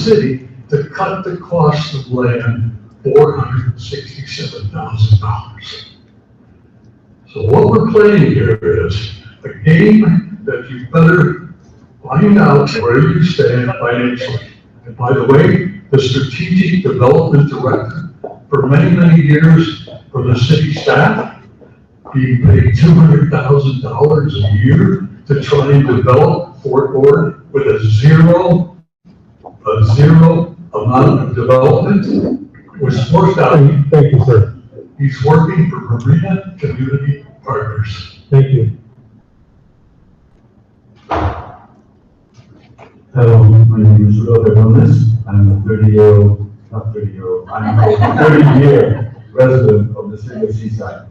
city to cut the cost of land $467,000. So what we're playing here is a game that you better find out where you stand financially. And by the way, the strategic development director for many, many years for the city staff, being paid $200,000 a year to try and develop Fort Ord with a zero amount of development, was forced out. Thank you, sir. He's working for Marina Community Partners. Thank you. Hello, my name is Robert Gomez. I'm a 30-year resident of the city of Seaside.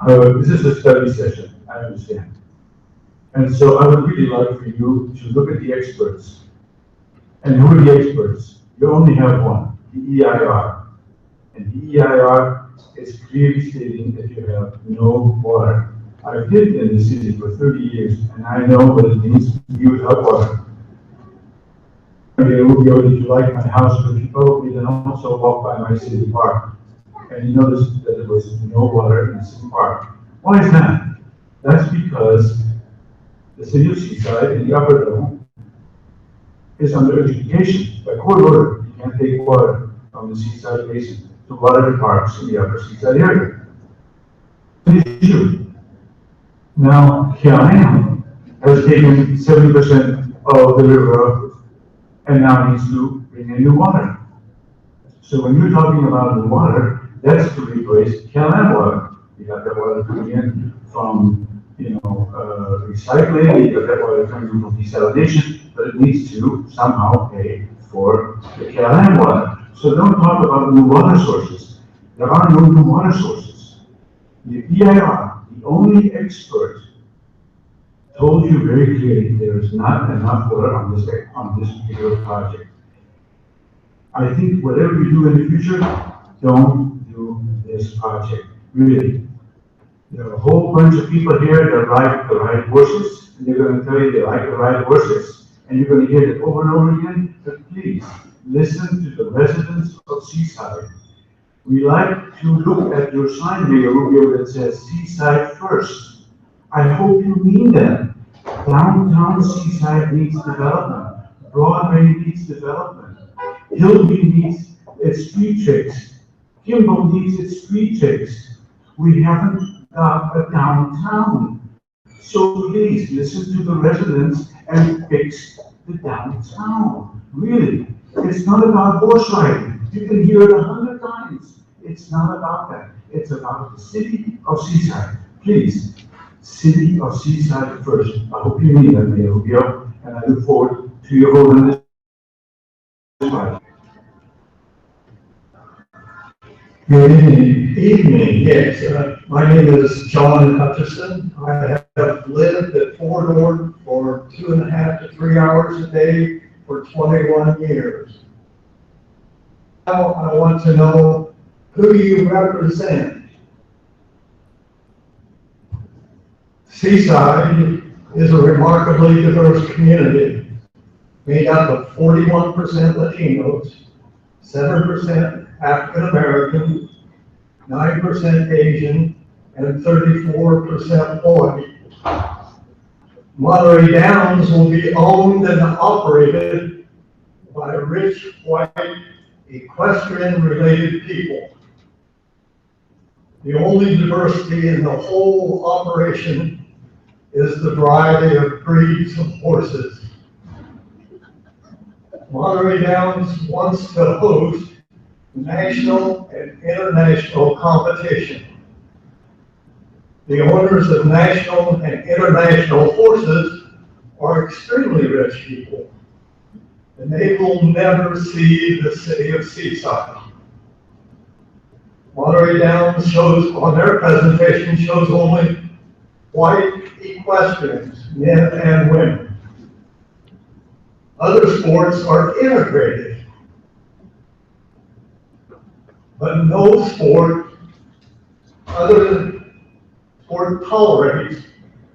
This is a study session, I understand. And so I would really like for you to look at the experts. And who are the experts? You only have one, the EIR. And the EIR is clearly stating that you have no water. I've lived in the city for 30 years, and I know what it means to be without water. If you like my house, but you probably then also walk by my city park. And you notice that there was no water in the city park. Why is that? That's because the city of Seaside in the upper dome is under education. By court order, you can't take water from the Seaside Basin to water the parks in the upper Seaside area. Issue. Now, KLM has taken 70% of the river and now needs to bring in new water. So when you're talking about new water, that's to replace KLM water. You got that water coming in from, recycling, you got that water coming in from desalination, but it needs to somehow pay for the KLM water. So don't talk about new water sources. There are no new water sources. The EIR, the only expert, told you very clearly there is not enough water on this particular project. I think whatever you do in the future, don't do this project. Really. There are a whole bunch of people here that like the right horses, and they're going to tell you they like the right horses, and you're going to hear it over and over again. But please, listen to the residents of Seaside. We like to look at your sign here, Rubio, that says Seaside first. I hope you mean that. Downtown Seaside needs development. Broadway needs development. Hillview needs its street chicks. Kimball needs its street chicks. We haven't got a downtown. So please listen to the residents and fix the downtown. Really, it's not about horse riding. You can hear it 100 times. It's not about that. It's about the city of Seaside. Please, city of Seaside first. I hope you mean that, Mayor Rubio, and I look forward to your vote on this. Good evening. Yes, my name is John Hutchison. I have lived at Fort Ord for 2.5 to 3 hours a day for 21 years. Now I want to know who you represent. Seaside is a remarkably diverse community made up of 41% Latinos, 7% African American, 9% Asian, and 34% white. Monterey Downs will be owned and operated by rich white equestrian-related people. The only diversity in the whole operation is the variety of breeds of horses. Monterey Downs wants to host national and international competition. The owners of national and international horses are extremely rich people, and they will never see the city of Seaside. Monterey Downs shows, on their presentation, shows only white equestrians, men and women. Other sports are integrated, but no sport other than sport tolerates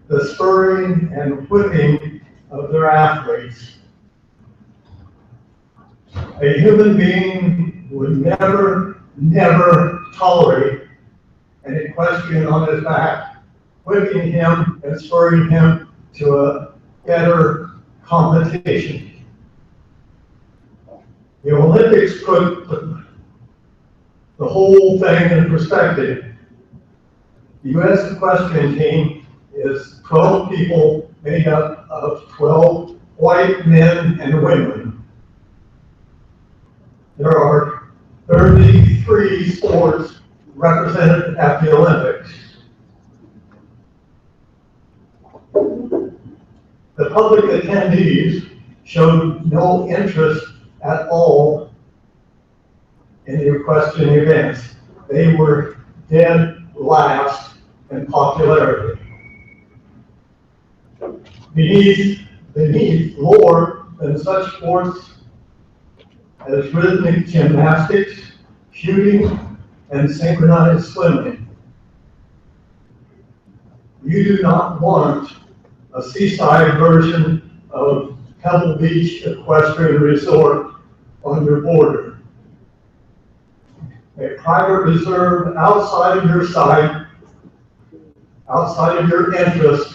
the spurring and whipping of their athletes. A human being would never tolerate an equestrian on his back, whipping him and spurring him to a better competition. The Olympics put the whole thing in perspective. The U.S. equestrian team is 12 people made up of 12 white men and women. There are 33 sports represented at the Olympics. The public attendees showed no interest at all in the equestrian events. They were dead last in popularity. Beneath more than such sports as rhythmic gymnastics, shooting, and synchronized swimming. You do not want a seaside version of Pebble Beach Equestrian Resort on your border. A private reserve outside of your sight, outside of your interest,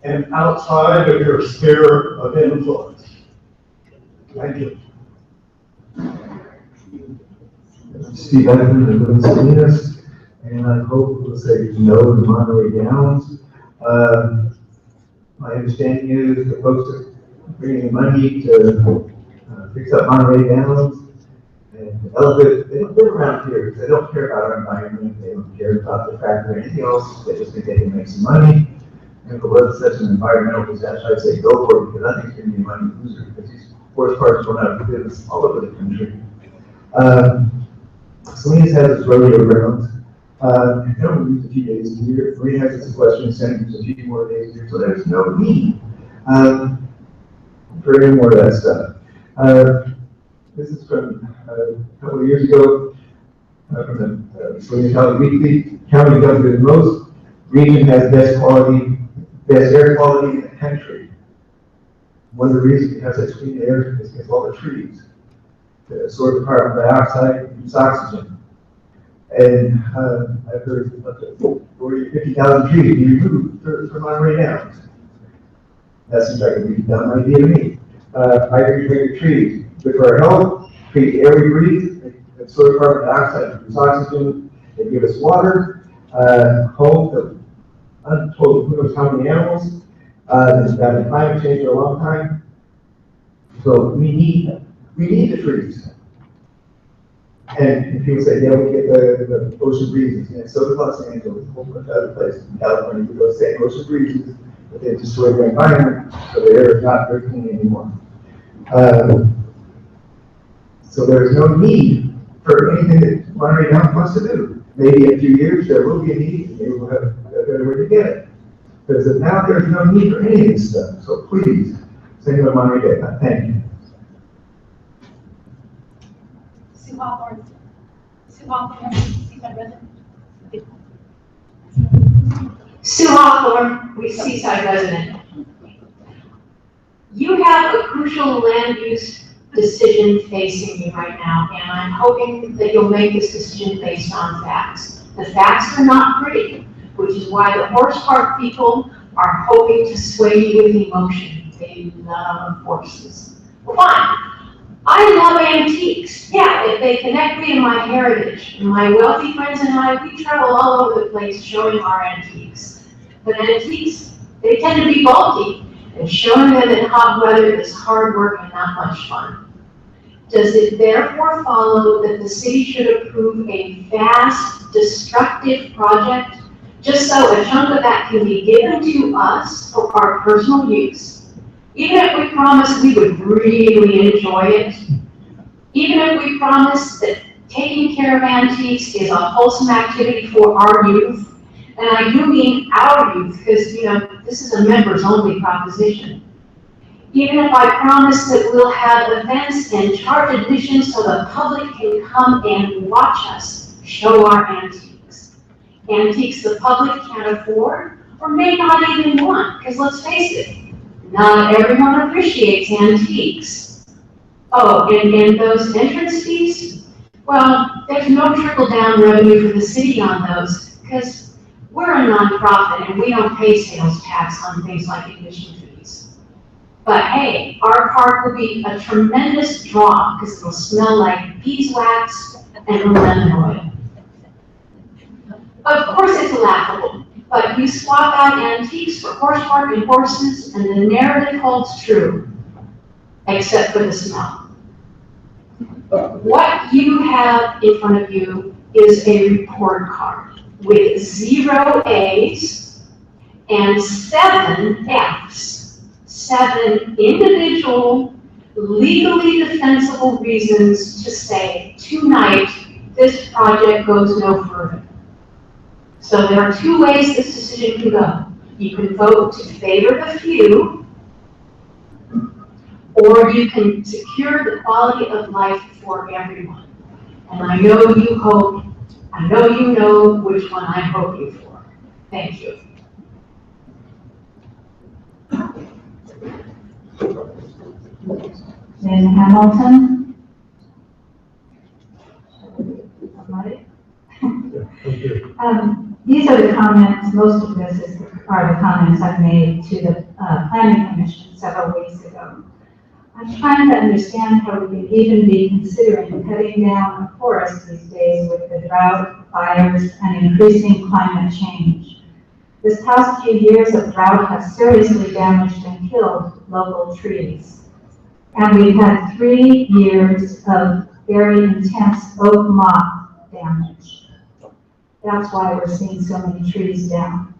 and outside of your sphere of influence. Thank you. Steve Edmund and Louis Salinas, and I hope we'll say no to Monterey Downs. My understanding is the folks are bringing money to fix up Monterey Downs and develop it. They don't live around here because they don't care about our environment. They don't care about the fact or anything else. They just think they can make some money. And if it was such an environmental disaster, I'd say go for it, because I think it's going to be a money loser, because these forest parks will have business all over the country. Salinas has its rodeo grounds. They don't use a few days a year. Marina has its equestrian center a few more days a year, so there's no need for any more of that stuff. This is from a couple of years ago, from the Salinas County Weekly. County government in most region has best air quality in the country. One of the reasons we have such clean air is because of all the trees that absorb carbon dioxide and produce oxygen. And I've heard up to 40 to 50,000 trees being removed for Monterey Downs. That seems like a really dumb idea to me. I agree trees, good for our health, treat the air we breathe, they absorb carbon dioxide, produce oxygen, they give us water, home to untold who knows how many animals. There's been climate change for a long time. So we need the trees. And people say, yeah, we get the ocean breezes, and so does Los Angeles, a whole bunch of other places in California, we go say ocean breezes, but they destroy the environment, so the air is not very clean anymore. So there's no need for anything that Monterey Downs wants to do. Maybe in a few years there will be a need, and maybe we'll have a better way to get it. Because now there's no need for any of this stuff, so please, say no to Monterey Downs. Thank you. Sue Hawthorne, Seaside resident. Sue Hawthorne, Seaside resident. You have a crucial land use decision facing you right now, and I'm hoping that you'll make this decision based on facts. The facts are not pretty, which is why the horse park people are hoping to sway you with emotion. They love horses. Well, fine. I love antiques. Yeah, if they connect me to my heritage. And my wealthy friends and I, we travel all over the place showing our antiques. But antiques, they tend to be bulky, and showing them in hot weather is hard work and not much fun. Does it therefore follow that the city should approve a vast, destructive project just so a chunk of that can be given to us for our personal use? Even if we promise we would really enjoy it, even if we promise that taking care of antiques is a wholesome activity for our youth, and I do mean our youth, because this is a members-only proposition. Even if I promise that we'll have events and charge admission so the public can come and watch us show our antiques. Antiques the public can't afford or may not even want, because let's face it, not everyone appreciates antiques. Oh, and those entrance fees, well, there's no trickle-down revenue for the city on those, because we're a nonprofit and we don't pay sales tax on things like admission fees. But hey, our park will be a tremendous draw, because it'll smell like beeswax and lemon oil. Of course it's laughable, but you swap out antiques for horse park and horses, and the narrative holds true, except for the smell. What you have in front of you is a report card with 0 A's and 7 F's. 7 individual, legally defensible reasons to say, tonight, this project goes no further. So there are 2 ways this decision can go. You can vote to favor the few, or you can secure the quality of life for everyone. And I know you know which one I'm hoping for. Thank you. Ms. Hamilton? Somebody? These are the comments, most of this are the comments I've made to the Planning Commission several weeks ago. I'm trying to understand how we can even be considering cutting down a forest these days with the drought, fires, and increasing climate change. This past few years of drought have seriously damaged and killed local trees. And we've had 3 years of very intense oak moth damage. That's why we're seeing so many trees down.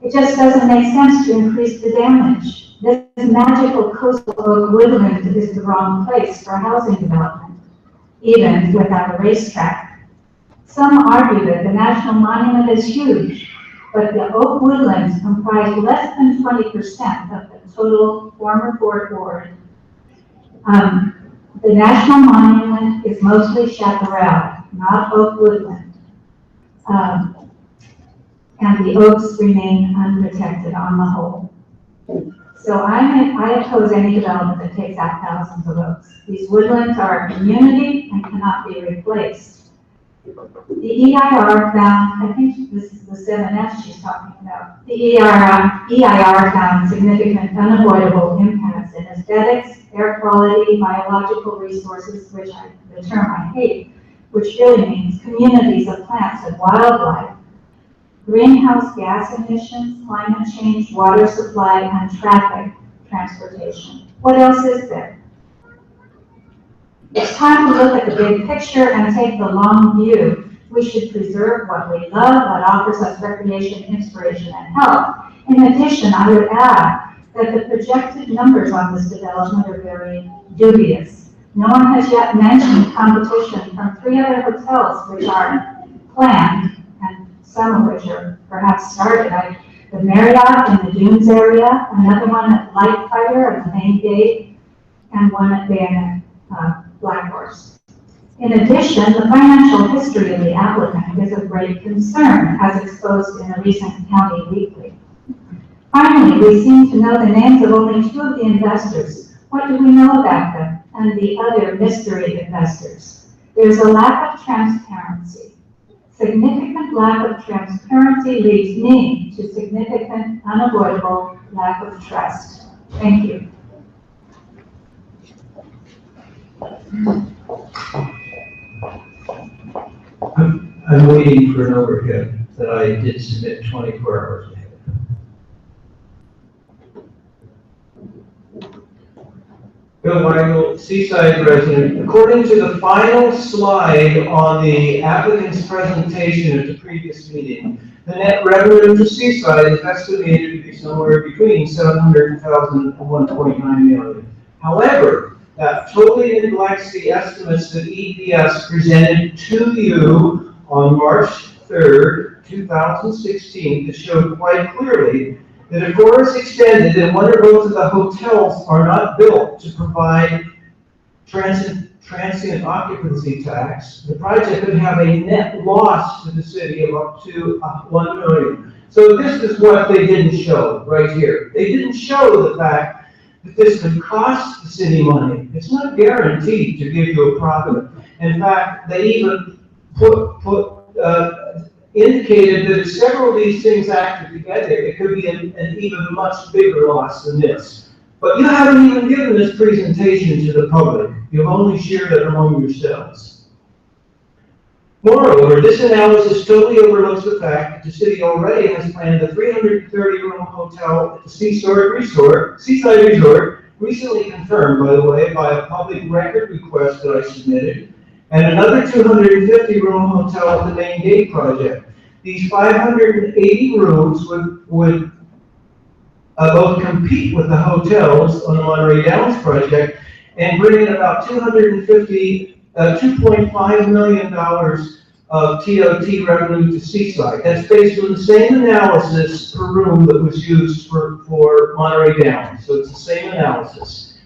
It just doesn't make sense to increase the damage. This magical coastal oak woodland is the wrong place for housing development, even without a racetrack. Some argue that the National Monument is huge, but the oak woodlands comprise less than 20% of the total former Fort Ward. The National Monument is mostly chaparral, not oak woodland. And the oaks remain unprotected on the whole. So I oppose any development that takes out thousands of oaks. These woodlands are a community and cannot be replaced. The EIR found, I think this is the 7S she's talking about, the EIR found significant unavoidable impacts in aesthetics, air quality, biological resources, the term I hate, which really means communities of plants and wildlife, greenhouse gas emissions, climate change, water supply, and traffic transportation. What else is there? It's time to look at the big picture and take the long view. We should preserve what we love, what offers us recreation, inspiration, and health. In addition, I would add that the projected numbers on this development are very dubious. No one has yet mentioned competition from 3 other hotels which are planned, and some of which are perhaps started. The Marriott in the Dunes area, another one at Lightfire at the main gate, and one at Bayonet, Black Horse. In addition, the financial history of the applicant is of great concern, as exposed in a recent County Weekly. Finally, we seem to know the names of only 2 of the investors. What do we know about them and the other mystery investors? There's a lack of transparency. Significant lack of transparency leads me to significant, unavoidable lack of trust. Thank you. I'm waiting for an overhead that I did submit 24 hours ahead. Bill Weigel, Seaside resident. According to the final slide on the applicant's presentation at the previous meeting, the net revenue to Seaside is estimated to be somewhere between $700,000 and $1.9 million. However, that totally neglects the estimates that EPS presented to you on March 3rd, 2016, that showed quite clearly that if forest extended and one or both of the hotels are not built to provide transient occupancy tax, the project could have a net loss to the city of up to $1 million. So this is what they didn't show right here. They didn't show the fact that this could cost the city money. It's not guaranteed to give you a profit. In fact, they even indicated that if several of these things acted together, it could be an even much bigger loss than this. But you haven't even given this presentation to the public. You've only shared it among yourselves. Moreover, this analysis totally overlooks the fact that the city already has planned a 330-room hotel at the Seaside Resort, recently confirmed, by the way, by a public record request that I submitted, and another 250-room hotel at the Main Gate project. These 580 rooms would both compete with the hotels on the Monterey Downs project and bring in about $2.5 million of TOT revenue to Seaside. That's based on the same analysis per room that was used for Monterey Downs. So it's the same analysis,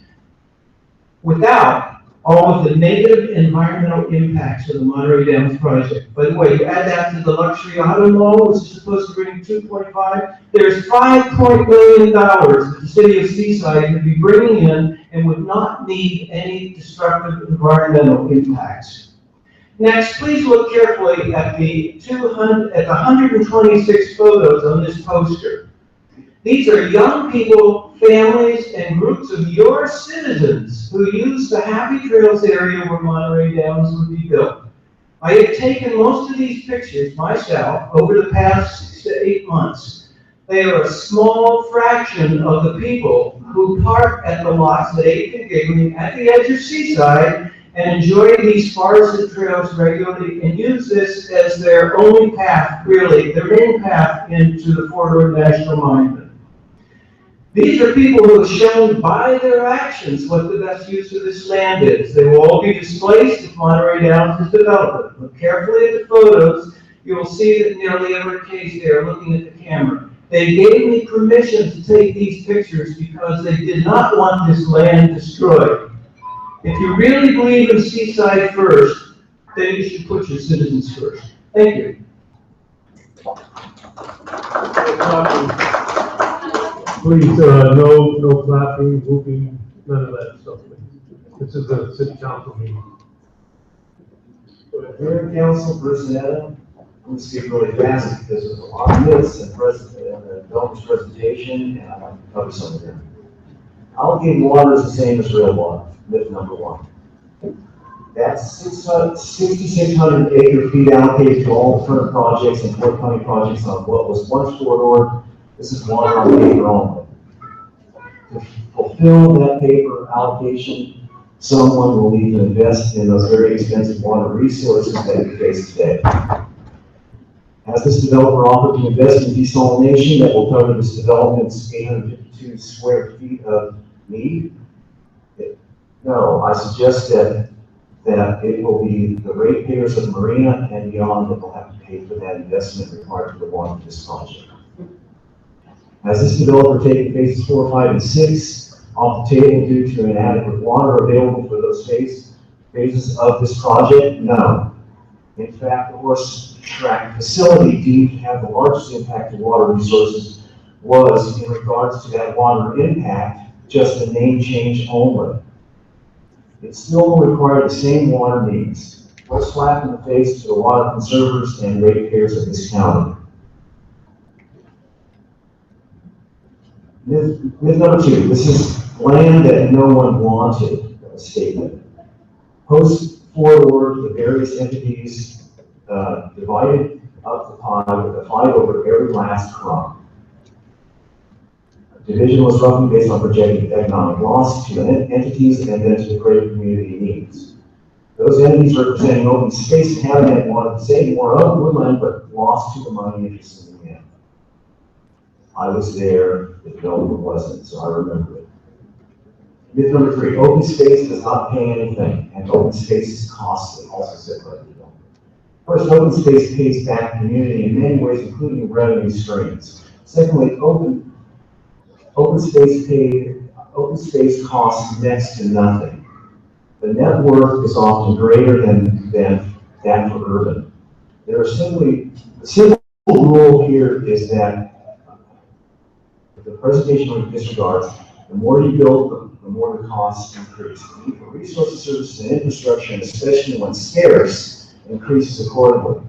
without all of the negative environmental impacts of the Monterey Downs project. By the way, you add that to the luxury auto mall, which is supposed to bring 2.5, there's $5 million that the city of Seaside would be bringing in and would not need any destructive environmental impacts. Next, please look carefully at the 126 photos on this poster. These are young people, families, and groups of your citizens who use the Happy Trails area where Monterey Downs would be built. I have taken most of these pictures myself over the past 6 to 8 months. They are a small fraction of the people who park at the lots at 8th and Giggling at the edge of Seaside and enjoy these forested trails regularly and use this as their only path, really, their main path into the Fort Ord National Monument. These are people who have shown by their actions what the best use of this land is. They will all be displaced if Monterey Downs is developed. Look carefully at the photos. You will see that in nearly every case they are looking at the camera. They gave me permission to take these pictures because they did not want this land destroyed. If you really believe in Seaside first, then you should put your citizens first. Thank you. Please, no clapping, whooping, none of that stuff. This is a city council meeting. Mayor, Council, President Adam, I'm going to speak really fast because there's a lot of myths and the developer's presentation, and I'd like to cover some of them. Allocated water is the same as real water, myth number one. That's 6,600 acre feet allocated to all the current projects and forthcoming projects on what was once Fort Ord. This is water on paper only. To fulfill that paper allocation, someone will need to invest in those very expensive water resources that we face today. Has this developer offered to invest in desalination that will cover this development's 852 square feet of need? No, I suggest that it will be the ratepayers of Marina and beyond that will have to pay for that investment required for the water for this project. Has this developer taken phases 4, 5, and 6 off the table due to inadequate water available for those phases of this project? No. In fact, the horse track facility deemed to have the largest impact to water resources was, in regards to that water impact, just a name change only. It still will require the same water needs. What's slap in the face to the water conservers and ratepayers of this county? Myth number 2, this is land that no one wanted, a statement. Post Fort Ord, the various entities divided up the pie with a fight over every last crumb. Division was roughly based on projected economic loss to entities and then to the greater community needs. Those entities representing open space and habitat wanted to save more of woodland, but lost to the money interests in the end. I was there, the developer wasn't, so I remember it. Myth number 3, open space does not pay anything, and open space is costly, also said by the developer. First, open space pays back the community in many ways, including revenue streams. Secondly, open space costs next to nothing. The net worth is often greater than that for urban. The simple rule here is that the presentation disregards The more you build, the more the costs increase. The need for resources, services, and infrastructure, and especially when scarce, increases accordingly.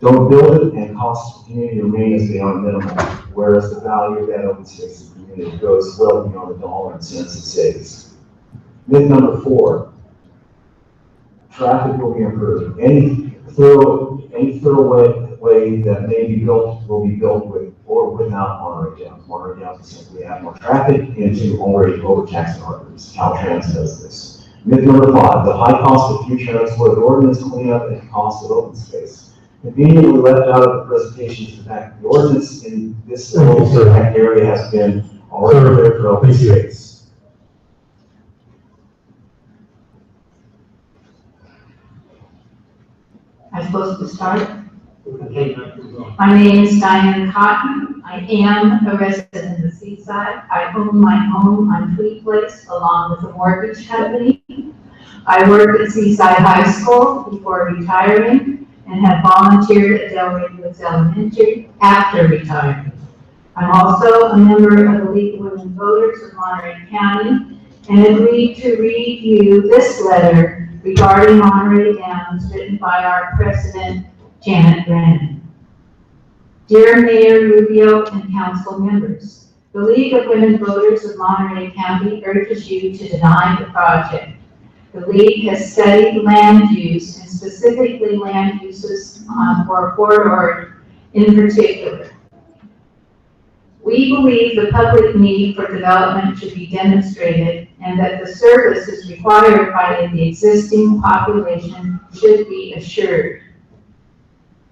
Don't build it and costs the community remain as they are minimal, whereas the value of that open space in the community goes well beyond the dollar and cents it saves. Myth number 4, traffic will be improved. Any thorough way that may be built will be built with or without Monterey Downs. Monterey Downs will simply add more traffic into already overtaxed arteries. Caltrans does this. Myth number 5, the high cost of future unexploited ordinance cleanup and cost of open space. Conveniently left out of the presentation is the fact that the ordinance in this little area has been already prepared for open space. I'm supposed to start? My name is Diane Cotton. I am a resident of Seaside. I own my home on Tweed Place along with a mortgage company. I worked at Seaside High School before retiring and have volunteered at Delray Woods Elementary after retiring. I'm also a member of the League of Women Voters of Monterey County and agreed to read you this letter regarding Monterey Downs written by our president, Janet Brennan. Dear Mayor Rubio and council members, the League of Women Voters of Monterey County urges you to deny the project. The League has studied land use and specifically land uses for corridor in particular. We believe the public need for development should be demonstrated and that the services required by the existing population should be assured.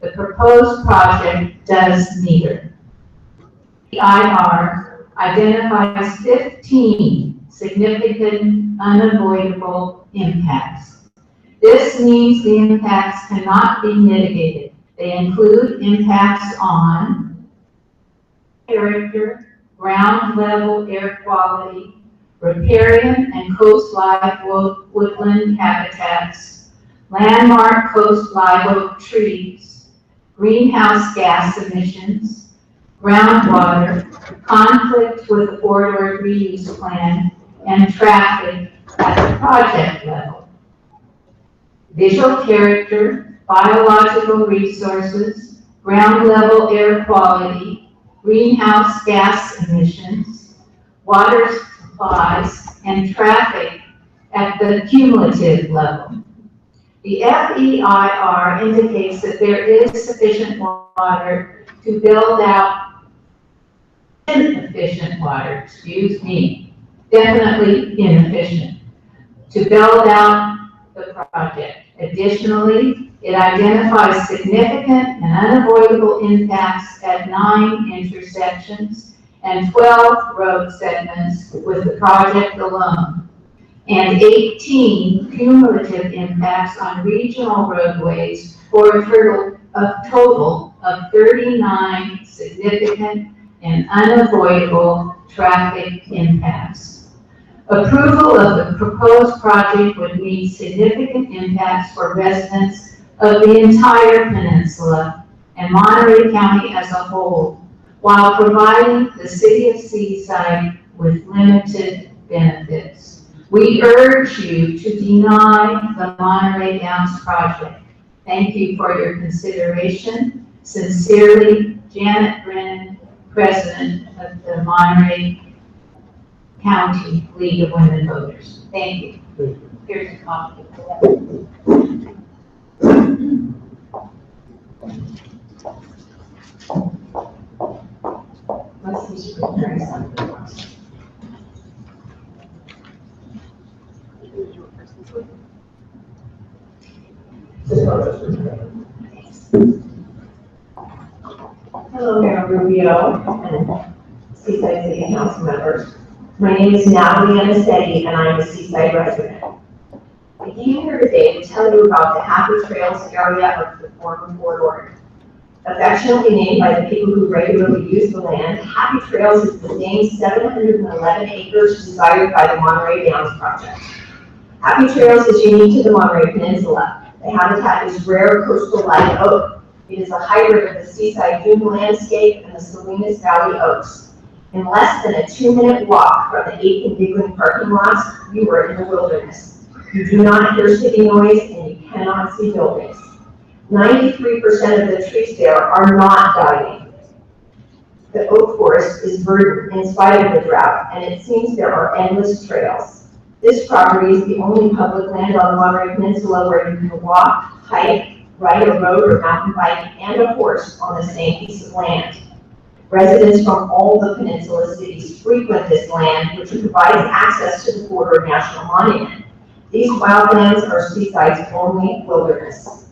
The proposed project does neither. The IR identifies 15 significant unavoidable impacts. This means the impacts cannot be mitigated. They include impacts on character, ground level air quality, riparian and coast live woodland habitats, landmark coast live oak trees, greenhouse gas emissions, groundwater, conflict with the corridor reuse plan, and traffic at the project level. Visual character, biological resources, ground level air quality, greenhouse gas emissions, water supplies, and traffic at the cumulative level. The FEIR indicates that there is sufficient water to build out inefficient water, definitely inefficient, to build out the project. Additionally, it identifies significant and unavoidable impacts at 9 intersections and 12 road segments with the project alone, and 18 cumulative impacts on regional roadways for a total of 39 significant and unavoidable traffic impacts. Approval of the proposed project would mean significant impacts for residents of the entire peninsula and Monterey County as a whole, while providing the city of Seaside with limited benefits. We urge you to deny the Monterey Downs project. Thank you for your consideration. Sincerely, Janet Brennan, President of the Monterey County League of Women Voters. Thank you. Here's a copy. Let's see if you can carry something else. Hello, Mayor Rubio and Seaside City Council members. My name is Natalie Anastetti, and I am a Seaside resident. I came here today to tell you about the Happy Trails area of the former corridor. Affectionately named by the people who regularly use the land, Happy Trails is the same 711 acres desired by the Monterey Downs project. Happy Trails is unique to the Monterey Peninsula. The habitat is rare coastal live oak. It is a hybrid of the Seaside dune landscape and the Salinas Valley oaks. In less than a 2-minute walk from the 8th and Bigland parking lots, you are in the wilderness. You do not hear city noise and you cannot see buildings. 93% of the trees there are not dying. The oak forest is verdant in spite of the drought, and it seems there are endless trails. This property is the only public land on the Monterey Peninsula where you can walk, hike, ride a road or mountain bike, and a horse on the same piece of land. Residents from all the peninsula cities frequent this land, which provides access to the Border National Monument. These wildlands are Seaside's only wilderness.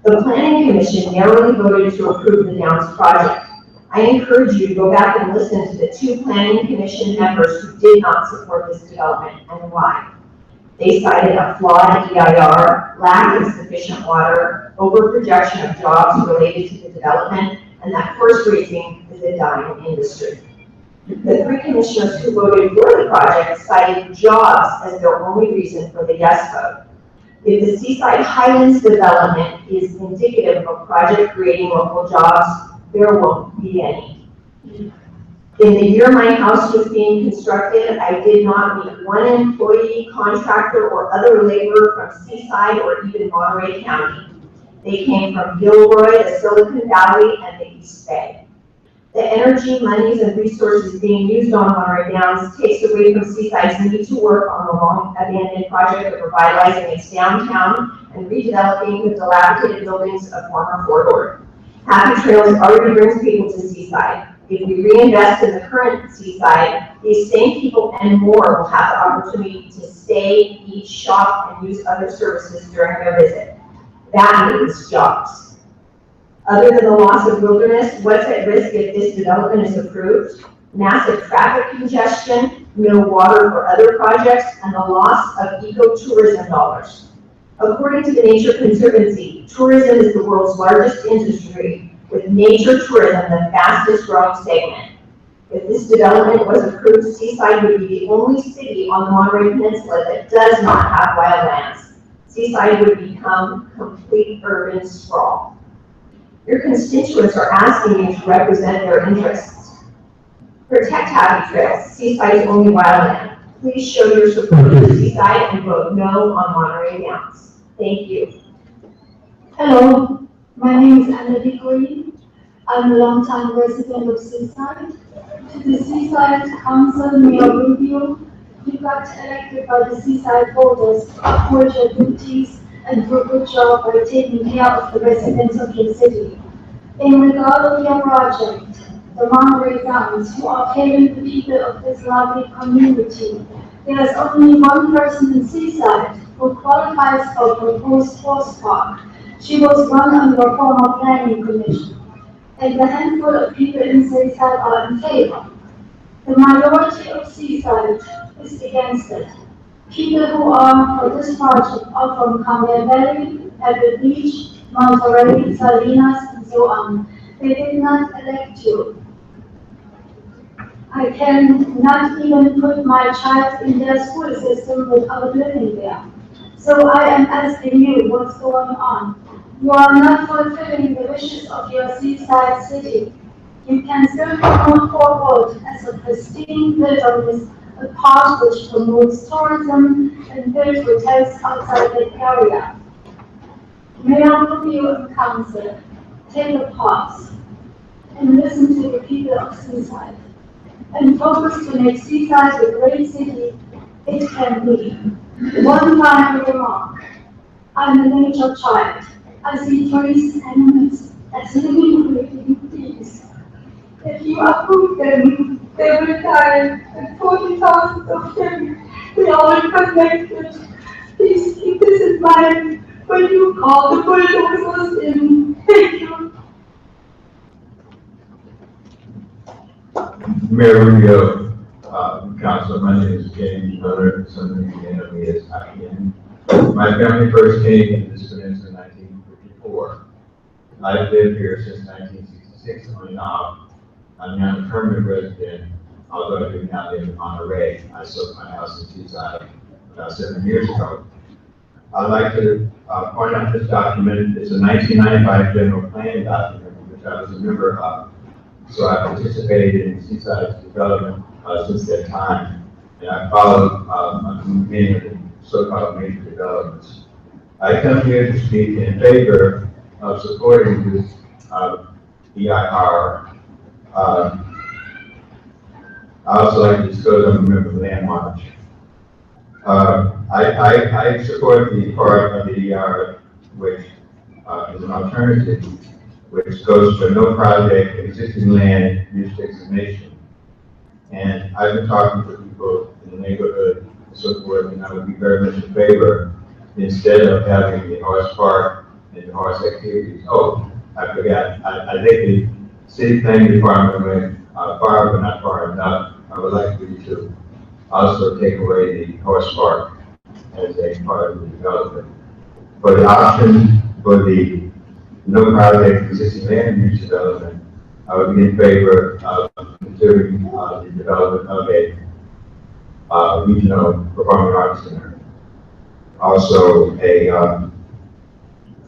The Planning Commission narrowly voted to approve the Downs project. I encourage you to go back and listen to the 2 Planning Commission members who did not support this development and why. They cited a flawed EIR, lack of sufficient water, overprojection of jobs related to the development, and that horse racing is a dying industry. The 3 commissioners who voted for the project cited jobs as their only reason for the yes vote. If the Seaside Highlands development is indicative of a project creating local jobs, there won't be any. In the year my house was being constructed, I did not meet one employee, contractor, or other laborer from Seaside or even Monterey County. They came from Gilroy, the Silicon Valley, and the East Bay. The energy, monies, and resources being used on Monterey Downs takes away from Seaside's need to work on the long-abandoned project of revitalizing its downtown and redeveloping the dilapidated buildings of former Fort Ord. Happy Trails already brings people to Seaside. If we reinvest in the current Seaside, these same people and more will have the opportunity to stay, eat, shop, and use other services during their visit. That means jobs. Other than the loss of wilderness, what's at risk if this development is approved? Massive traffic congestion, no water for other projects, and the loss of ecotourism dollars. According to the Nature Conservancy, tourism is the world's largest industry, with nature tourism the fastest growing segment. If this development was approved, Seaside would be the only city on the Monterey Peninsula that does not have wildlands. Seaside would become complete urban sprawl. Your constituents are asking you to represent their interests. Protect Happy Trails, Seaside's only wildland. Please show your support for Seaside and vote no on Monterey Downs. Thank you. Hello, my name is Anna Green. I'm a longtime resident of Seaside. To the Seaside Council, Mayor Rubio, you got elected by the Seaside voters, uphold your duties and do a good job by taking care of the residents of your city. In regard of your project, the Monterey Downs, you are caring the people of this lovely community. There is only one person in Seaside who qualifies for proposed horse park. She was one on your former planning commission, and a handful of people in Seaside are in favor. The majority of Seaside is against it. People who are for this project are from Campbell Valley, Apple Beach, Monterey, Salinas, and so on. They did not elect you. I can not even put my child in their school system without living there. So I am asking you, what's going on? You are not fulfilling the wishes of your Seaside city. You can still come forward as a pristine wilderness, a park which promotes tourism and build hotels outside the area. Mayor Rubio and Council, take a pause and listen to the people of Seaside and focus to make Seaside the great city it can be. One final remark. I'm a nature child. I see trees, animals as living, breathing beings. If you uproot them, they will die, and 40,000 of them, we are all connected. Please keep this in mind when you call the bulldozers in. Thank you. Mayor Rubio, Council, my name is James Miller, some of you may know me as Ian. My family first came to this peninsula in 1954. I've lived here since 1966 on and off. I'm now a permanent resident, although I do now live in Monterey. I sold my house in Seaside about 7 years ago. I'd like to point out this document. It's a 1995 general planning document, which I was a member of. So I participated in Seaside's development since that time. And I followed many of the so-called major developments. I come here to speak in favor of supporting this EIR. I also like to discuss, I'm a member of Land Watch. I support the part of the EIR which is an alternative, which goes for no project, existing land, use designation. And I've been talking to people in the neighborhood and so forth, and I would be very much in favor, instead of having the horse park and the horse activities. Oh, I forgot, I think the city planning department went far but not far enough. I would like you to also take away the horse park as a part of the development. For the option for the no project existing land use development, I would be in favor of considering the development of a regional performing arts center. Also,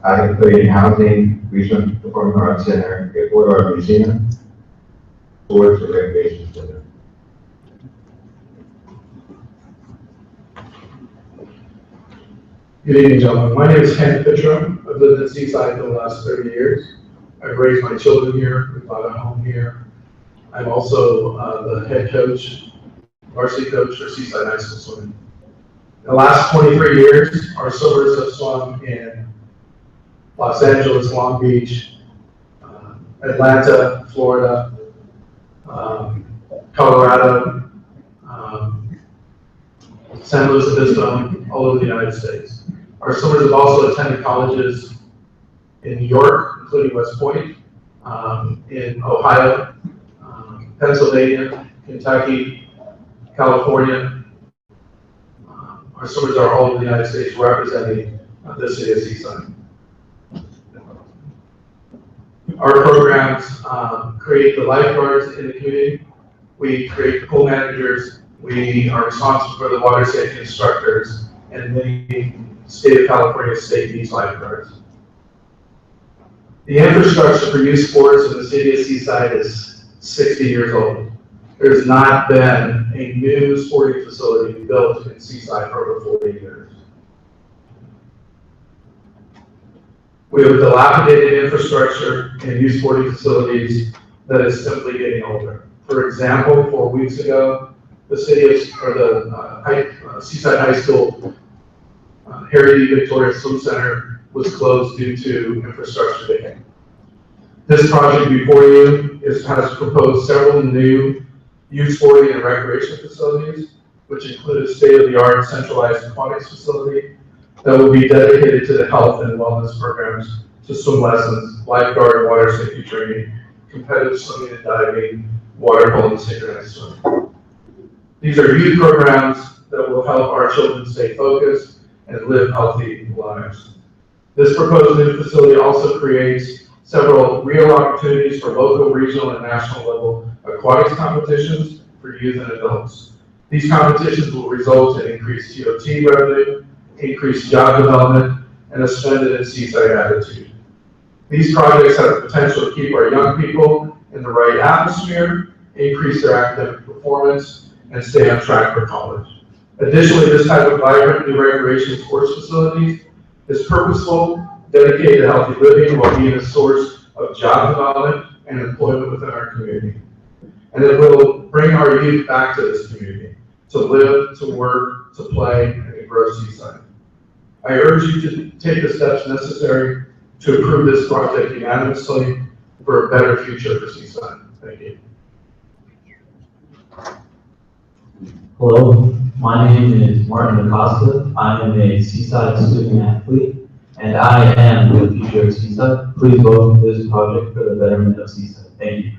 I have put in housing, regional performing arts center, a photo art museum, sports and recreation center. Good evening, gentlemen. My name is Ken Pitcher. I've lived in Seaside for the last 30 years. I've raised my children here. We bought a home here. I'm also the head coach, varsity coach for Seaside High School swimming. In the last 23 years, our swimmers have swum in Los Angeles, Long Beach, Atlanta, Florida, Colorado, San Luis Obispo, all over the United States. Our swimmers have also attended colleges in New York, including West Point, in Ohio, Pennsylvania, Kentucky, California. Our swimmers are all over the United States representing the city of Seaside. Our programs create the lifeguards in the community. We create the pool managers. We are responsible for the water safety instructors and many state of California state beach lifeguards. The infrastructure for youth sports in the city of Seaside is 60 years old. There's not been a new sporting facility built in Seaside for over 40 years. We have a dilapidated infrastructure and youth sporting facilities that is simply getting older. For example, 4 weeks ago, the Seaside High School Harry D. Victoria Swim Center was closed due to infrastructure decay. This project before you has proposed several new youth sporting and recreation facilities, which include a state-of-the-art centralized aquatics facility that will be dedicated to the health and wellness programs, to swim lessons, lifeguard, water safety training, competitive swimming and diving, water polo, and synchronized swimming. These are youth programs that will help our children stay focused and live healthy lives. This proposed new facility also creates several real opportunities for local, regional, and national level aquatics competitions for youth and adults. These competitions will result in increased TOT revenue, increased job development, and a spend it in Seaside attitude. These projects have the potential to keep our young people in the right atmosphere, increase their academic performance, and stay on track for college. Additionally, this type of vibrant new recreation sports facilities is purposeful, dedicated to healthy living while being a source of job development and employment within our community. And it will bring our youth back to this community, to live, to work, to play, and to grow Seaside. I urge you to take the steps necessary to approve this project unanimously for a better future for Seaside. Thank you. Hello, my name is Martin Acosta. I am a Seaside student athlete, and I am the future of Seaside. Please vote for this project for the betterment of Seaside. Thank you.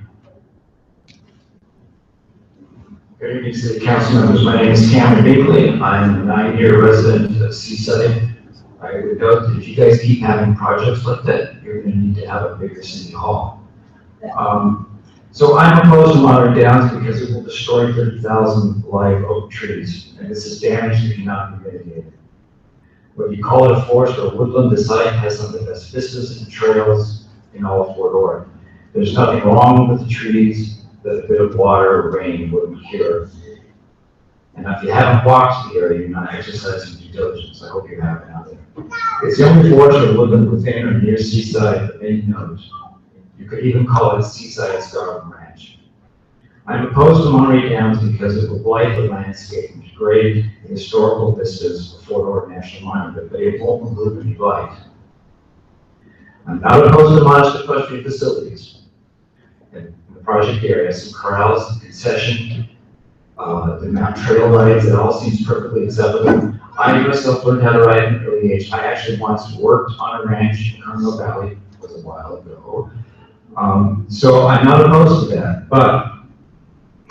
Good evening, City Council members. My name is Cameron Binkley. I'm a 9-year resident of Seaside. I would note that if you guys keep having projects like that, you're going to need to have a bigger city hall. So I'm opposed to modern downs because it will destroy 30,000 live oak trees, and this is damage that cannot be mitigated. Whether you call it a forest or woodland, the site has some of the best vistas and trails in all of Fort Ord. There's nothing wrong with the trees that a bit of water or rain wouldn't cure. And if you haven't walked the area, you're not exercising due diligence. I hope you have out there. It's the only forest of woodland within or near Seaside that many knows. You could even call it Seaside's Garden Ranch. I'm opposed to Monterey Downs because it will blight the landscape and degrade the historical vistas of Fort Ord National Monument, but it won't remove any blight. I'm not opposed to modest equestrian facilities in the project area, some corrals, concession, the mountain trail rides, it all seems perfectly acceptable. I myself learned how to ride at an early age. I actually once worked on a ranch in Carmel Valley, it was a while ago. So I'm not opposed to that, but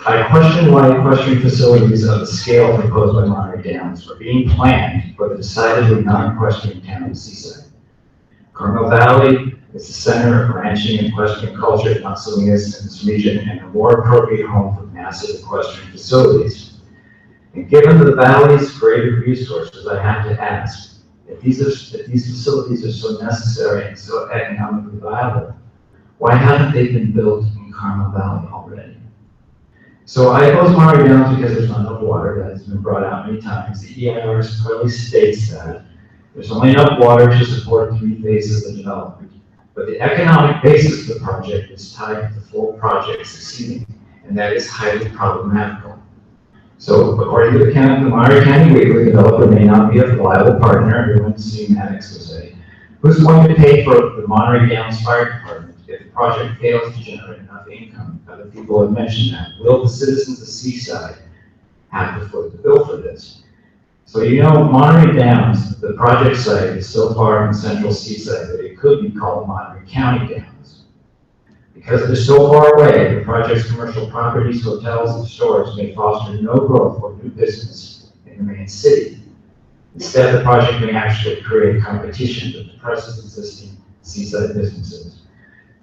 I question why equestrian facilities of the scale proposed by Monterey Downs are being planned for the decidedly non-equestrian town of Seaside. Carmel Valley is the center of ranching and equestrian culture, not so in this region, and a more appropriate home for massive equestrian facilities. And given the valley's greater resources, I have to ask, if these facilities are so necessary and so economically viable, why haven't they been built in Carmel Valley already? So I oppose Monterey Downs because there's not enough water. That has been brought out many times. The EIR clearly states that there's only enough water to support 3 phases of development. But the economic basis of the project is tied to the full project succeeding, and that is highly problematical. So according to the Monterey County Weekly, the developer may not be a reliable partner, everyone's seen that expose. Who's going to pay for the Monterey Downs Fire Department if the project fails to generate enough income? Other people have mentioned that. Will the citizens of Seaside have to foot the bill for this? So you know, Monterey Downs, the project site, is so far from central Seaside that it could be called Monterey County Downs. Because they're so far away, the project's commercial properties, hotels, and stores may foster no growth or new business in the main city. Instead, the project may actually create competition that depresses existing Seaside businesses.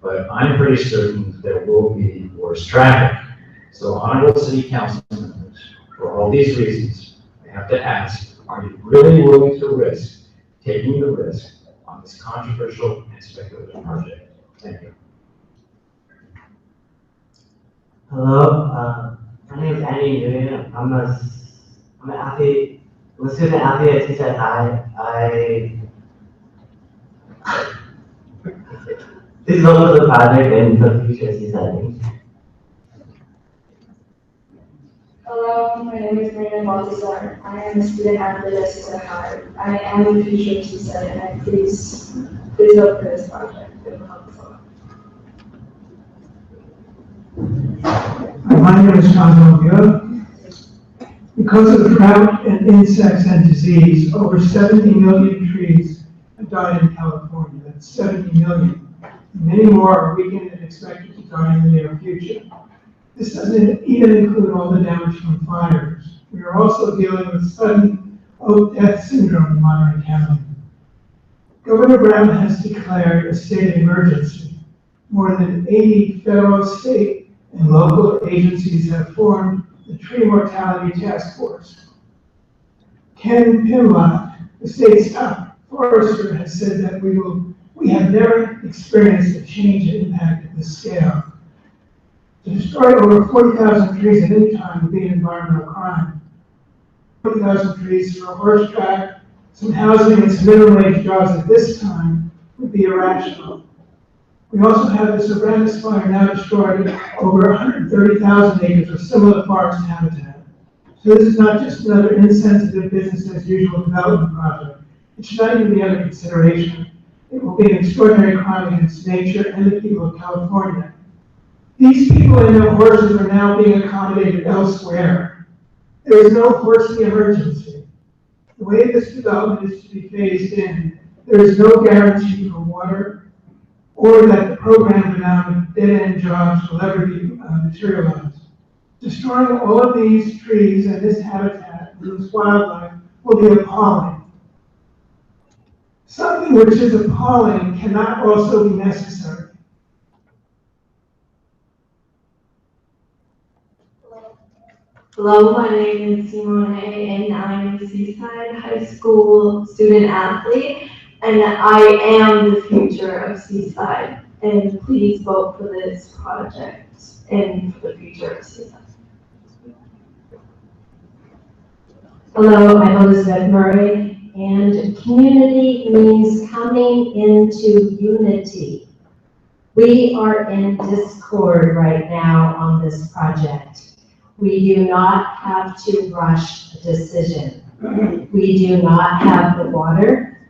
But I'm pretty certain that there will be worse traffic. So honorable city council members, for all these reasons, I have to ask, are you really willing to risk taking the risk on this controversial and speculative project? Thank you. Hello, my name is Andy Nguyen. I'm an athlete, I'm a student athlete at Seaside High. Please vote for the project and for the future of Seaside. Hello, my name is Marina Baltazar. I am a student athlete at Seaside High. I am the future of Seaside, and I please vote for this project. It will help us all. My name is John Novia. Because of drought and insects and disease, over 70 million trees have died in California. That's 70 million. Many more are weakened and expected to die in the near future. This doesn't even include all the damage from fires. We are also dealing with sudden oak death syndrome in Monterey County. Governor Brown has declared a state of emergency. More than 80 federal, state, and local agencies have formed the Tree Mortality Task Force. Ken Pimlott, the state's top forester, has said that we have never experienced a change in impact at this scale. To destroy over 40,000 trees at any time would be an environmental crime. 40,000 trees for a horse track, some housing, and some minimum wage jobs at this time would be irrational. We also have this horrendous fire now destroyed over 130,000 acres of similar forest habitat. So this is not just another insensitive business as usual development project. It should not even be under consideration. It will be an extraordinary crime against nature and the people of California. These people and their horses are now being accommodated elsewhere. There is no horsey emergency. The way this development is to be phased in, there is no guarantee for water or that the program around dead-end jobs will ever be materialized. Destroying all of these trees and this habitat and this wildlife will be appalling. Something which is appalling cannot also be necessary. Hello, my name is Simone, and I'm a Seaside High School student athlete, and I am the future of Seaside. and please vote for this project and for the future of Seaside. Hello, I'm Elizabeth Murray, and community means coming into unity. We are in discord right now on this project. We do not have to rush a decision. We do not have the water.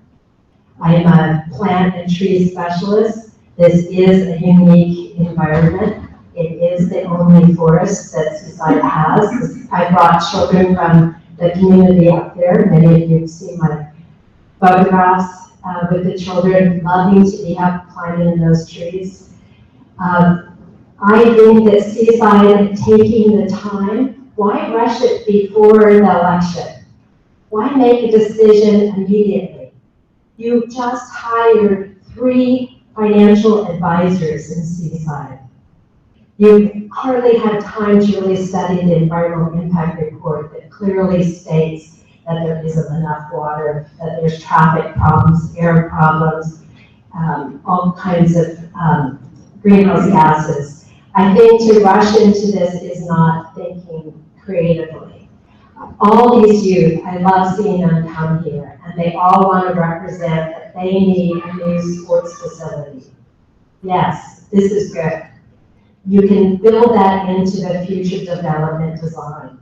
I am a plant and tree specialist. This is a unique environment. It is the only forest that Seaside has. I brought children from the community up there. Many of you have seen my photographs with the children loving to be up climbing in those trees. I think that Seaside taking the time, why rush it before the election? Why make a decision immediately? You just hired 3 financial advisors in Seaside. You hardly had time to really study the environmental impact report that clearly states that there isn't enough water, that there's traffic problems, air problems, all kinds of greenhouse gases. I think to rush into this is not thinking creatively. All these youth, I love seeing them come here, and they all want to represent that they need a new sports facility. Yes, this is good. You can build that into the future development design.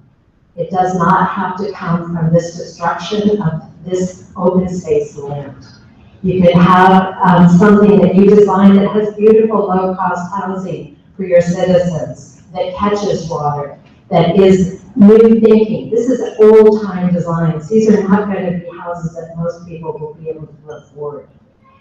It does not have to come from this destruction of this open space land. You can have something that you design that has beautiful low-cost housing for your citizens, that catches water, that is new thinking. This is old-time designs. These are not going to be houses that most people will be able to afford.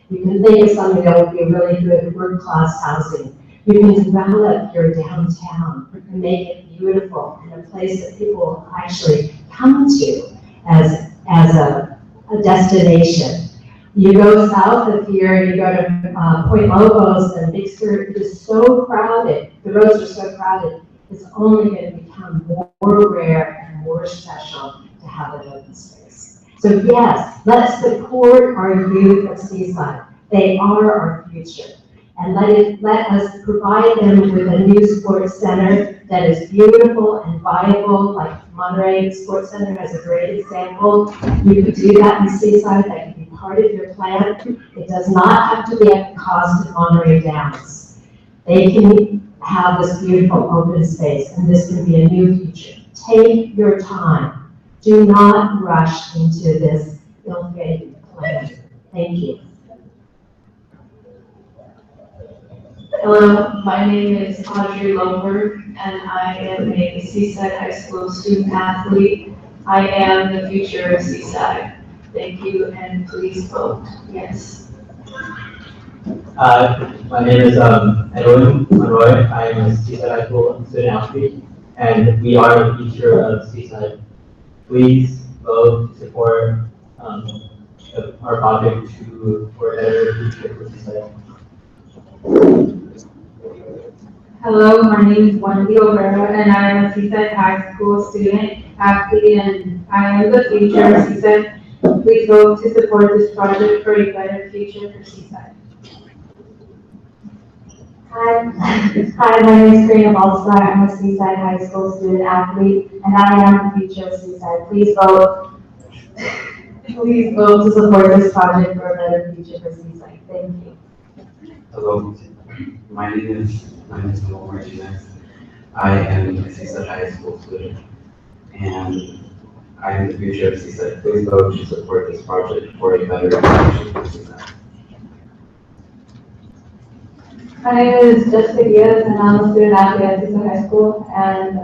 You can think of something that would be really good world-class housing. You can develop your downtown and make it beautiful and a place that people will actually come to as a destination. You go south of here, you go to Point Lobos, and Big Sur, it is so crowded. The roads are so crowded. It's only going to become more rare and more special to have an open space. So yes, let's support our youth of Seaside. They are our future. And let us provide them with a new sports center that is beautiful and viable, like Monterey Sports Center has a great example. You could do that in Seaside, that could be part of your plan. It does not have to be at the cost of Monterey Downs. They can have this beautiful open space, and this can be a new future. Take your time. Do not rush into this ill-fated plan. Thank you. Hello, my name is Audrey Loper, and I am a Seaside High School student athlete. I am the future of Seaside. Thank you, and please vote yes. My name is Edwin Monroy. I am a Seaside High School student athlete, and we are the future of Seaside. Please vote to support our project for a better future for Seaside. Hello, my name is Wendy O'Bara, and I am a Seaside High School student athlete, and I am the future of Seaside. Please vote to support this project for a better future for Seaside. Hi, my name is Karina Balsar. I'm a Seaside High School student athlete, and I am the future of Seaside. Please vote to support this project for a better future for Seaside. Thank you. Hello, my name is Noel Martinez. I am a Seaside High School student, and I am the future of Seaside. Please vote to support this project for a better future for Seaside. My name is Jessica Diaz, and I'm a student athlete at Seaside High School, and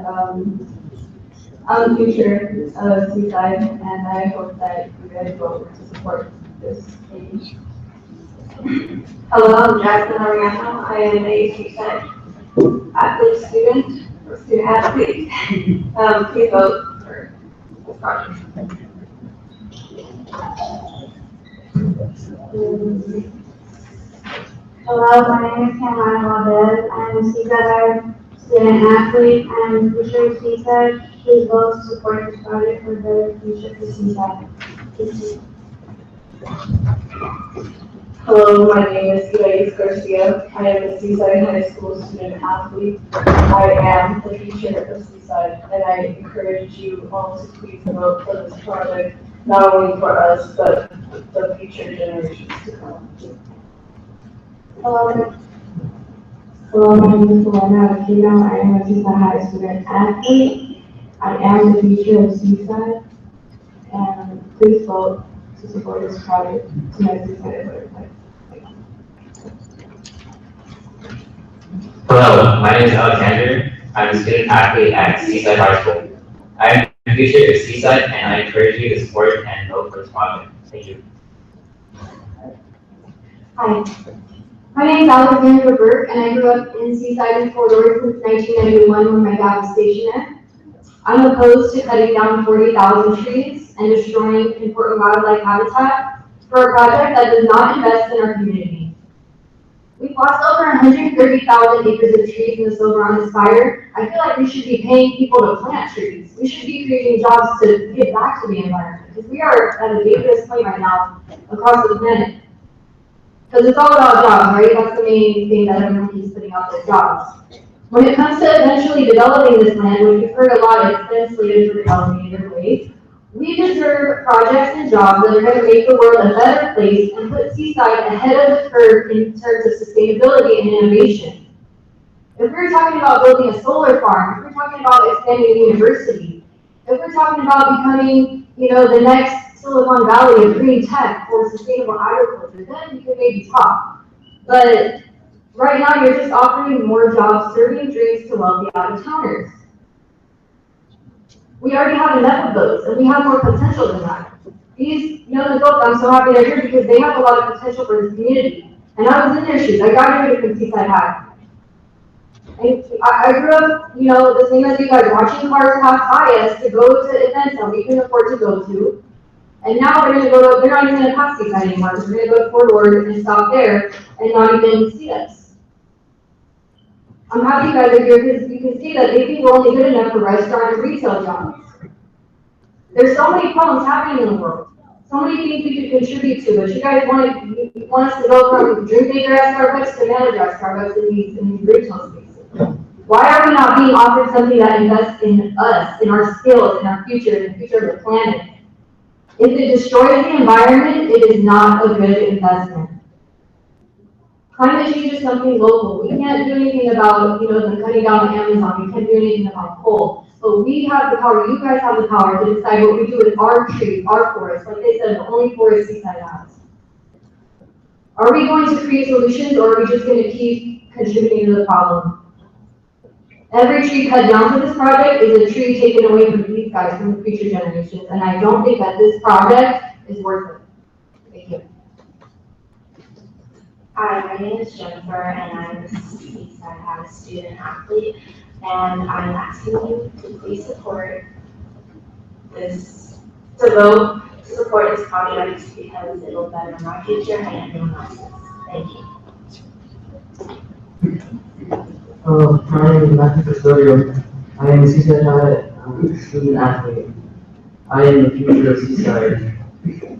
I'm the future of Seaside, and I hope that you guys vote to support this page. Hello, I'm Jasmine Ariano. I am a Seaside athlete student, or student athlete. Please vote for this project. Hello, my name is Cameron Valdez. I'm a Seaside student athlete. I'm the future of Seaside. Please vote to support this project for a better future for Seaside. Thank you. Hello, my name is Grace Garcia. I am a Seaside High School student athlete. I am the future of Seaside, and I encourage you all to please vote for this project, not only for us, but the future generations to come. Hello, my name is Luana Aquino. I am a Seaside High student athlete. I am the future of Seaside, and please vote to support this project to make Seaside a better place. Hello, my name is Alexander. I'm a student athlete at Seaside High School. I am the future of Seaside, and I encourage you to support and vote for this project. Thank you. Hi, my name is Alexandra Burke, and I grew up in Seaside and Fort Ord since 1991 when my dad was stationed there. I'm opposed to cutting down 40,000 trees and destroying important wildlife habitat for a project that does not invest in our community. We've lost over 130,000 acres of trees in the Silver on this fire. I feel like we should be paying people to plant trees. We should be creating jobs to give back to the environment, because we are at a dangerous point right now across the planet. Because it's all about jobs, right? That's the main thing that everyone keeps putting out there, jobs. When it comes to eventually developing this land, which we've heard a lot, it's been slated for developing either way, we deserve projects and jobs that are going to make the world a better place and put Seaside ahead of the curve in terms of sustainability and innovation. If we're talking about building a solar farm, if we're talking about expanding a university, if we're talking about becoming, the next Silicon Valley of green tech or sustainable agriculture, then we could maybe talk. But right now, you're just offering more jobs serving drinks to wealthy out-of-towners. We already have enough of those, and we have more potential than that. These young adults, I'm so happy they're here because they have a lot of potential for this community. And I was in their shoes. I graduated from Seaside High. And I grew up, the same as you guys, watching cars pass by us to go to events that we couldn't afford to go to. And now they're not even going to pass Seaside anymore. They're going to go to Fort Ord and stop there and not even see us. I'm happy you guys are here because you can see that they think we're only good enough for restaurant and retail jobs. There's so many problems happening in the world. So many things we could contribute to, but you guys want us to go from drink maker at Starbucks to manager at Starbucks in these retail spaces. Why are we not being offered something that invests in us, in our skills, in our future, in the future of the planet? If it destroys the environment, it is not a good investment. Climate change is something local. We can't do anything about, them cutting down the Amazon. We can't do anything about coal. But we have the power, you guys have the power to decide what we do with our trees, our forests. Like they said, the only forest Seaside has. Are we going to create solutions, or are we just going to keep contributing to the problem? Every tree cut down for this project is a tree taken away from these guys, from the future generations. And I don't think that this project is worth it. Thank you. Hi, my name is Jennifer, and I'm a Seaside High student athlete, and I'm asking you to please support this, to vote to support this project because it will better my future and everyone else's. Thank you. My name is Matthew Custodio. I am a Seaside High student athlete. I am the future of Seaside.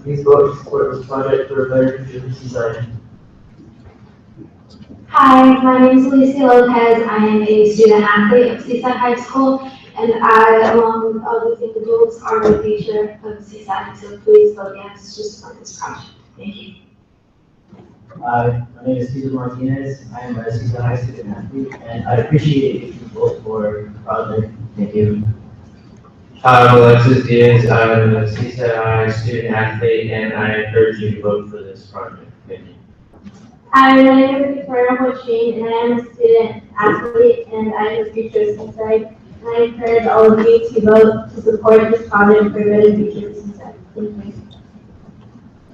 Please vote to support this project for a better future for Seaside. Hi, my name is Alicia Lopez. I am a student athlete of Seaside High School, and I, along with other individuals, are the future of Seaside. So please vote yes to support this project. Thank you. My name is Cesar Martinez. I am a Seaside High student athlete, and I appreciate if you vote for the project. Thank you. I'm Alexis Diaz. I'm a Seaside High student athlete, and I encourage you to vote for this project. Thank you. Hi, my name is Victoria Hochine, and I am a student athlete, and I am the future of Seaside. And I encourage all of you to vote to support this project for good and future of Seaside. Thank you.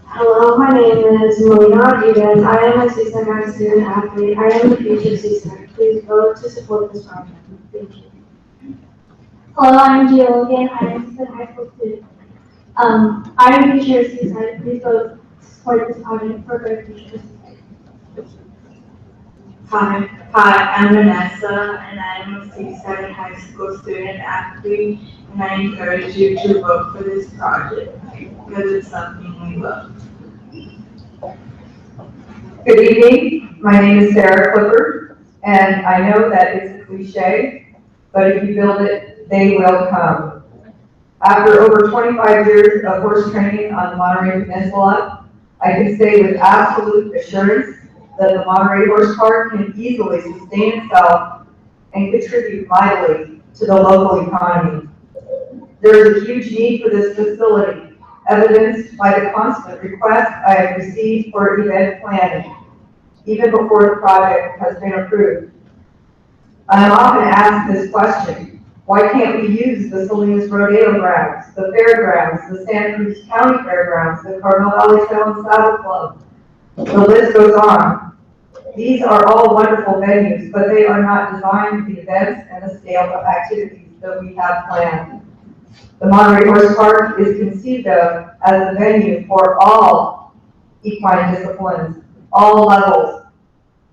Hello, my name is Melina Rodriguez. I am a Seaside High student athlete. I am the future of Seaside. Please vote to support this project. Thank you. Hello, I'm Gia Logan. I am a Seaside High School student. I am the future of Seaside. Please vote to support this project for good future of Seaside. Hi, I'm Vanessa, and I'm a Seaside High School student athlete, and I encourage you to vote for this project because it's something we love. Good evening, my name is Sarah Clifford, and I know that it's a cliche, but if you build it, they will come. After over 25 years of horse training on the Monterey Peninsula, I can say with absolute assurance that the Monterey Horse Park can easily sustain itself and contribute mightily to the local economy. There is a huge need for this facility, evidenced by the constant requests I have received for event planning, even before the project has been approved. I am often asked this question: why can't we use the Salinas Rodeo grounds, the fairgrounds, the Santa Cruz County Fairgrounds, the Cardinal Valley Trail and Saddle Club? The list goes on. These are all wonderful venues, but they are not designed for the events and the scale of activities that we have planned. The Monterey Horse Park is conceived of as a venue for all equine disciplines, all levels,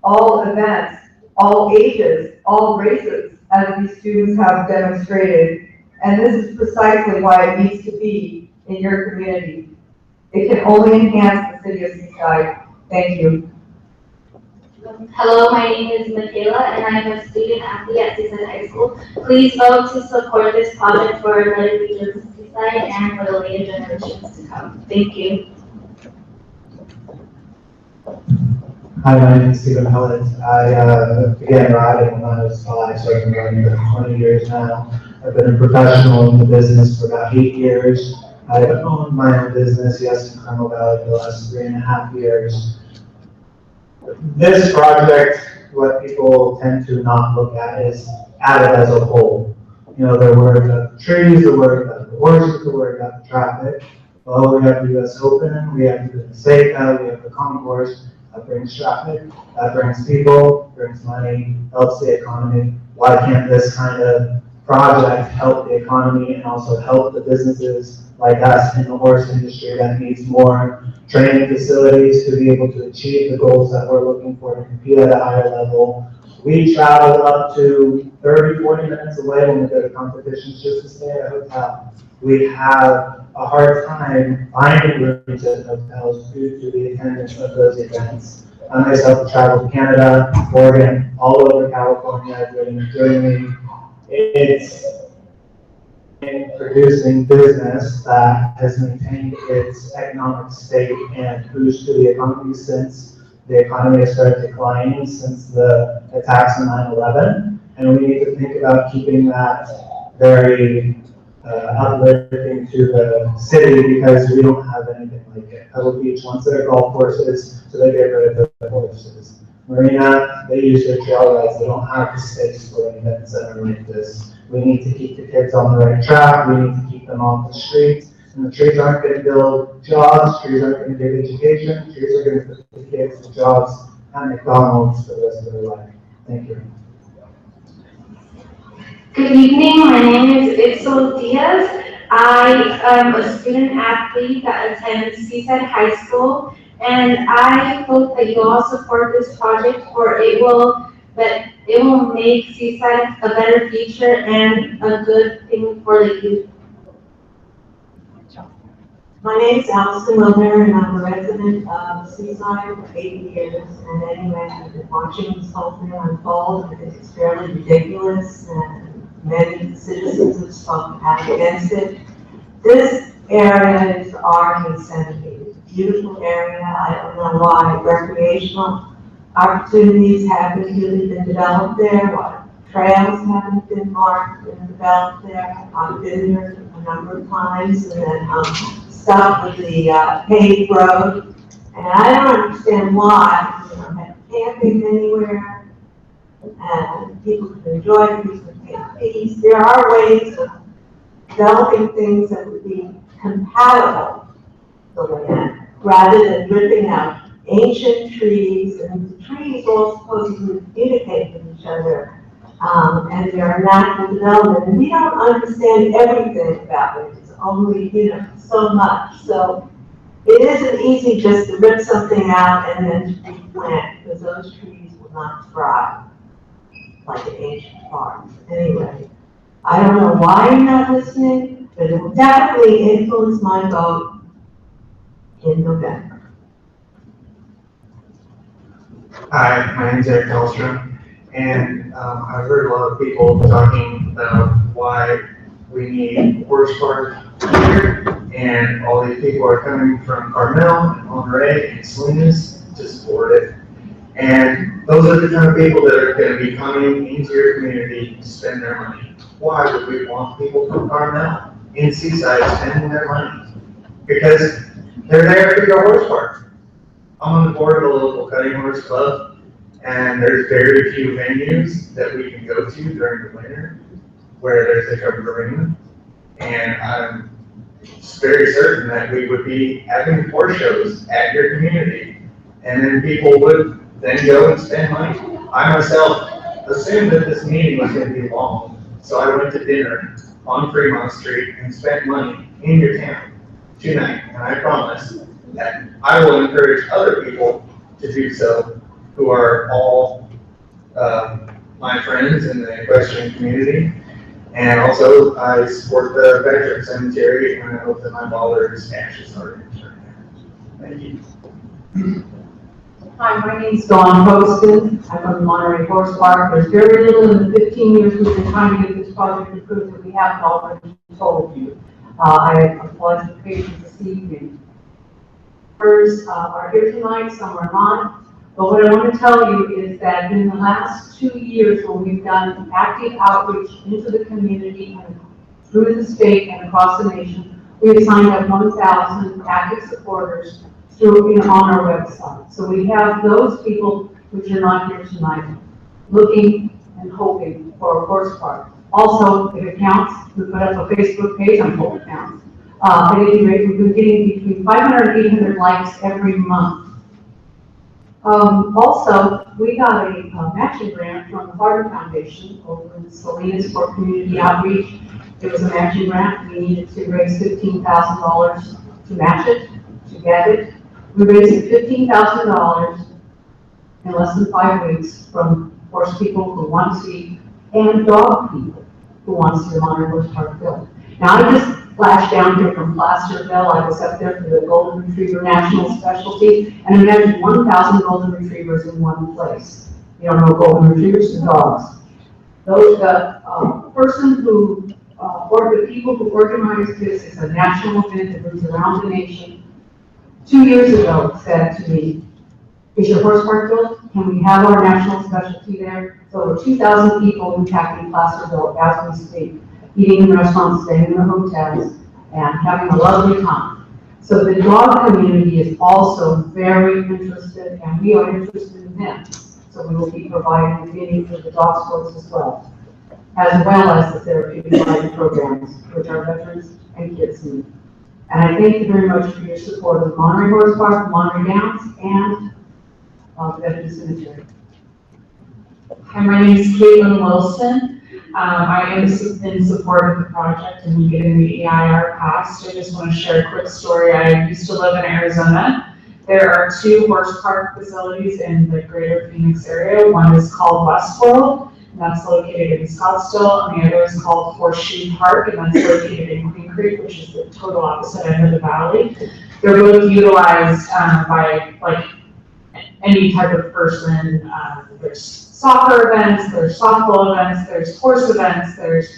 all events, all ages, all races, as these students have demonstrated. And this is precisely why it needs to be in your community. It can only enhance the city of Seaside. Thank you. Hello, my name is Michaela, and I'm a student athlete at Seaside High School. Please vote to support this project for the regions of Seaside and for the later generations to come. Thank you. Hi, my name is Stephen Hellett. I began riding when I was 5, so I've been riding for 20 years now. I've been a professional in the business for about 8 years. I've owned my own business, yes, in Carmel Valley for the last 3.5 years. This project, what people tend to not look at is at it as a whole. You know, they're worried about the trees, they're worried about the horses, they're worried about the traffic. Well, we have the US Open, we have the SAFA, we have the concourse. That brings traffic, that brings people, brings money, helps the economy. Why can't this kind of project help the economy and also help the businesses like us in the horse industry that needs more training facilities to be able to achieve the goals that we're looking for to compete at a higher level? We travel up to 30, 40 minutes away when we go to competitions just to stay at a hotel. We have a hard time finding rooms at hotels due to the attendance of those events. I myself travel to Canada, Oregon, all over California doing it's producing business that has maintained its economic state and boost to the economy since the economy has started declining since the attacks on 9/11. And we need to think about keeping that very uplifting to the city because we don't have anything like it. Pebble Beach wants their golf courses, so they get rid of the horses. Marina, they use their trail rides. They don't have the space for an event center like this. We need to keep the kids on the right track. We need to keep them off the streets. And the trees aren't going to build jobs. Trees aren't going to give education. Trees are going to put the kids to jobs at McDonald's for the rest of their life. Thank you. Good evening, my name is Itzel Diaz. I am a student athlete that attends Seaside High School, and I hope that you all support this project, for it will make Seaside a better future and a good thing for the youth. My name is Allison Wilner, and I'm a resident of Seaside for 8 years. And anyway, I've been watching this whole thing unfold. I think it's fairly ridiculous, and many citizens have spoken out against it. This area is our insanity. It's a beautiful area. I don't know why recreational opportunities haven't really been developed there, why trails haven't been marked and developed there. I've been there a number of times, and then stuff with the paved road. And I don't understand why we don't have camping anywhere, and people can enjoy peace and peace. There are ways of developing things that would be compatible with the land, rather than ripping out ancient trees, and the trees all supposedly communicate with each other, and there are natural development. And we don't understand everything about it. It's only, so much. So it isn't easy just to rip something out and then to replant, because those trees will not thrive like an ancient forest. Anyway, I don't know why you're not listening, but it will definitely influence my vote in November. Hi, my name's Eric Dahlstrom, and I've heard a lot of people talking about why we need horse park here, and all these people are coming from Carmel and Monterey and Salinas to support it. And those are the kind of people that are going to be coming into your community to spend their money. Why would we want people from Carmel in Seaside spending their money? Because they're there to go horse park. I'm on the board of a local cutting horse club, and there's very few venues that we can go to during the winter where there's a covered arena. And I'm very certain that we would be having horse shows at your community, and then people would then go and spend money. I myself assumed that this meeting was going to be long, so I went to dinner on Fremont Street and spent money in your town tonight, and I promise that I will encourage other people to do so who are all my friends in the equestrian community. And also, I support the veteran cemetery, and I hope that my father's ashes are returned there. Thank you. Hi, my name's Dawn Poston. I'm from the Monterey Horse Park. There's very little in the 15 years we've been trying to get this project approved that we haven't already told you. I applaud the patience this evening. Members are here tonight, some are not. But what I want to tell you is that in the last 2 years, when we've done active outreach into the community and through the state and across the nation, we have signed up 1,000 active supporters on our website. So we have those people which are not here tonight, looking and hoping for a horse park. Also, if it counts, we put up a Facebook page on full accounts. At any rate, we've been getting between 500 and 800 likes every month. Also, we got a matching grant from the Harvard Foundation over in Salinas for community outreach. It was a matching grant. We needed to raise $15,000 to match it, to get it. We raised $15,000 in less than 5 weeks from horse people who want to see and dog people who want to see the Monterey Horse Park built. Now, I just flashed down here from Placerville. I was up there for the Golden Retriever National Specialty, and imagine 1,000 Golden Retrievers in one place. You don't know Golden Retrievers, the dogs. The person who, or the people who organized this is a national event that moves around the nation. 2 years ago said to me, is your horse park built? Can we have our national specialty there? So over 2,000 people impacting Placerville as we speak, eating in restaurants, staying in the hotels, and having a lovely time. So the dog community is also very interested, and we are interested in them. So we will be providing training for the dog sports as well as the therapeutic riding programs, which our veterans and kids need. And I thank you very much for your support of Monterey Horse Park, Monterey Downs, and the Veteran Cemetery. Hi, my name is Caitlin Wilson. I am in support of the project and getting the EIR passed. I just want to share a quick story. I used to live in Arizona. There are 2 horse park facilities in the greater Phoenix area. One is called West World, and that's located in Scottsdale, and the other is called Horseshoe Park, and that's located in Queen Creek, which is the total opposite end of the valley. They're both utilized by like any type of person. There's soccer events, there's softball events, there's horse events, there's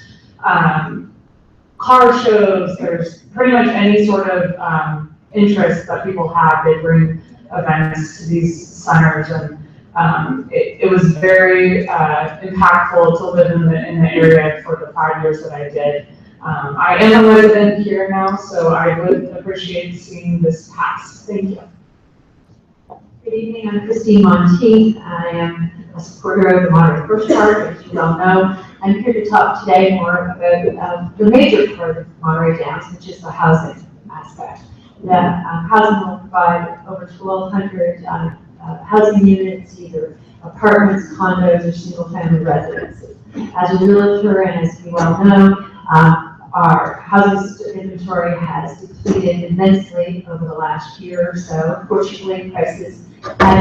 car shows, there's pretty much any sort of interest that people have. They bring events to these centers, and it was very impactful to live in the area for the 5 years that I did. I am a resident here now, so I would appreciate seeing this pass. Thank you. Good evening, I'm Christine Monteith. I am a supporter of the Monterey Horse Park, as you all know. I'm here to talk today more about the major part of Monterey Downs, which is the housing aspect. The housing will provide over 1,200 housing units, either apartments, condos, or single-family residences. As a realtor, and as you well know, our housing inventory has depleted immensely over the last year or so. Unfortunately, prices have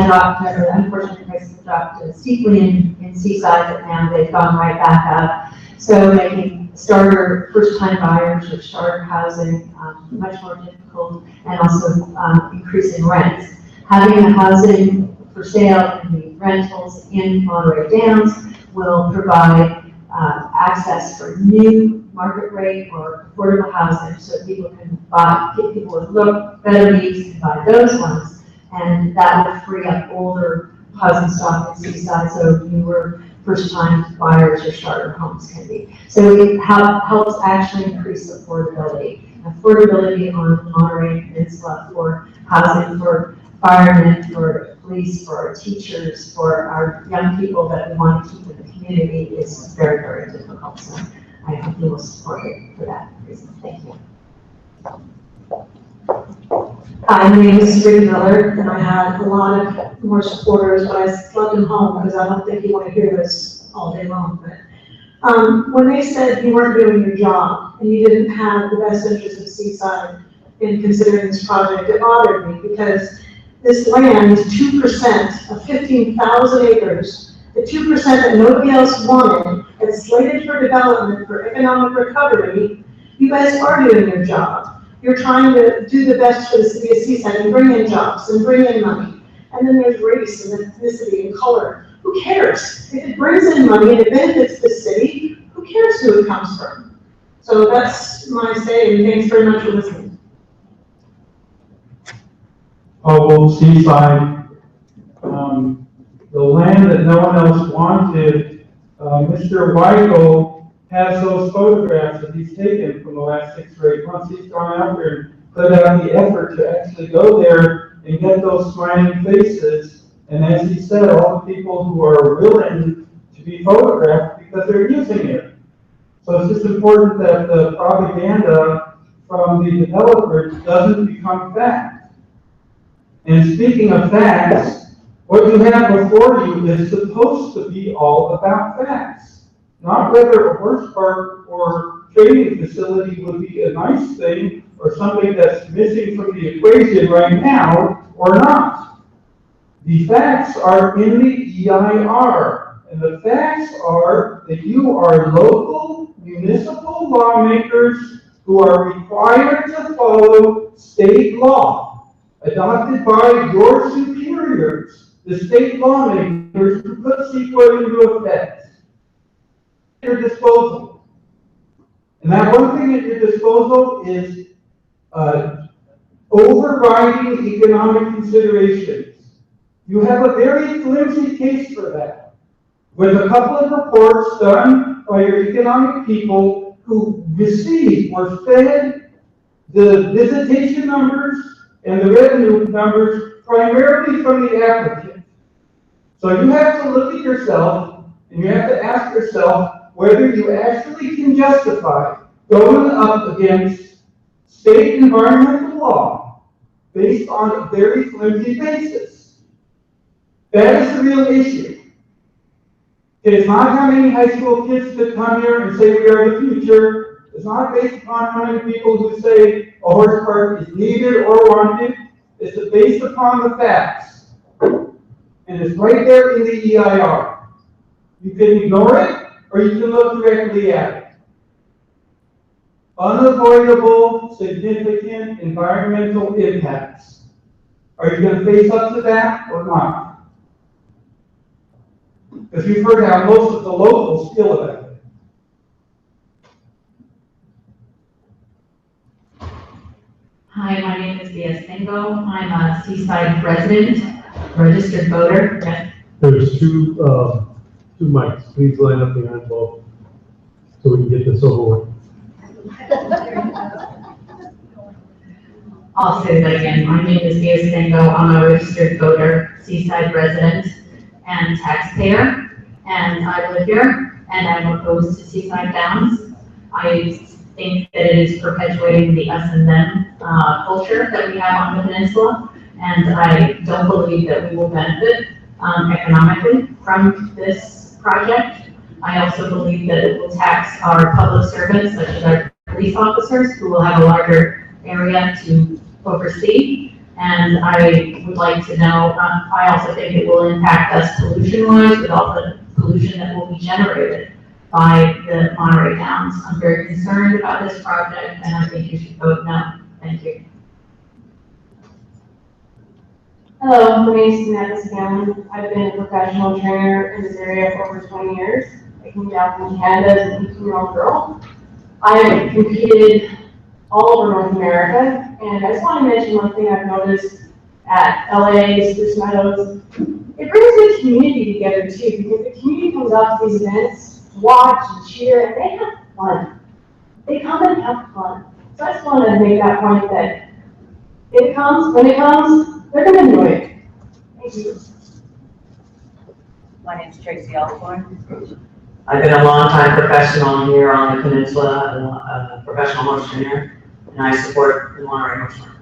dropped steeply in Seaside, but now they've gone right back up. So making starter first-time buyers or starter housing much more difficult, and also increasing rents. Having the housing for sale in the rentals in Monterey Downs, will provide access for new market rate or affordable housing, so people can buy, people with better needs can buy those ones, and that will free up older housing stock in Seaside, so newer first-time buyers or starter homes can be. So it helps actually increase affordability. Affordability on the Monterey Peninsula for housing, for firemen, for police, for our teachers, for our young people that we want to keep in the community is very, very difficult. So I hope you will support it for that reason. Thank you. Hi, my name is Sabrina Miller, and I had a lot of more supporters, but I slept at home because I don't think you want to hear this all day long. But when they said you weren't doing your job and you didn't have the best interest of Seaside in considering this project, it bothered me because this land is 2% of 15,000 acres, the 2% that nobody else wanted, that's slated for development for economic recovery. You guys are doing your job. You're trying to do the best for the city of Seaside and bring in jobs and bring in money. And then there's race and ethnicity and color. Who cares? If it brings in money and it benefits the city, who cares who it comes from? So that's my say, and thanks very much for listening. Well, Seaside, the land that no one else wanted, Mr. Weigel has those photographs that he's taken from the last 6 or 8 months. He's gone out there and put out the effort to actually go there and get those smiling faces. And as he said, all the people who are willing to be photographed because they're using it. So it's just important that the propaganda from the developers doesn't become fact. And speaking of facts, what you have before you is supposed to be all about facts. Not whether a horse park or training facility would be a nice thing or something that's missing from the equation right now or not. The facts are in the EIR, and the facts are that you are local municipal lawmakers who are required to follow state law adopted by your superiors, the state lawmakers who put CEQA into effect. At your disposal. And that one thing at your disposal is overriding economic considerations. You have a very flimsy case for that, with a couple of reports done by your economic people who received or fed the visitation numbers and the revenue numbers primarily from the applicant. So you have to look at yourself and you have to ask yourself whether you actually can justify going up against state environmental law based on a very flimsy basis. That is the real issue. It is not how many high school kids that come here and say we are the future. It's not based upon how many people who say a horse park is needed or wanted. It's based upon the facts. And it's right there in the EIR. You can ignore it, or you can look directly at it. Unavoidable, significant environmental impacts. Are you going to face up to that or not? Because you've heard how most of the locals feel about it. Hi, my name is Via Singo. I'm a Seaside resident, registered voter. Yes. There's two mics. Please line up behind both so we can get this over with. I'll say that again. My name is Via Singo. I'm a registered voter, Seaside resident, and taxpayer. And I live here, and I'm opposed to Seaside Downs. I think that it is perpetuating the us and them culture that we have on the peninsula, and I don't believe that we will benefit economically from this project. I also believe that it will tax our public servants, such as our police officers, who will have a larger area to oversee. And I would like to know, I also think it will impact us pollution-wise with all the pollution that will be generated by the Monterey Downs. I'm very concerned about this project, and I think you should vote no. Thank you. Hello, my name is Samantha Scanlon. I've been a professional trainer in this area for over 20 years. I came down from Canada as an 18-year-old girl. I have competed all over North America, and I just want to mention one thing I've noticed at LA, Spruce Meadows. It brings the community together too, because the community comes out to these events, watch and cheer, and they have fun. They come and have fun. So I just wanted to make that point that if it comes, when it comes, they're going to enjoy it. Thank you. My name's Tracy Osborne. I've been a long-time professional here on the peninsula, a professional horse trainer, and I support the Monterey Horse Farm.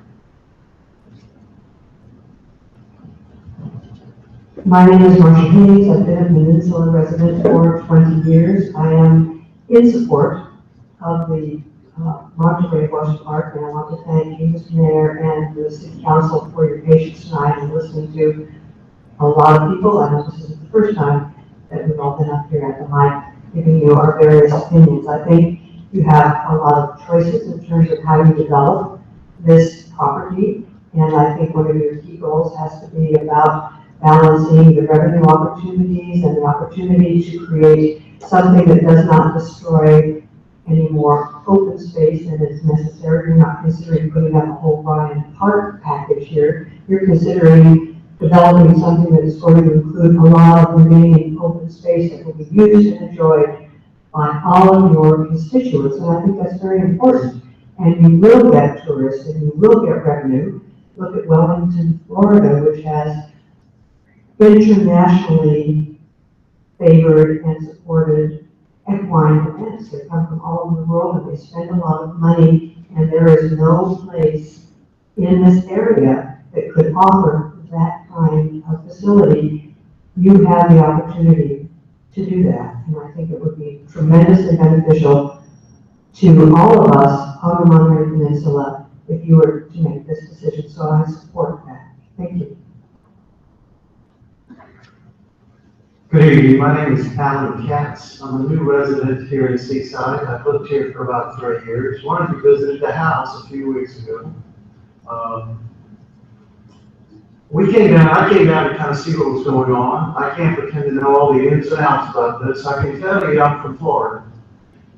My name is Marcia Hayes. I've been a Peninsula resident for 20 years. I am in support of the Monterey Horse Park, and I want to thank you, Mr. Mayor, and the City Council for your patience tonight and listening to a lot of people. I know this isn't the first time that we've all been up here at the mic giving you our various opinions. I think you have a lot of choices in terms of how you develop this property, and I think one of your key goals has to be about balancing the revenue opportunities and the opportunity to create something that does not destroy any more open space than is necessary. You're not considering putting up a whole Ryan Park package here. You're considering developing something that is going to include a lot of remaining open space that will be used and enjoyed by all of your constituents, and I think that's very important. And you will get tourists and you will get revenue. Look at Wellington, Florida, which has internationally favored and supported equine events. They come from all over the world and they spend a lot of money, and there is no place in this area that could offer that kind of facility. You have the opportunity to do that, and I think it would be tremendously beneficial to all of us on the Monterey Peninsula if you were to make this decision, so I support that. Thank you. Good evening, my name is Alan Katz. I'm a new resident here in Seaside. I've lived here for about 3 years. Wanted to visit the house a few weeks ago. I came down to kind of see what was going on. I can't pretend to know all the ins and outs about this. I can tell you I'm from Florida.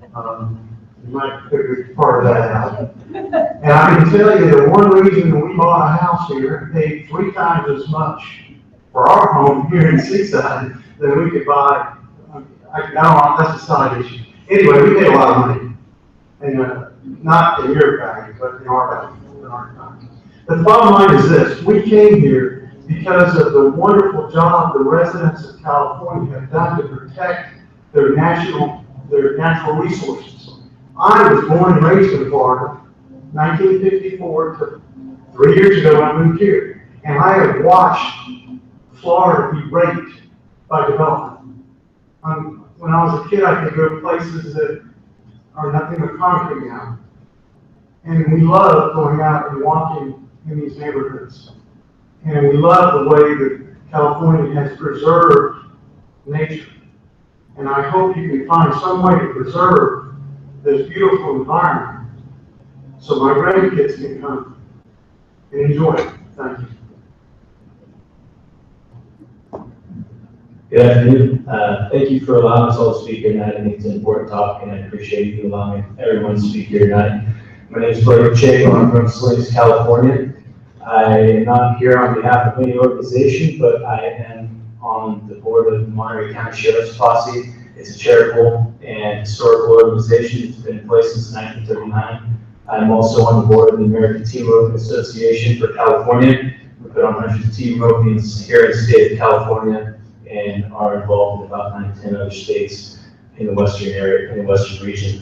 You might figure part of that out. And I can tell you that one reason that we bought a house here and paid 3 times as much for our home here in Seaside than we could buy. That's a side issue. Anyway, we paid a lot of money. And not in your value, but in our value. But the bottom line is this: we came here because of the wonderful job the residents of California have done to protect their natural resources. I was born and raised in Florida, 1954 to 3 years ago when I moved here. And I have watched Florida be raped by development. When I was a kid, I could go to places that are nothing but concrete now. And we love going out and walking in these neighborhoods. And we love the way that California has preserved nature. And I hope you can find some way to preserve this beautiful environment so my grandkids can come and enjoy it. Thank you. Good afternoon. Thank you for allowing us all to speak here tonight. I think it's an important topic, and I appreciate you allowing everyone to speak here tonight. My name is Blake Chaco. I'm from Salinas, California. I am not here on behalf of any organization, but I am on the board of the Monterey County Sheriff's Posse. It's a charitable and historical organization. It's been in place since 1939. I'm also on the board of the American Team Roping Association for California. We put on hundreds of team ropings here in the state of California and are involved in about 9 to 10 other states in the western area, in the western region.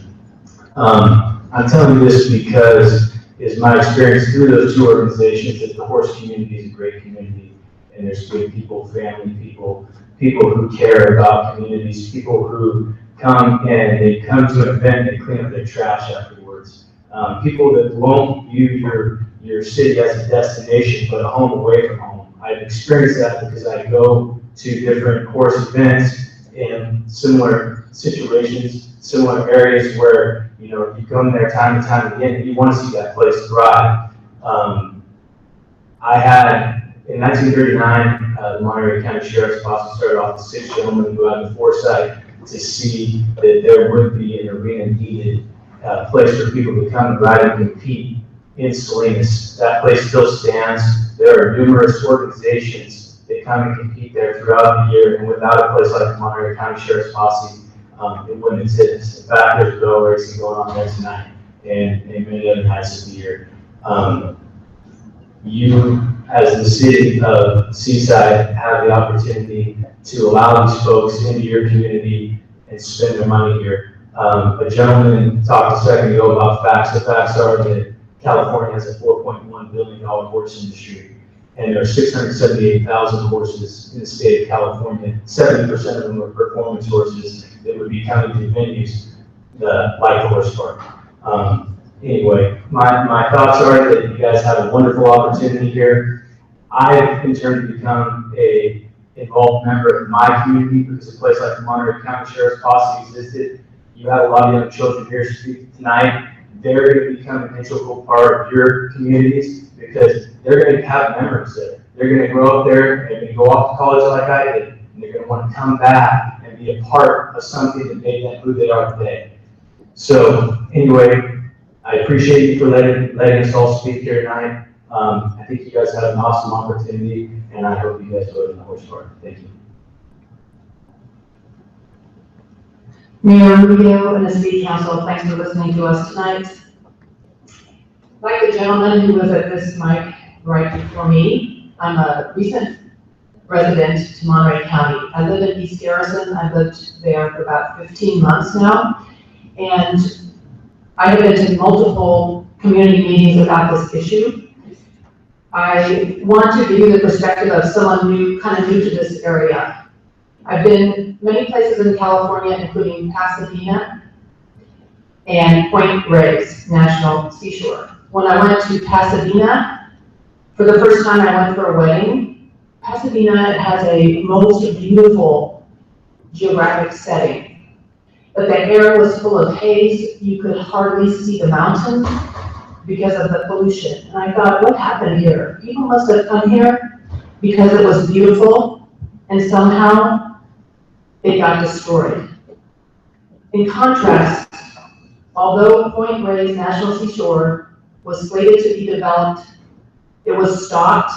I'm telling you this because it's my experience through those 2 organizations that the horse community is a great community, and there's good people, family people, people who care about communities, people who come and they come to an event and clean up their trash afterwards. People that won't view your city as a destination, but a home away from home. I've experienced that because I go to different horse events in similar situations, similar areas where, you come there time and time again and you want to see that place thrive. I had In 1939, the Monterey County Sheriff's Office started off with 6 gentlemen who had the foresight to see that there would be an arena needed, place for people to come and ride and compete in Salinas. That place still stands. There are numerous organizations that come and compete there throughout the year, and without a place like the Monterey County Sheriff's Posse, it wouldn't exist. In fact, there's barrel racing going on there tonight and many other nights of the year. You, as the city of Seaside, have the opportunity to allow these folks into your community and spend their money here. A gentleman talked a second ago about facts. The facts are that California has a $4.1 billion horse industry, and there are 678,000 horses in the state of California. 70% of them are performance horses that would be coming to venues like the horse park. Anyway, my thoughts are that you guys have a wonderful opportunity here. I've in turn become a involved member of my community because a place like the Monterey County Sheriff's Posse existed. You have a lot of young children here speaking tonight. They're going to become an integral part of your communities because they're going to have memories there. They're going to grow up there, they're going to go off to college like I did, and they're going to want to come back and be a part of something that made them who they are today. So anyway, I appreciate you for letting us all speak here tonight. I think you guys have an awesome opportunity, and I hope you guys vote in the horse park. Thank you. Mayor Rubio and the City Council, thanks for listening to us tonight. Like the gentleman who was at this mic right before me, I'm a recent resident to Monterey County. I live in East Garrison. I've lived there for about 15 months now, and I have been to multiple community meetings about this issue. I want to give you the perspective of someone kind of new to this area. I've been many places in California, including Pasadena and Point Reyes National Seashore. When I went to Pasadena, for the first time I went for a wedding. Pasadena has a most beautiful geographic setting. But the air was full of haze. You could hardly see the mountains because of the pollution. And I thought, what happened here? People must have come here because it was beautiful, and somehow it got destroyed. In contrast, although Point Reyes National Seashore was slated to be developed, it was stopped,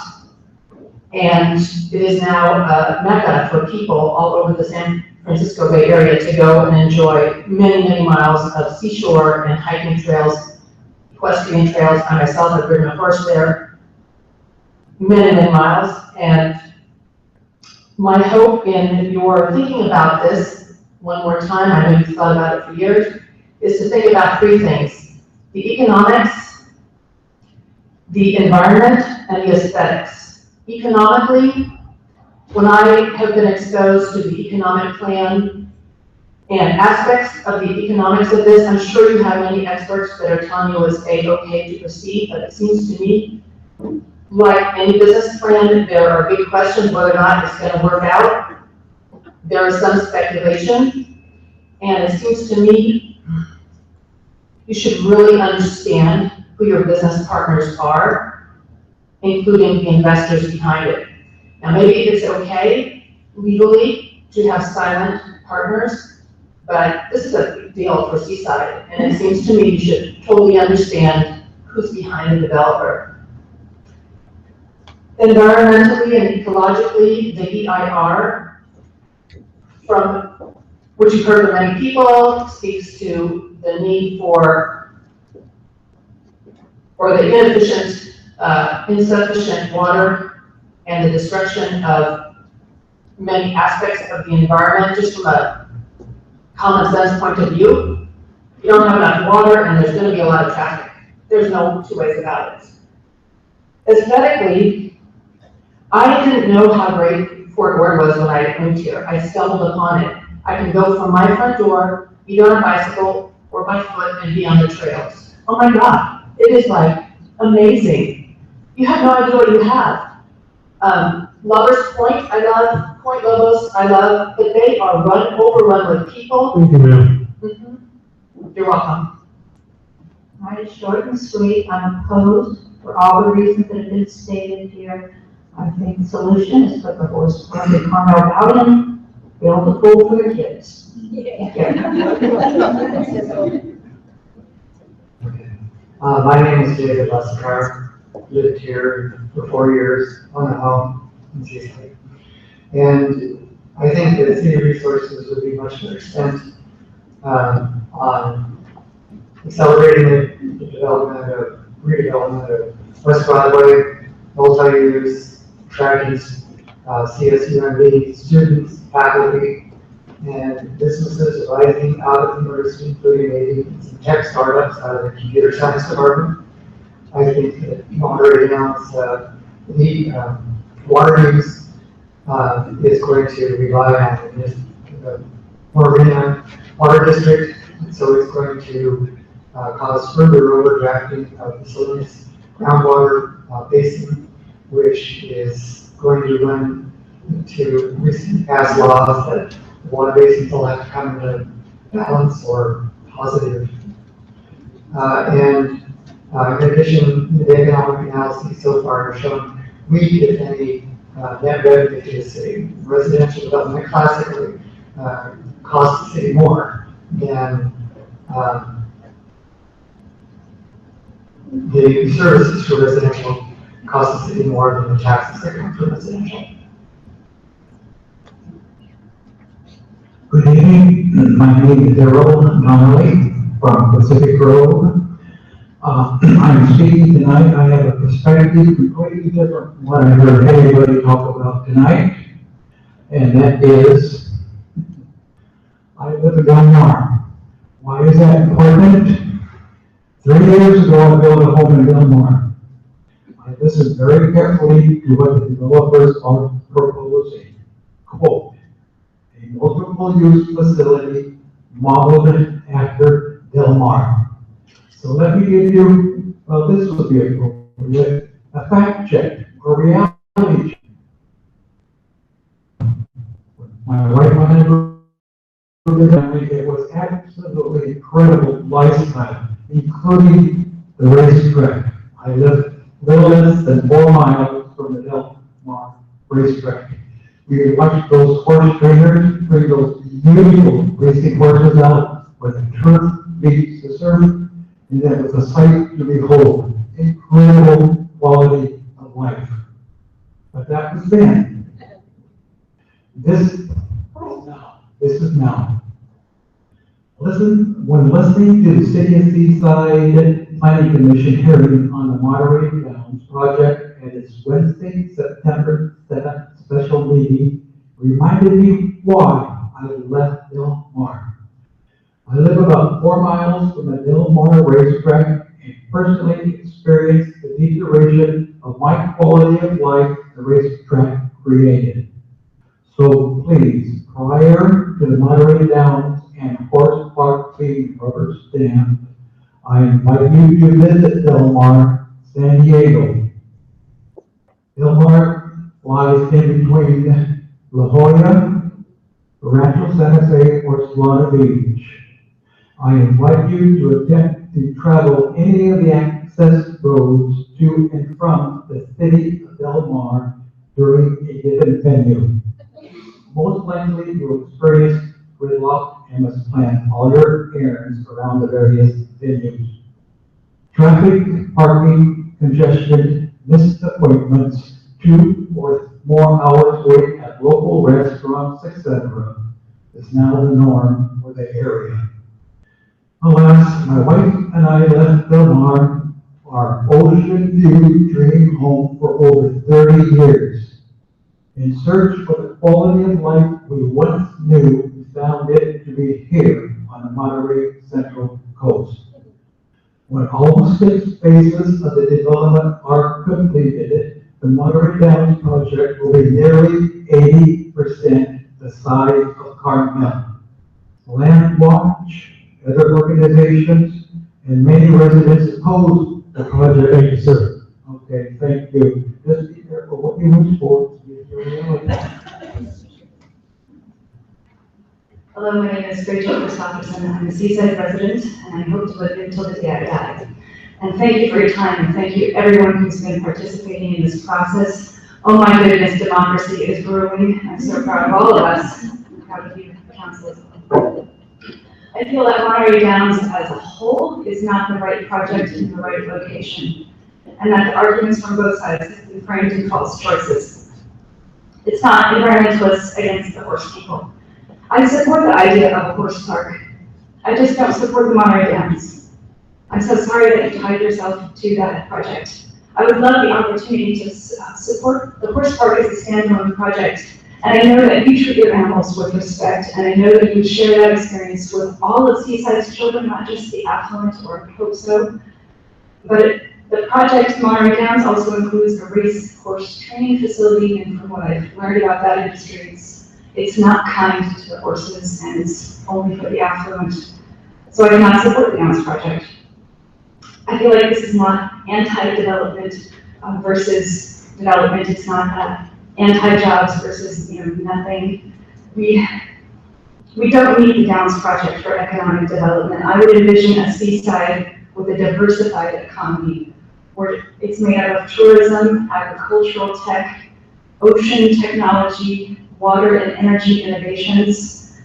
and it is now a mecca for people all over the San Francisco Bay Area to go and enjoy many, many miles of seashore and hiking trails, equestrian trails. I myself have ridden a horse there many, many miles. And my hope in your thinking about this one more time, I know you've thought about it for years, is to think about 3 things: the economics, the environment, and the aesthetics. Economically, when I have been exposed to the economic plan and aspects of the economics of this, I'm sure you have many experts that are telling you it's okay to proceed, but it seems to me, like any business plan, there are big questions whether or not it's going to work out. There is some speculation, and it seems to me you should really understand who your business partners are, including the investors behind it. Now, maybe it's okay legally to have silent partners, but this is a big deal for Seaside, and it seems to me you should totally understand who's behind the developer. Environmentally and ecologically, the EIR, from which you've heard from many people, speaks to the need for, or the inefficient, insufficient water and the destruction of many aspects of the environment. Just from a common sense point of view, you don't have enough water and there's going to be a lot of traffic. There's no 2 ways about it. Aesthetically, I didn't know how great Fort Worth was when I moved here. I stumbled upon it. I can go from my front door, either on a bicycle or by foot, and be on the trails. Oh my God, it is like amazing. You have no idea what you have. Lovers Point, I love. Point Lobos, I love, but they are overrun with people. Thank you, ma'am. You're welcome. Mine is short and sweet. I'm opposed for all the reasons that have been stated here. I think the solution is put the horse on the Carmel Valley, build a pool for the kids. My name is David Leskar, lived here for 4 years on a home in Seaside. And I think that city resources would be much better spent on accelerating the redevelopment of West Broadway, multi-use, attracting CSUMB students, faculty, and businesses arising out of the university, including maybe some tech startups out of the computer science department. I think that Monterey Downs, the water use is going to rely on the Marina Water District, so it's going to cause further overdrafting of the Salinas groundwater basin, which is going to run into recently passed laws that the water basins will have to come into balance or positive. And in addition, the economic analysis so far have shown weak, if any, net revenue to the city. Residential development classically costs the city more than the services for residential cost the city more than the taxes that come from residential. Good evening, my name is Errol Donnelly from Pacific Grove. I'm speaking tonight, I have a perspective completely different from what I heard anybody talk about tonight. And that is, I live in Del Mar. Why is that important? 3 years ago, I built a home in Del Mar. I listened very carefully to what the developers are proposing. Quote, a multiple use facility modeled after Del Mar. So let me give you, well, this would be appropriate, a fact check, a reality check. My wife and I, it was absolutely incredible lifestyle, including the racetrack. I live little less than 4 miles from the Del Mar racetrack. We watched those horse trainers bring those beautiful racing horses out with the turf beats to surf, and that was a sight to behold. Incredible quality of life. But that was then. This is now. Listen, when listening to the City of Seaside Planning Commission hearing on the Monterey Downs project at its Wednesday, September 7th special meeting, reminded me why I left Del Mar. I live about 4 miles from the Del Mar racetrack and personally experienced the deterioration of my quality of life the racetrack created. So please, prior to the Monterey Downs and Horse Park theme rubber stamp, I invite you to visit Del Mar, San Diego. Del Mar lies in between La Jolla, Rancho Santa Fe, or Solana Beach. I invite you to attempt to travel any of the access roads to and from the city of Del Mar during a given venue. Most likely you will experience gridlock and must plan all your errands around the various venues. Traffic, parking, congestion, missed appointments, 2 or more hours wait at local restaurants, etc. is now the norm for the area. Alas, my wife and I left Del Mar, our ocean view dream home, for over 30 years. In search for the quality of life we once knew, we found it to be here on the Monterey Central Coast. When all 6 phases of the development are completed, the Monterey Downs project will be nearly 80% the size of Carmel. Land Watch, other organizations, and many residents oppose the project. Okay, thank you. Just be careful what you wish for. Hello, my name is Rachel Christopherson. I'm a Seaside resident, and I hope to live until the day I die. And thank you for your time, and thank you everyone who's been participating in this process. Oh my goodness, democracy is brewing. I'm so proud of all of us. I'm proud of you, council. I feel that Monterey Downs as a whole is not the right project in the right location, and that the arguments from both sides have been framed in false choices. It's not environmentalists against the horse people. I support the idea of a horse park. I just don't support the Monterey Downs. I'm so sorry that you tied yourself to that project. I would love the opportunity to support the horse park as a standalone project. And I know that you treat your animals with respect, and I know that you share that experience with all of Seaside's children, not just the affluent, or I hope so. But the project Monterey Downs also includes a race horse training facility, and from what I've learned about that industry, it's not kind to the horses, and it's only for the affluent. So I cannot support the Downs project. I feel like this is not anti-development versus development. It's not anti-jobs versus nothing. We don't need the Downs project for economic development. I would envision a seaside with a diversified economy where it's made up of tourism, agricultural tech, ocean technology, water and energy innovations.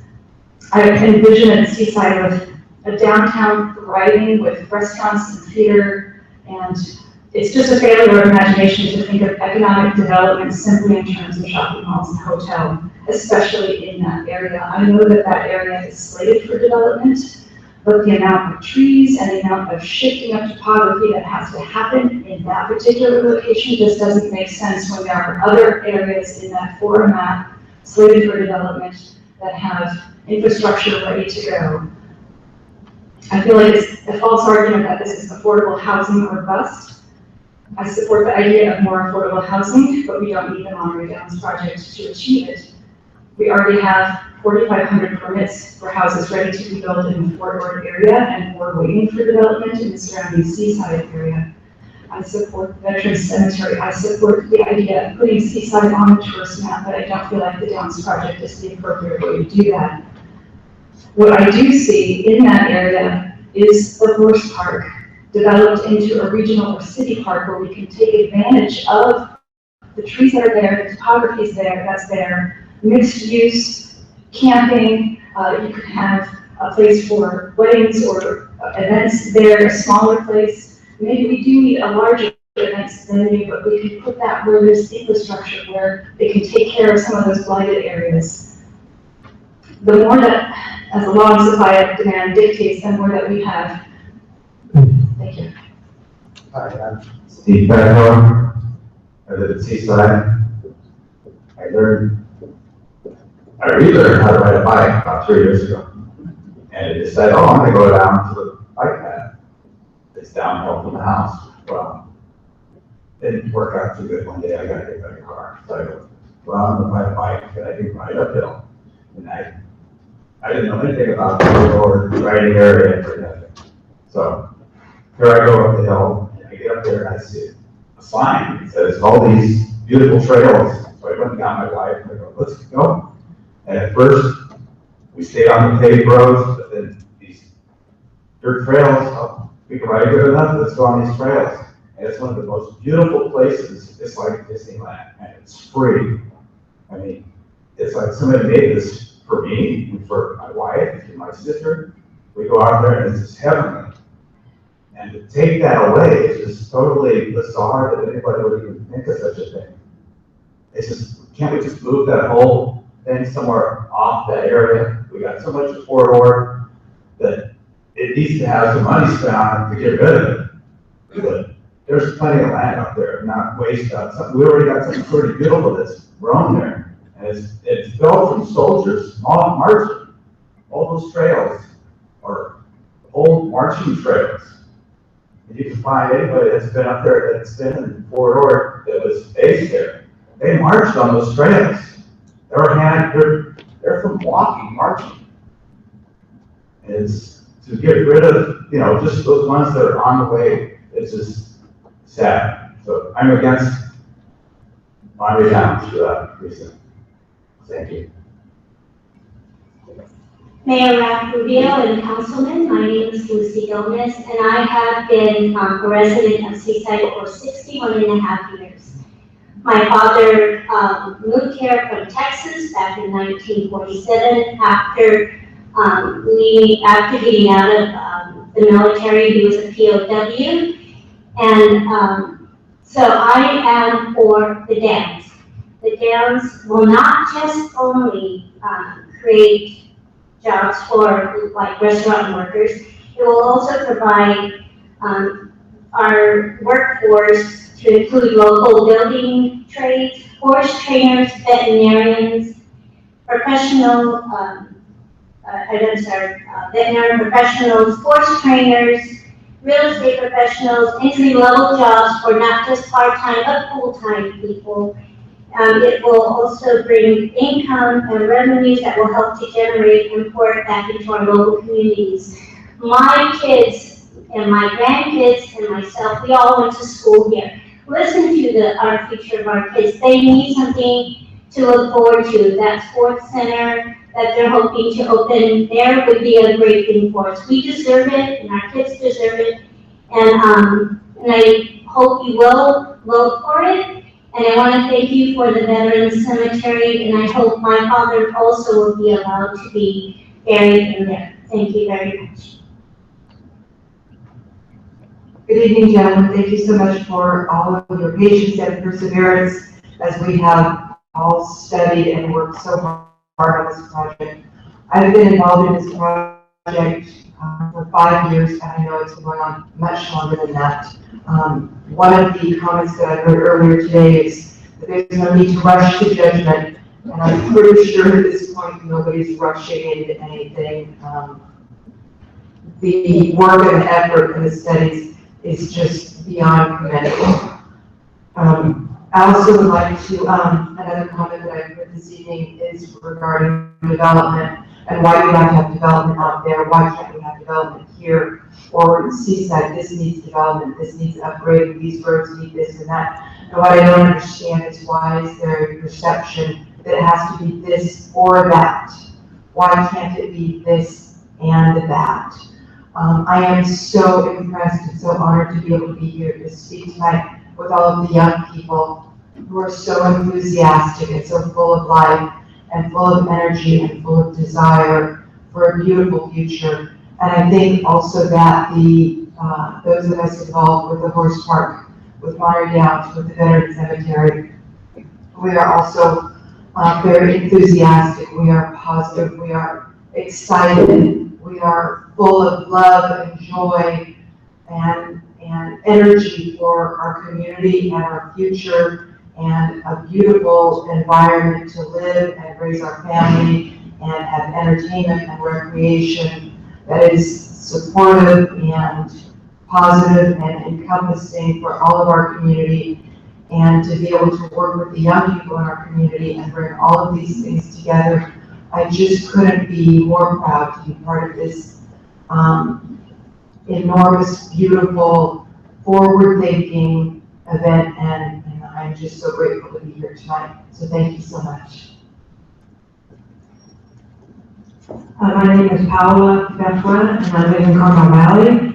I envision a seaside with a downtown thriving with restaurants and theater, and it's just a failure of imagination to think of economic development simply in terms of shopping malls and hotel, especially in that area. I know that that area is slated for development, but the amount of trees and the amount of shifting of topography that has to happen in that particular location just doesn't make sense when there are other areas in that Florida map slated for development that have infrastructure ready to go. I feel like it's a false argument that this is affordable housing or bust. I support the idea of more affordable housing, but we don't need the Monterey Downs project to achieve it. We already have 4,500 permits for houses ready to be built in the Fort Worth area, and we're waiting for development in the surrounding seaside area. I support the Veterans Cemetery. I support the idea of putting Seaside on the tourist map, but I don't feel like the Downs project is the appropriate way to do that. What I do see in that area is the horse park developed into a regional or city park where we can take advantage of the trees that are there, the topography is there, that's there, mixed use, camping, you could have a place for weddings or events there, a smaller place. Maybe we do need a larger events venue, but we can put that where there's infrastructure, where they can take care of some of those blighted areas. The more that, as the law and supply of demand dictates, the more that we have. Thank you. Hi, I'm Steve Beckler. I live at Seaside. I relearned how to ride a bike about 3 years ago. And I decided, I'm gonna go down to the bike path. It's downhill from the house. Well, it didn't work out too good. One day I gotta get back in the car. So I go, I'm gonna ride a bike that I can ride uphill. And I didn't know anything about the or riding area or nothing. So here I go up the hill, and I get up there and I see a sign that says all these beautiful trails. So I went down my wife and I go, let's go. And at first, we stayed on the paved roads, but then these dirt trails, we can ride good enough, let's go on these trails. And it's one of the most beautiful places. It's like Disneyland, and it's free. I mean, it's like somebody made this for me, and for my wife, and my sister. We go out there and it's just heavenly. And to take that away is just totally bizarre that anybody would even think of such a thing. It's just, can't we just move that whole thing somewhere off that area? We got so much corridor that it needs to have some money spent on it to get rid of it. But there's plenty of land out there, not waste on something. We already got something pretty beautiful that's grown there. And it's built from soldiers, marching. All those trails are old marching trails. And you can find anybody that's been up there that's been in Fort Worth that was based there. They marched on those trails. They're from walking, marching. And it's to get rid of, just those ones that are on the way. It's just sad. So I'm against Monterey Downs for that reason. Thank you. Mayor Rubio and Councilman, my name is Lucy Gomez, and I have been a resident of Seaside for 61 and a half years. My father moved here from Texas back in 1947 after getting out of the military. He was a POW. And so I am for the dams. The dams will not just only create jobs for like restaurant workers, it will also provide our workforce to include local building trades, horse trainers, veterinarians, professional, veterinary professionals, horse trainers, real estate professionals, entry-level jobs for not just part-time but full-time people. It will also bring income and revenues that will help to generate and pour it back into our local communities. My kids and my grandkids and myself, we all went to school here. Listen to our future of our kids. They need something to look forward to. That sports center that they're hoping to open there would be a great thing for us. We deserve it, and our kids deserve it. And I hope you will vote for it. And I want to thank you for the Veterans Cemetery, and I hope my father also will be allowed to be buried in there. Thank you very much. Good evening, gentlemen. Thank you so much for all of your patience and perseverance as we have all studied and worked so hard on this project. I've been involved in this project for 5 years, and I know it's been going on much longer than that. One of the comments that I heard earlier today is that there's no need to rush to judgment, and I'm pretty sure at this point nobody's rushing into anything. The work and effort in the studies is just beyond commendable. I also would like to, another comment that I heard this evening is regarding development and why we have to have development out there, why can't we have development here or Seaside, this needs development, this needs upgrading, these roads need this and that. And what I don't understand is why is there a perception that it has to be this or that? Why can't it be this and that? I am so impressed and so honored to be able to be here to speak tonight with all of the young people who are so enthusiastic and so full of life and full of energy and full of desire for a beautiful future. And I think also that those of us involved with the horse park, with Monterey Downs, with the Veterans Cemetery, we are also very enthusiastic, we are positive, we are excited, we are full of love and joy and energy for our community and our future and a beautiful environment to live and raise our family and have entertainment and recreation that is supportive and positive and encompassing for all of our community, and to be able to work with the young people in our community and bring all of these things together. I just couldn't be more proud to be part of this enormous, beautiful, forward-thinking event, and I'm just so grateful to be here tonight. So thank you so much. My name is Paola Bethwa, and I live in Carmel Valley.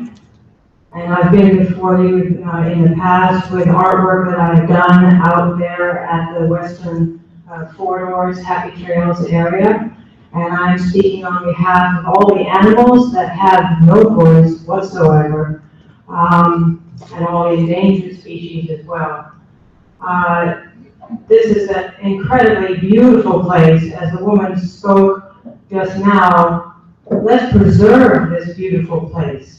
And I've been before you in the past with artwork that I've done out there at the Western Corridors, Happy Trails area. And I'm speaking on behalf of all the animals that have no voice whatsoever, and all the endangered species as well. This is an incredibly beautiful place. As the woman spoke just now, let's preserve this beautiful place.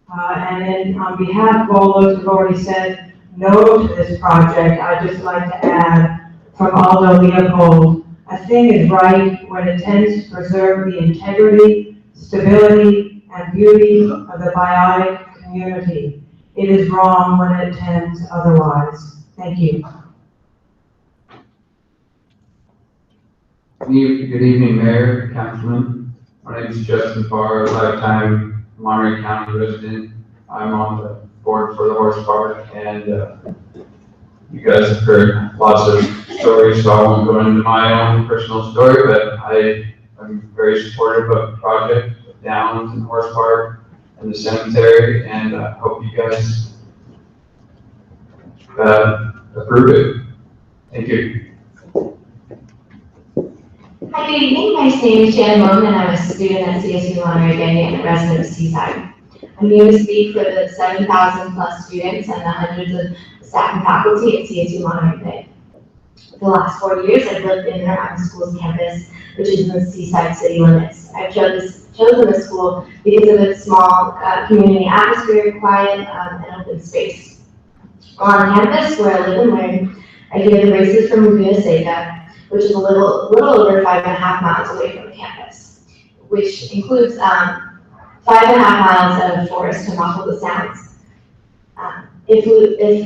And then on behalf of all those who've already said no to this project, I'd just like to add from Aldo Leopold, a thing is right when it tends to preserve the integrity, stability, and beauty of the biotic community. It is wrong when it tends otherwise. Thank you. Good evening, Mayor, Councilman. My name is Justin Farr, lifetime Monterey County resident. I'm on the board for the horse park, and you guys have heard lots of stories, so I won't go into my own personal story, but I'm very supportive of the project, of Downs and horse park and the cemetery, and I hope you guys approve it. Thank you. Hi, good evening. My name is Jan Moon, and I'm a student at CSU Monterey Bay and a resident of Seaside. I'm here to speak for the 7,000 plus students and the hundreds of staff and faculty at CSU Monterey Bay. For the last 4 years, I've lived in our school's campus, which is in the Seaside city limits. I've chosen this school because of its small community atmosphere, quiet, and open space. On campus, where I live and learn, I hear the races from Laguna Seca, which is a little over 5.5 miles away from the campus, which includes 5.5 miles of forest to muffle the sounds. If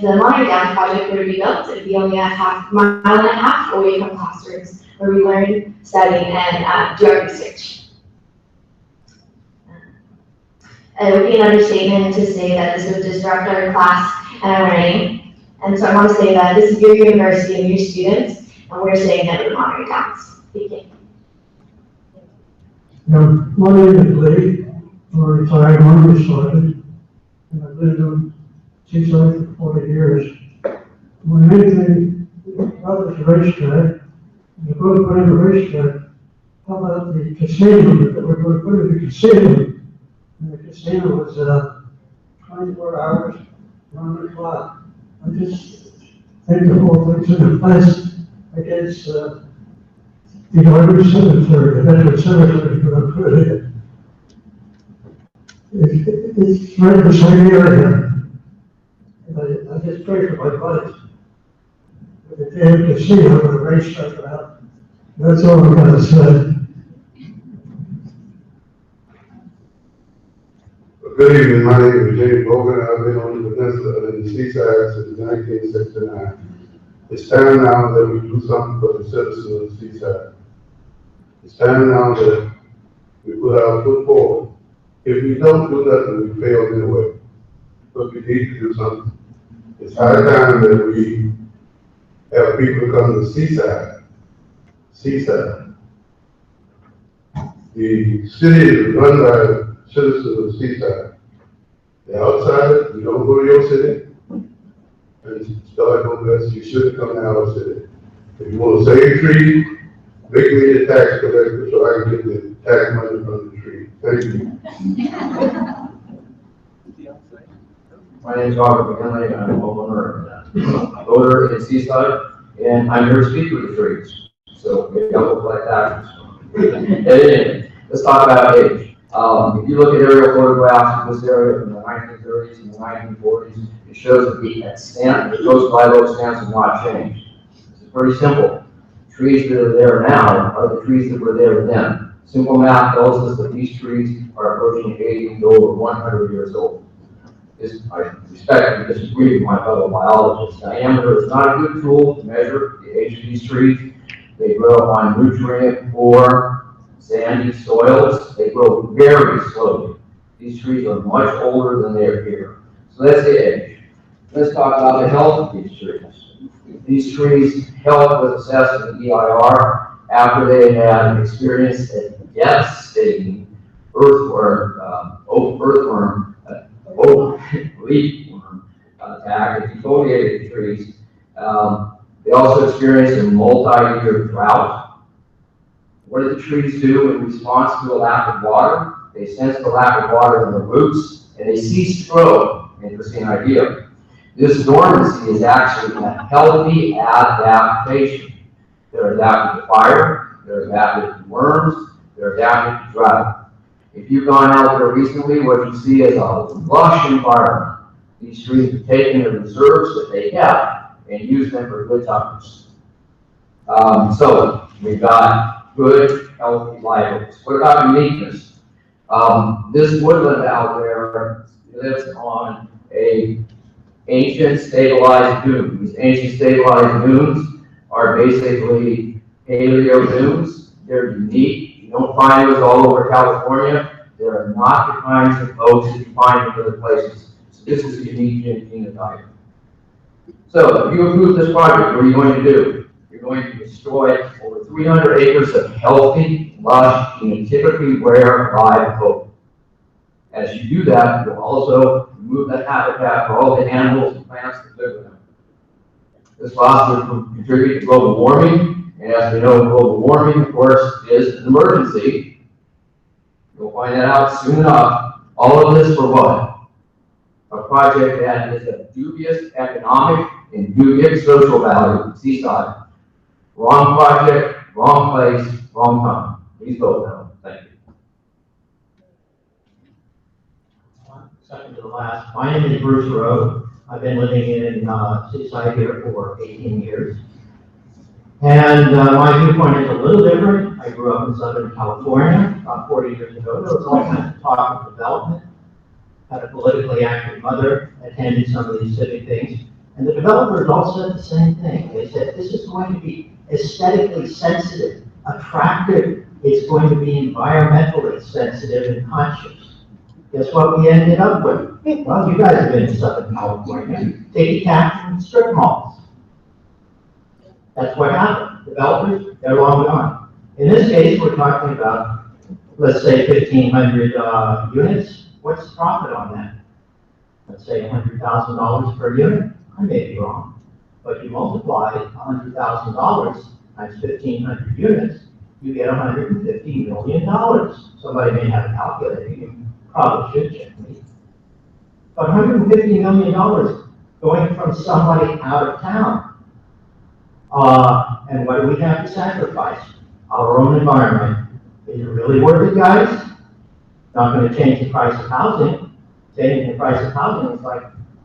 the Monterey Downs project were to be built, it would be only a mile and a half away from classrooms where we learn, study, and do our research. It would be an understatement to say that this would disrupt our class and our learning. And so I want to say that this is your university and your students, and we're saying that we're Monterey Downs. Thank you. My name is Lee. I'm a retired Monterey student, and I've lived in Seaside for 40 years. My main thing about this racetrack, you're going to put in a racetrack, how about the casino that we're going to put in the casino? And the casino was 24 hours, around the clock. I just think the whole thing's in a place against the Army Cemetery, the veteran cemetery we're going to put it in. It's right in the same area. I just pray for my buddies. If they have a casino with a racetrack around, that's all I'm going to say. Good evening, my name is James Bogan. I've been on the peninsula in the Seaside since 1969. It's time now that we do something for the citizens of the Seaside. It's time now that we put our foot forward. If we don't do nothing, we fail anyway. But we need to do something. It's high time that we have people come to Seaside. Seaside. The city is run by citizens of Seaside. The outside, you don't go to your city and start on this, you shouldn't come to our city. If you want to save trees, make me a tax collector so I can get the tax money from the tree. Thank you. My name is Robert McKinley, and I'm a homeowner, voter in Seaside, and I'm here to speak with the trees. So maybe I'll look like that. Anyway, let's talk about age. If you look at aerial photographs of this area from the 1930s and the 1940s, it shows that the coast live oak stands have not changed. It's pretty simple. Trees that are there now are the trees that were there then. Simple math tells us that these trees are approaching 80 years old or 100 years old. I respectfully disagree with my fellow biologists. Diameter is not a good tool to measure the age of these trees. They grow on nutrient poor, sandy soils. They grow very slowly. These trees are much older than they appear. So that's the age. Let's talk about the health of these trees. These trees' health was assessed with the EIR after they had experienced a devastating leafworm attack that defoliated the trees. They also experienced a multi-year drought. What do the trees do in response to a lack of water? They sense the lack of water in the roots and they cease to grow. Interesting idea. This dormancy is actually a healthy adaptation. They're adapted to fire, they're adapted to worms, they're adapted to drought. If you've gone out there recently, what you see is a lush environment. These trees have taken the reserves that they have and used them for good times. So we've got good, healthy livelihoods. What about uniqueness? This woodland out there lives on a ancient stabilized dune. These ancient stabilized dunes are basically paleo dunes. They're unique. You don't find those all over California. They're not the kinds of oaks that you find in other places. So this is a unique phenotype. So if you approve this project, what are you going to do? You're going to destroy over 300 acres of healthy, lush, phenotypically rare live oak. As you do that, you'll also remove the habitat for all the animals and plants that live with them. This fossil will contribute to global warming, and as we know, global warming, of course, is an emergency. You'll find that out soon enough. All of this for what? A project that is of dubious economic and dubious social value, Seaside. Wrong project, wrong place, wrong time. Please vote no. Thank you. Second to the last. My name is Bruce Rowe. I've been living in Seaside here for 18 years. And my viewpoint is a little different. I grew up in Southern California about 40 years ago. There was all kinds of talk of development. Had a politically active mother, attended some of these civic things. And the developers all said the same thing. They said, this is going to be aesthetically sensitive, attractive. It's going to be environmentally sensitive and conscious. Guess what we ended up with? Well, you guys have been to Southern California. Take a tax and strip malls. That's what happened. Developers, they're long gone. In this case, we're talking about, let's say, 1,500 units. What's the profit on that? Let's say $100,000 per unit. I may be wrong. But you multiply $100,000 times 1,500 units, you get $150 million. Somebody may have a calculator. You probably should check me. But $150 million going from somebody out of town. And what do we have to sacrifice? Our own environment. Is it really worth it, guys? Not going to change the price of housing. Changing the price of housing is like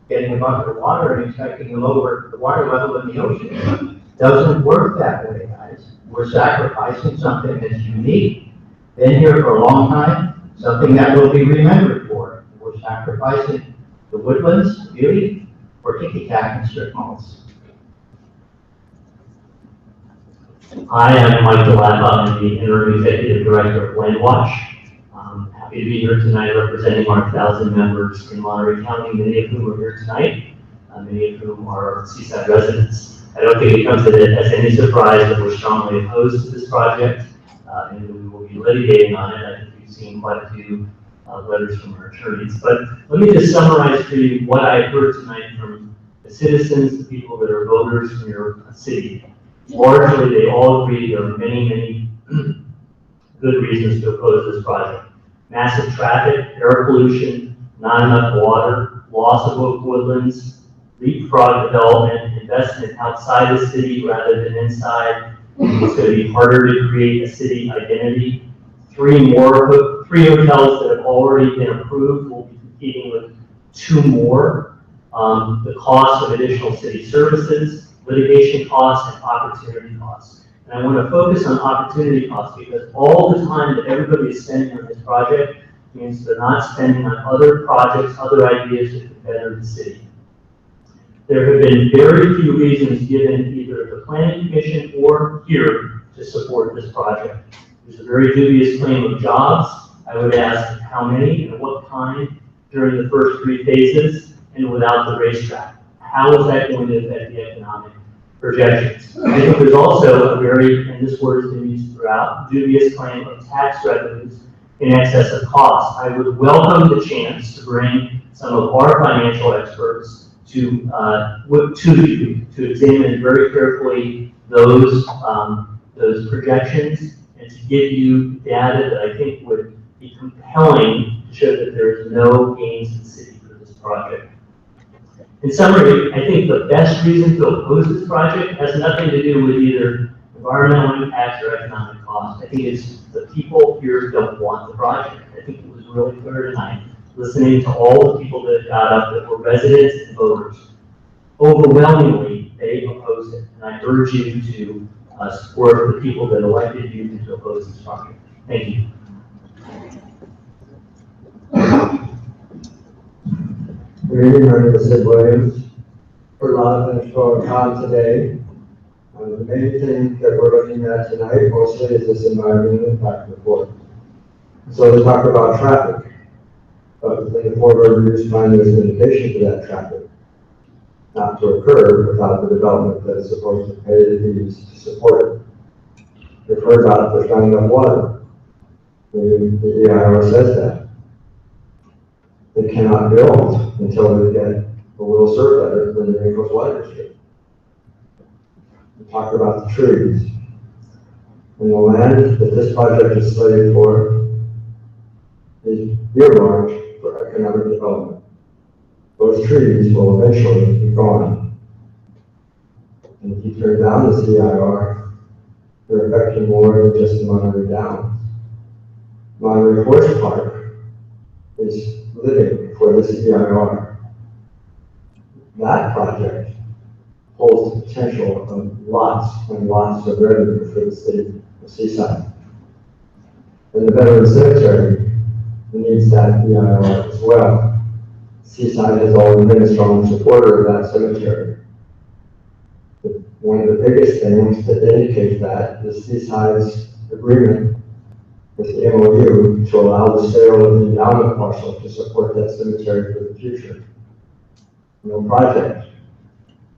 getting a bucket of water and expecting to lower the water level in the ocean. Doesn't work that way, guys. We're sacrificing something that's unique, been here for a long time, something that will be remembered for. We're sacrificing the woodlands, beauty, for ticky-tack and strip malls. Hi, I'm Mike DeLappa. I'm the Interim Executive Director of Land Watch. I'm happy to be here tonight representing our 1,000 members in Monterey County, many of whom are here tonight, many of whom are Seaside residents. I don't think it comes as any surprise that we're strongly opposed to this project, and we will be litigating on it. I think we've seen quite a few letters from our attorneys. But let me just summarize for you what I heard tonight from the citizens, the people that are voters from your city. Largely, they all agree there are many, many good reasons to oppose this project. Massive traffic, air pollution, not enough water, loss of woodlands, leapfrog development, investment outside the city rather than inside. It's going to be harder to create a city identity. Three hotels that have already been approved will be competing with 2 more. The cost of additional city services, litigation costs, and opportunity costs. And I want to focus on opportunity costs because all the time that everybody is spending on this project means they're not spending on other projects, other ideas that could better the city. There have been very few reasons given either at the Planning Commission or here to support this project. There's a very dubious claim of jobs. I would ask how many and what kind during the first 3 phases and without the racetrack. How is that going to affect the economic projections? I think there's also a very, and this word has been used throughout, dubious claim of tax revenues in excess of costs. I would welcome the chance to bring some of our financial experts to you to examine very carefully those projections and to give you data that I think would be compelling to show that there is no gains in the city for this project. In summary, I think the best reason to oppose this project has nothing to do with either environmental impacts or economic costs. I think it's the people here don't want the project. I think it was really clear tonight, listening to all the people that got up that were residents and voters. Overwhelmingly, they oppose it. And I urge you to support the people that elected you to oppose this project. Thank you. Good evening, my name is Sid Williams. For a lot of things going on today. The main thing that we're looking at tonight mostly is this environmental impact report. So to talk about traffic, but the report reviews find there's a limitation to that traffic not to occur without the development that is supposed to pay the fees to support it. We've heard about there's not enough water. The IRS says that. They cannot build until they get a little surf better than the Naples Water District. and talk about the trees. And the land that this project is slated for is earmarked for economic development. Those trees will eventually be gone. And if you turn down the CIR, they're affecting more than just the Monterey Downs. Monterey Horse Park is living for the CIR. That project holds the potential of lots and lots of revenue for the city of Seaside. And the Veterans Cemetery needs that CIR as well. Seaside has always been a strong supporter of that cemetery. One of the biggest things that indicates that is Seaside's agreement with the MOU to allow the sale of the endowment parcel to support that cemetery for the future. No project.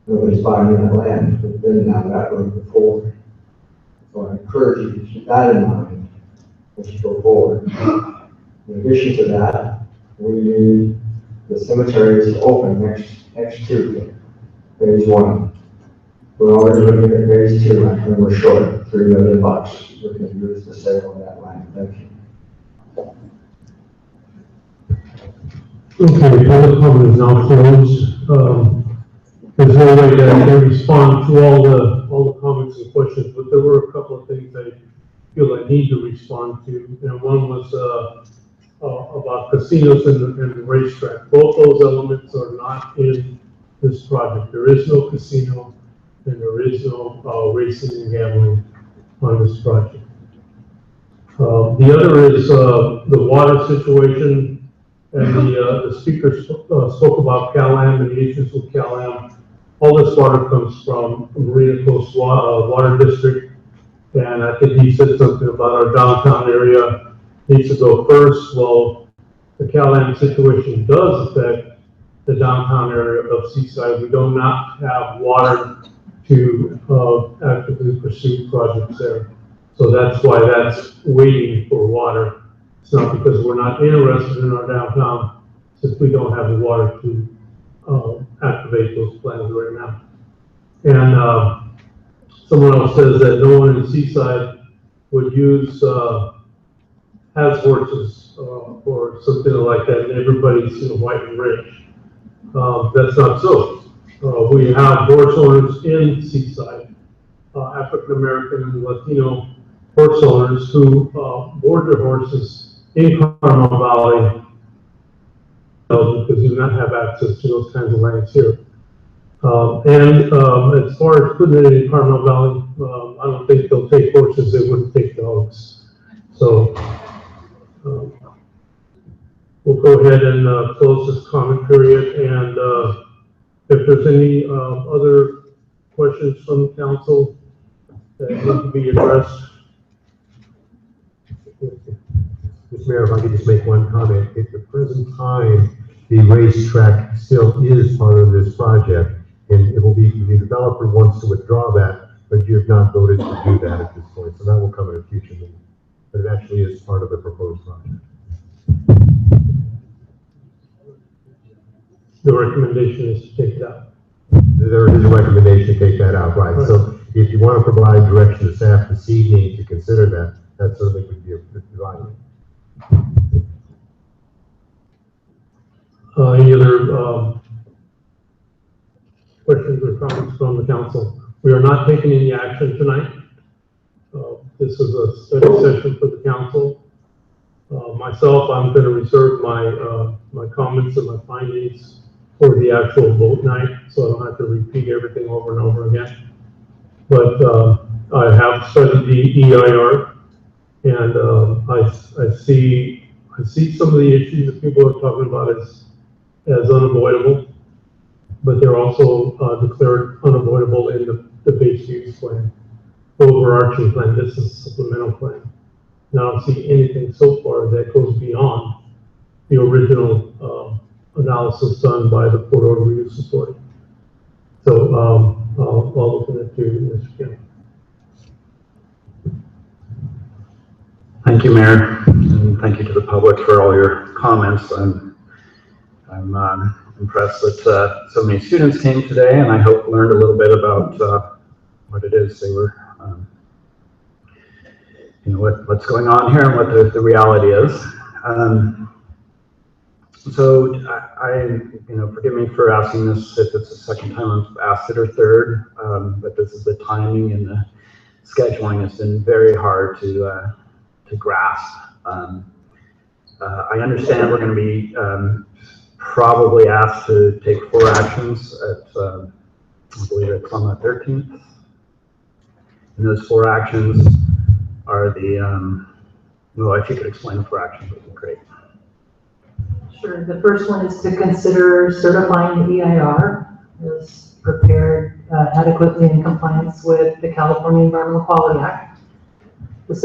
Nobody's buying that land. We've been down that road before. So I encourage you to keep that in mind as you go forward. In addition to that, we need the cemeteries to open next Tuesday, phase 1. We're already looking at phase 2, and we're short $3 million. We can use the sale of that land. Thank you. Okay, public comment is now closed. There's no way that I can respond to all the comments and questions, but there were a couple of things I feel I need to respond to. And one was about casinos and the racetrack. Both those elements are not in this project. There is no casino and there is no racing and gambling on this project. The other is the water situation. And the speaker spoke about CalAm and the issues with CalAm. All this water comes from Marina Coast Water District. And I think he said something about our downtown area needs to go first. Well, the CalAm situation does affect the downtown area of Seaside. We do not have water to actively pursue projects there. So that's why that's waiting for water. It's not because we're not interested in our downtown, since we don't have the water to activate those plans right now. And someone else says that no one in Seaside would use has horses or something like that, and everybody's white and rich. That's not so. We have horse owners in Seaside, African American and Latino horse owners who board their horses in Carmel Valley because we do not have access to those kinds of lands here. As far as putting it in Carmel Valley, I don't think they'll take horses, they wouldn't take dogs. So we'll go ahead and close this comment period, and if there's any other questions from the council that need to be addressed. Mr. Mayor, if I could just make one comment. At the present time, the racetrack still is part of this project, and it will be, the developer wants to withdraw that, but you have not voted to do that at this point, so that will come at a future meeting. But it actually is part of the proposed project. The recommendation is to take it out. There is a recommendation to take that out, right? So if you want to provide direction to staff this evening to consider that, that certainly would be a value. Any other questions or comments from the council? We are not taking any action tonight. This is a study session for the council. Myself, I'm going to reserve my comments and my findings for the actual vote night, so I don't have to repeat everything over and over again. But I have studied the EIR, and I see some of the issues that people are talking about as unavoidable, but they're also declared unavoidable in the base use plan, overarching plan. This is a supplemental plan. Now I don't see anything so far that goes beyond the original analysis done by the Port Order Use Authority. So I'll open it to Mr. Kim. Thank you, Mayor, and thank you to the public for all your comments. I'm impressed that so many students came today, and I hope learned a little bit about what it is they were, you know, what's going on here and what the reality is. So you know, forgive me for asking this if it's the second time I've asked it or third, but this is the timing and the scheduling has been very hard to grasp. I understand we're going to be probably asked to take 4 actions at, I believe it's on the 13th. And those 4 actions are the, well, if you could explain the 4 actions, would be great. Sure. The first one is to consider certifying the EIR as prepared adequately in compliance with the California Environmental Quality Act. The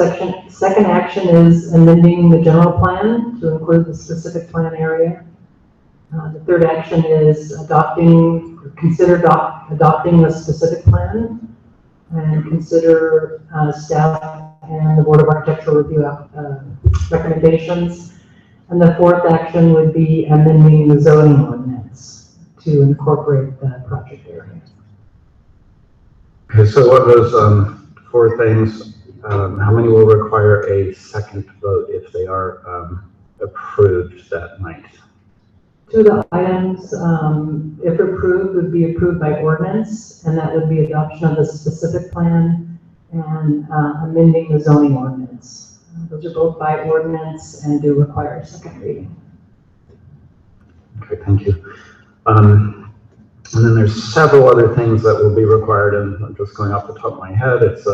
second action is amending the general plan to include the specific plan area. The third action is consider adopting a specific plan and consider staff and the Board of Architectural Review recommendations. And the fourth action would be amending the zoning ordinance to incorporate the project area. Okay, so what those 4 things, how many will require a second vote if they are approved that night? 2 of the items, if approved, would be approved by ordinance, and that would be adoption of the specific plan and amending the zoning ordinance. Those are both by ordinance and do require a second reading. Okay, thank you. And then there's several other things that will be required, and I'm just going off the top of my head. It's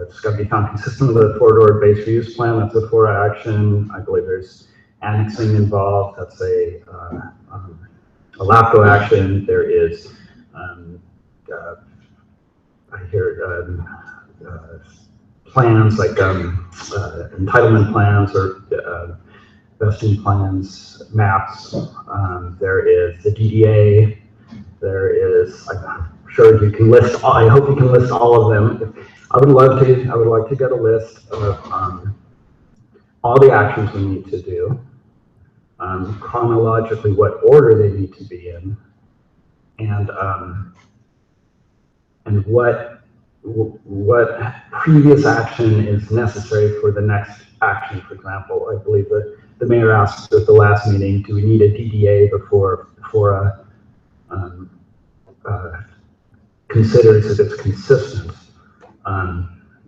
it's got to be found consistent with the corridor-based reuse plan. That's a 4 action. I believe there's annexing involved. That's a LAFCO action. There is I hear plans like entitlement plans or vesting plans, maps. There is the DDA. There is, I'm sure you can list, I hope you can list all of them. I would like to get a list of all the actions we need to do, chronologically what order they need to be in, and what previous action is necessary for the next action. For example, I believe that the mayor asked at the last meeting, do we need a DDA before considers that it's consistent?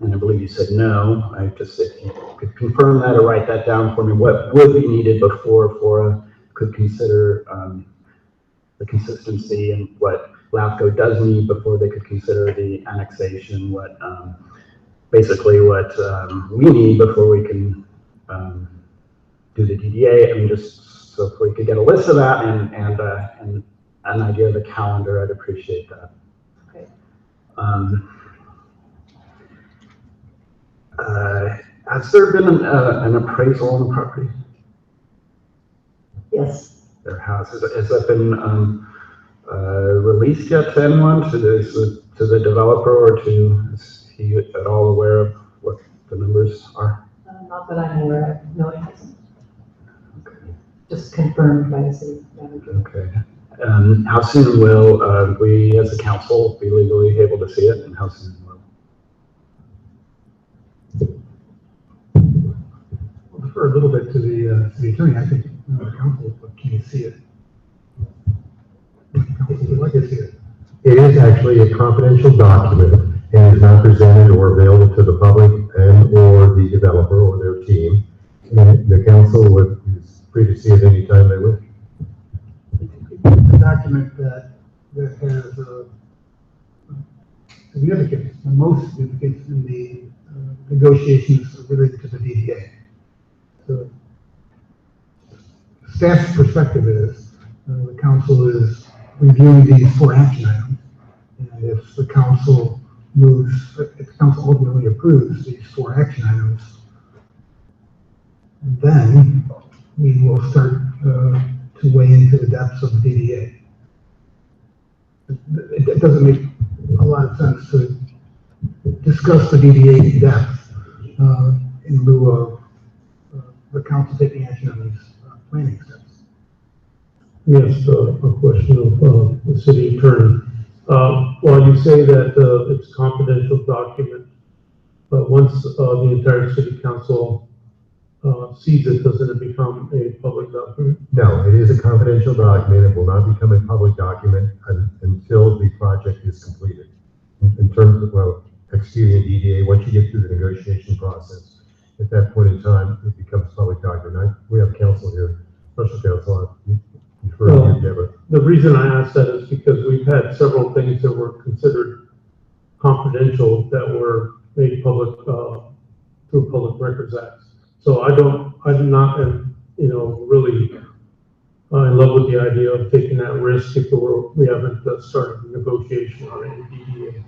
And I believe you said no. I just, if you could confirm that or write that down for me, what would be needed before FORA could consider the consistency, and what LAFCO does need before they could consider the annexation, what basically what we need before we can do the DDA. I mean, just so if we could get a list of that and an idea of the calendar, I'd appreciate that. Okay. Has there been an appraisal on the property? Yes. There has. Has that been released yet to anyone, to the developer, or is he at all aware of what the numbers are? Not that I'm aware of. No, it hasn't. Okay. Just confirmed by the city manager. Okay. How soon will we, as a council, be legally able to see it, and how soon will? I'll defer a little bit to the attorney. I think the council can see it. The council would like to see it. It is actually a confidential document and is not presented or available to the public and or the developer or their team. And the council is free to see it anytime they wish. A document that has significance, the most significance in the negotiations related to the DDA. So staff's perspective is the council is reviewing these 4 action items, and if the council ultimately approves these 4 action items, then we will start to weigh into the depths of the DDA. It doesn't make a lot of sense to discuss the DDA in depth in lieu of the council taking action on these planning steps. Yes, a question of the city attorney. While you say that it's a confidential document, but once the entire city council sees it, doesn't it become a public document? No, it is a confidential document. It will not become a public document until the project is completed. In terms of, well, executing a DDA, once you get through the negotiation process, at that point in time, it becomes public document. We have counsel here, special counsel. The reason I asked that is because we've had several things that were considered confidential that were made public through Public Records Act. So I'm not, really in love with the idea of taking that risk if we haven't started the negotiation on any DDA.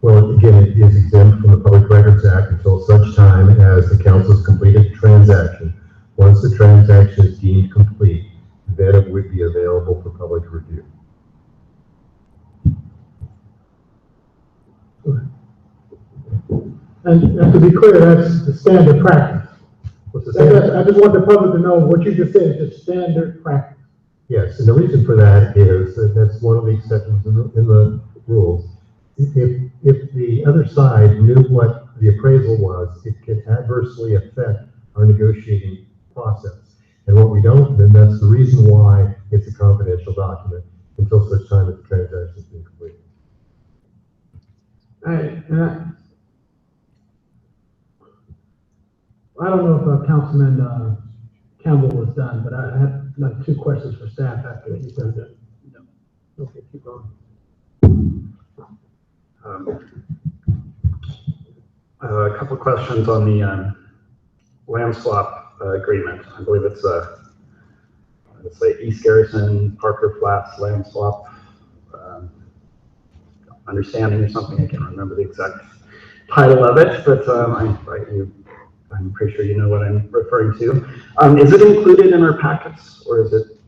Well, again, it is exempt from the Public Records Act until such time as the council has completed the transaction. Once the transaction is deemed complete, then it would be available for public review. And to be clear, that's the standard practice. What's the standard? I just want the public to know what you just said, is standard practice. Yes, and the reason for that is that that's one of the exceptions in the rules. If the other side knew what the appraisal was, it could adversely affect our negotiating process. And what we don't, then that's the reason why it's a confidential document until such time as the transaction has been completed. I don't know if Councilman Campbell was done, but I have like 2 questions for staff after he's done that. No. Okay, keep going. A couple of questions on the land swap agreement. I believe it's let's say East Garrison, Parker Flats land swap understanding or something. I can't remember the exact title of it, but I'm pretty sure you know what I'm referring to. Is it included in our packets, or is it?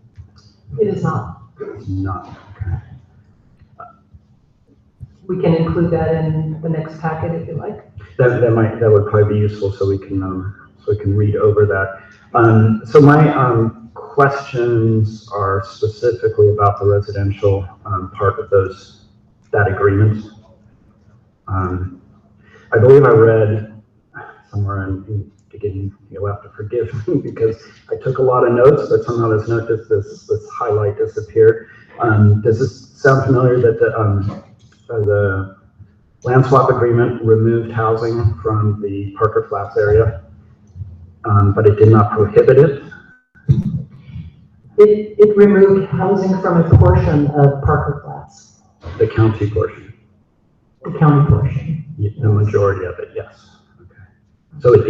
It is not. It's not. Okay. We can include that in the next packet if you like. That would probably be useful, so we can read over that. So my questions are specifically about the residential part of that agreement. I believe I read somewhere in beginning, you'll have to forgive me because I took a lot of notes, but somehow this highlight disappeared. Does this sound familiar that the land swap agreement removed housing from the Parker Flats area, but it did not prohibit it? It removed housing from a portion of Parker Flats. The county portion? The county portion. The majority of it, yes. Okay. So it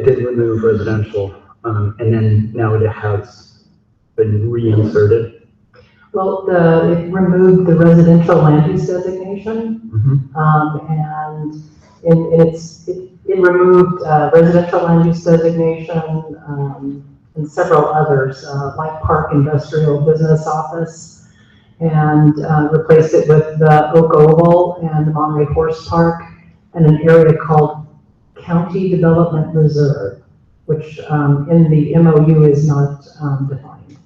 did remove residential, and then now it has been reinserted. Well, it removed the residential land use designation, and it removed residential land use designation and several others, like Park Industrial Business Office, and replaced it with the Oak Oval and the Monterey Horse Park, and an area called County Development Reserve, which in the MOU is not defined.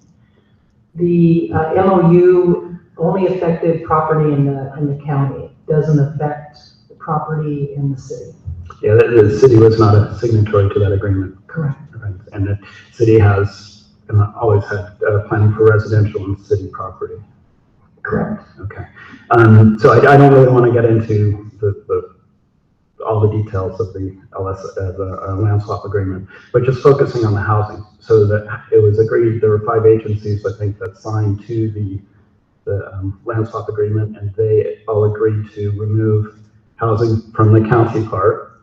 The MOU only affected property in the county. It doesn't affect the property in the city. Yeah, the city was not a signatory to that agreement. Correct. Right. And the city has always had planning for residential and city property. Correct. Okay. So I don't really want to get into all the details of the land swap agreement, but just focusing on the housing. So that it was agreed, there were 5 agencies, I think, that signed to the land swap agreement, and they all agreed to remove housing from the county part,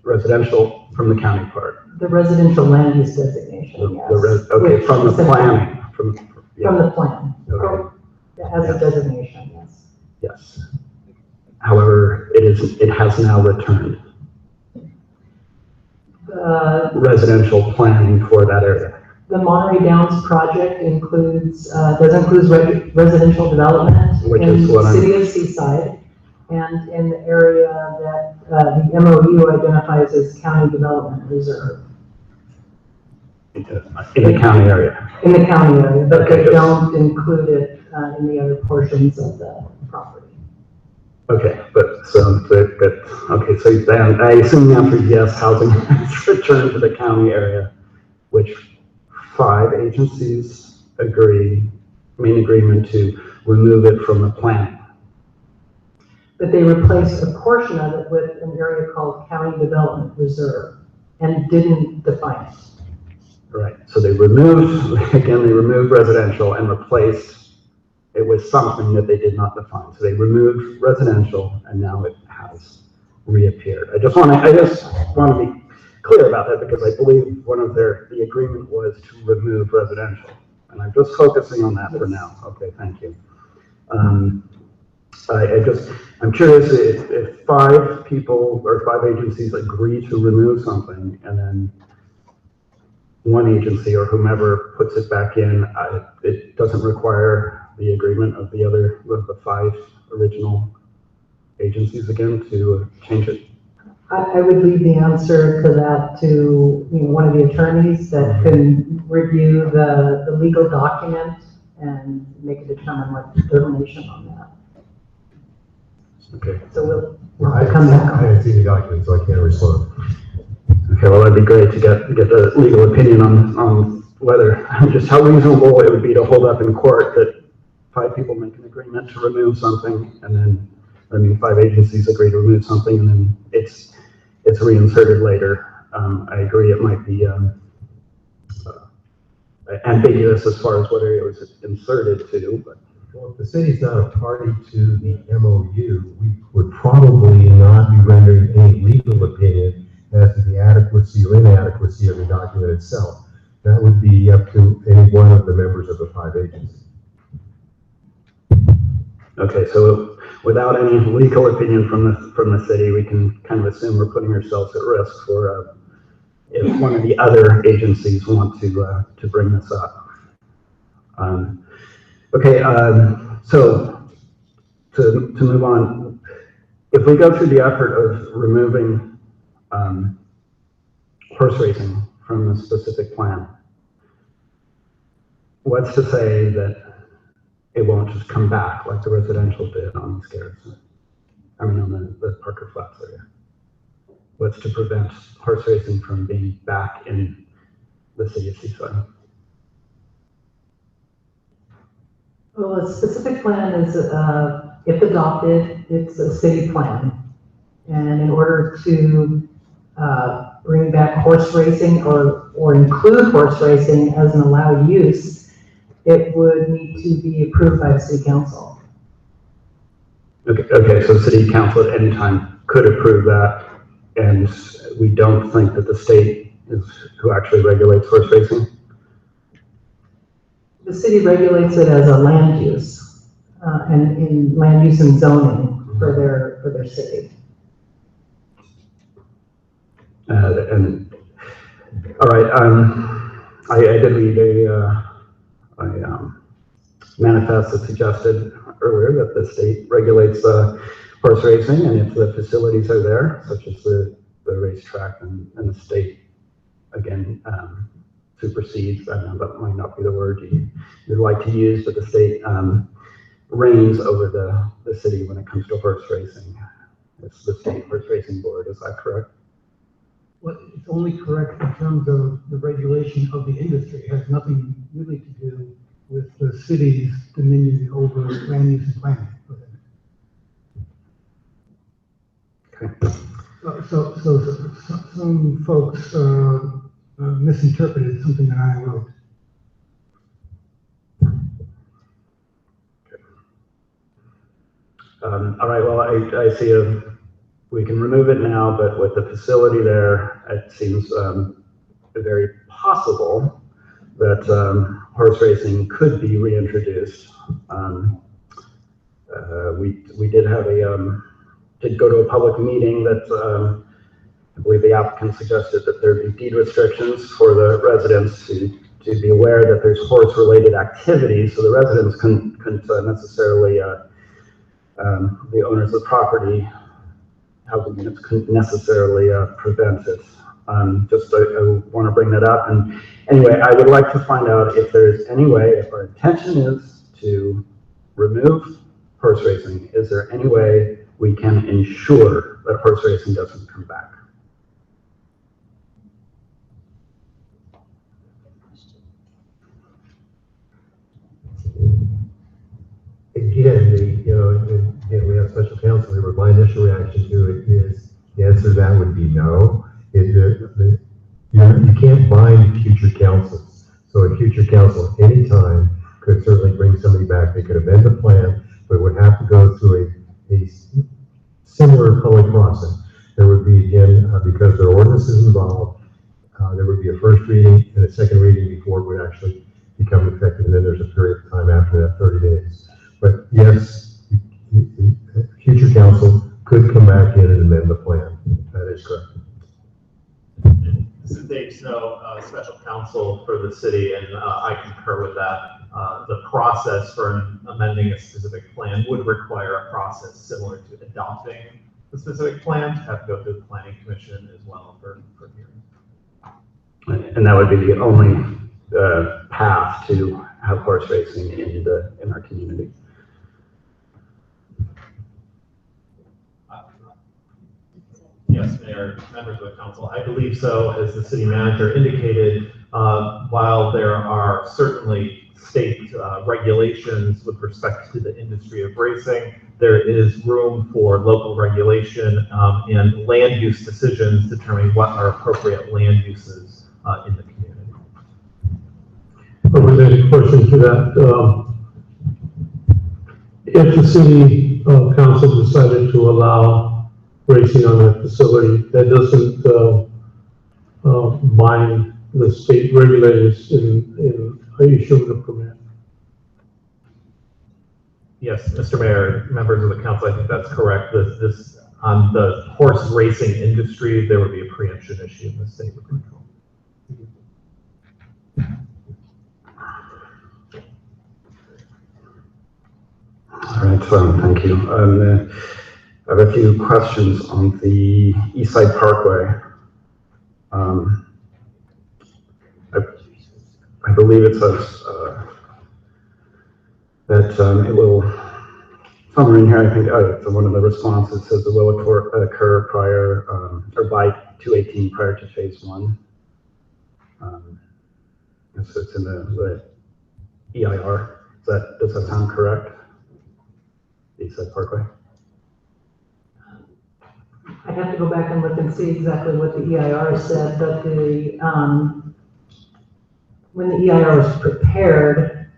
residential from the county part. The residential land use designation, yes. Okay, from the planning. From the plan. Okay. As a designation, yes. Yes. However, it has now returned. Residential planning for that area. The Monterey Downs project does include residential development in the city of Seaside, and in the area that the MOU identifies as County Development Reserve. in the county area. In the county area, but Okay, they good. don't include it in the other portions of the property. Okay, but okay, so then I assume the answer is yes, housing is returned to the county area, which 5 agencies made agreement to remove it from the plan. But they replaced a portion of it with an area called County Development Reserve and didn't define it. Right, so they removed residential and replaced it with something that they did not define. So they removed residential and now it has reappeared. I just want to be clear about that because I believe the agreement was to remove residential. And I'm just focusing on that for now. Okay, thank you. I'm curious if 5 people or 5 agencies agree to remove something and then one agency or whomever puts it back in, it doesn't require the agreement of the 5 original agencies again to change it. I would leave the answer to that to one of the attorneys that can review the legal document and make a determination on that. Okay. So we'll come back. I haven't seen the document, so I can't respond. Okay, well, that'd be great to get the legal opinion on whether, just how reasonable it would be to hold up in court that 5 people make an agreement to remove something, and then, 5 agencies agree to remove something, and then it's reinserted later. I agree it might be ambiguous as far as what area it was inserted to, but. Well, if the city's not a party to the MOU, we would probably not be rendering any legal opinion as to the adequacy or inadequacy of the document itself. That would be up to any one of the members of the 5 agencies. Okay, so without any legal opinion from the city, we can kind of assume we're putting ourselves at risk for if one of the other agencies want to bring this up. Okay, so to move on, if we go through the effort of removing horse racing from the specific plan, what's to say that it won't just come back like the residential did on these Garrison? On the Parker Flats area. What's to prevent horse racing from being back in the city of Seaside? Well, a specific plan is, if adopted, it's a city plan. And in order to bring back horse racing or include horse racing as an allowed use, it would need to be approved by the city council. Okay, so the city council at any time could approve that, and we don't think that the state is who actually regulates horse racing? The city regulates it as a land use, and in land use and zoning for their city. And all right, I did read a manifest that suggested earlier that the state regulates horse racing, and if the facilities are there, such as the racetrack, and the state again supersedes. I know that might not be the word you'd like to use, but the state reigns over the city when it comes to horse racing. It's the state horse racing board. Is that correct? Well, it's only correct in terms of the regulation of the industry. It has nothing really to do with the city's dominion over land use and planning. Okay. So some folks misinterpreted something that I wrote. All right, well, I see we can remove it now, but with the facility there, it seems very possible that horse racing could be reintroduced. We did have did go to a public meeting that I believe the applicant suggested that there be deed restrictions for the residents to be aware that there's horse-related activities, so the residents couldn't necessarily, the owners of the property, housing units couldn't necessarily prevent it. I want to bring that up. And anyway, I would like to find out if there's any way, if our intention is to remove horse racing, is there any way we can ensure that horse racing doesn't come back? Again, we have special counsel here, but my initial reaction to it is, the answer to that would be no. You can't bind future councils. So a future council at any time could certainly bring somebody back. They could amend the plan, but it would have to go through a similar public process. There would be, again, because there are ordinances involved, there would be a first reading and a second reading before it would actually become effective, and then there's a period of time after that, 30 days. But yes, future council could come back in and amend the plan. That is correct. This is Dave Snow, special counsel for the city, and I concur with that. The process for amending a specific plan would require a process similar to adopting the specific plan, to have to go through the planning commission as well for hearing. And that would be the only path to have horse racing in our community. Yes, Mayor, members of the council, I believe so. As the city manager indicated, while there are certainly state regulations with respect to the industry of racing, there is room for local regulation and land use decisions determining what are appropriate land uses in the community. Was there any question to that? If the city council decided to allow racing on that facility, that doesn't bind the state regulators in issuing a permit. Yes, Mr. Mayor, members of the council, I think that's correct. This on the horse racing industry, there would be a preemption issue in the state of control. All right, thank you. I have a few questions on the East Side Parkway. I believe it says that it will, somewhere in here, I think, it's one of the responses says it will occur prior, or by 2/18 prior to phase 1. It's in the EIR. Does that sound correct? East Side Parkway? I'd have to go back and look and see exactly what the EIR said, but when the EIR was prepared,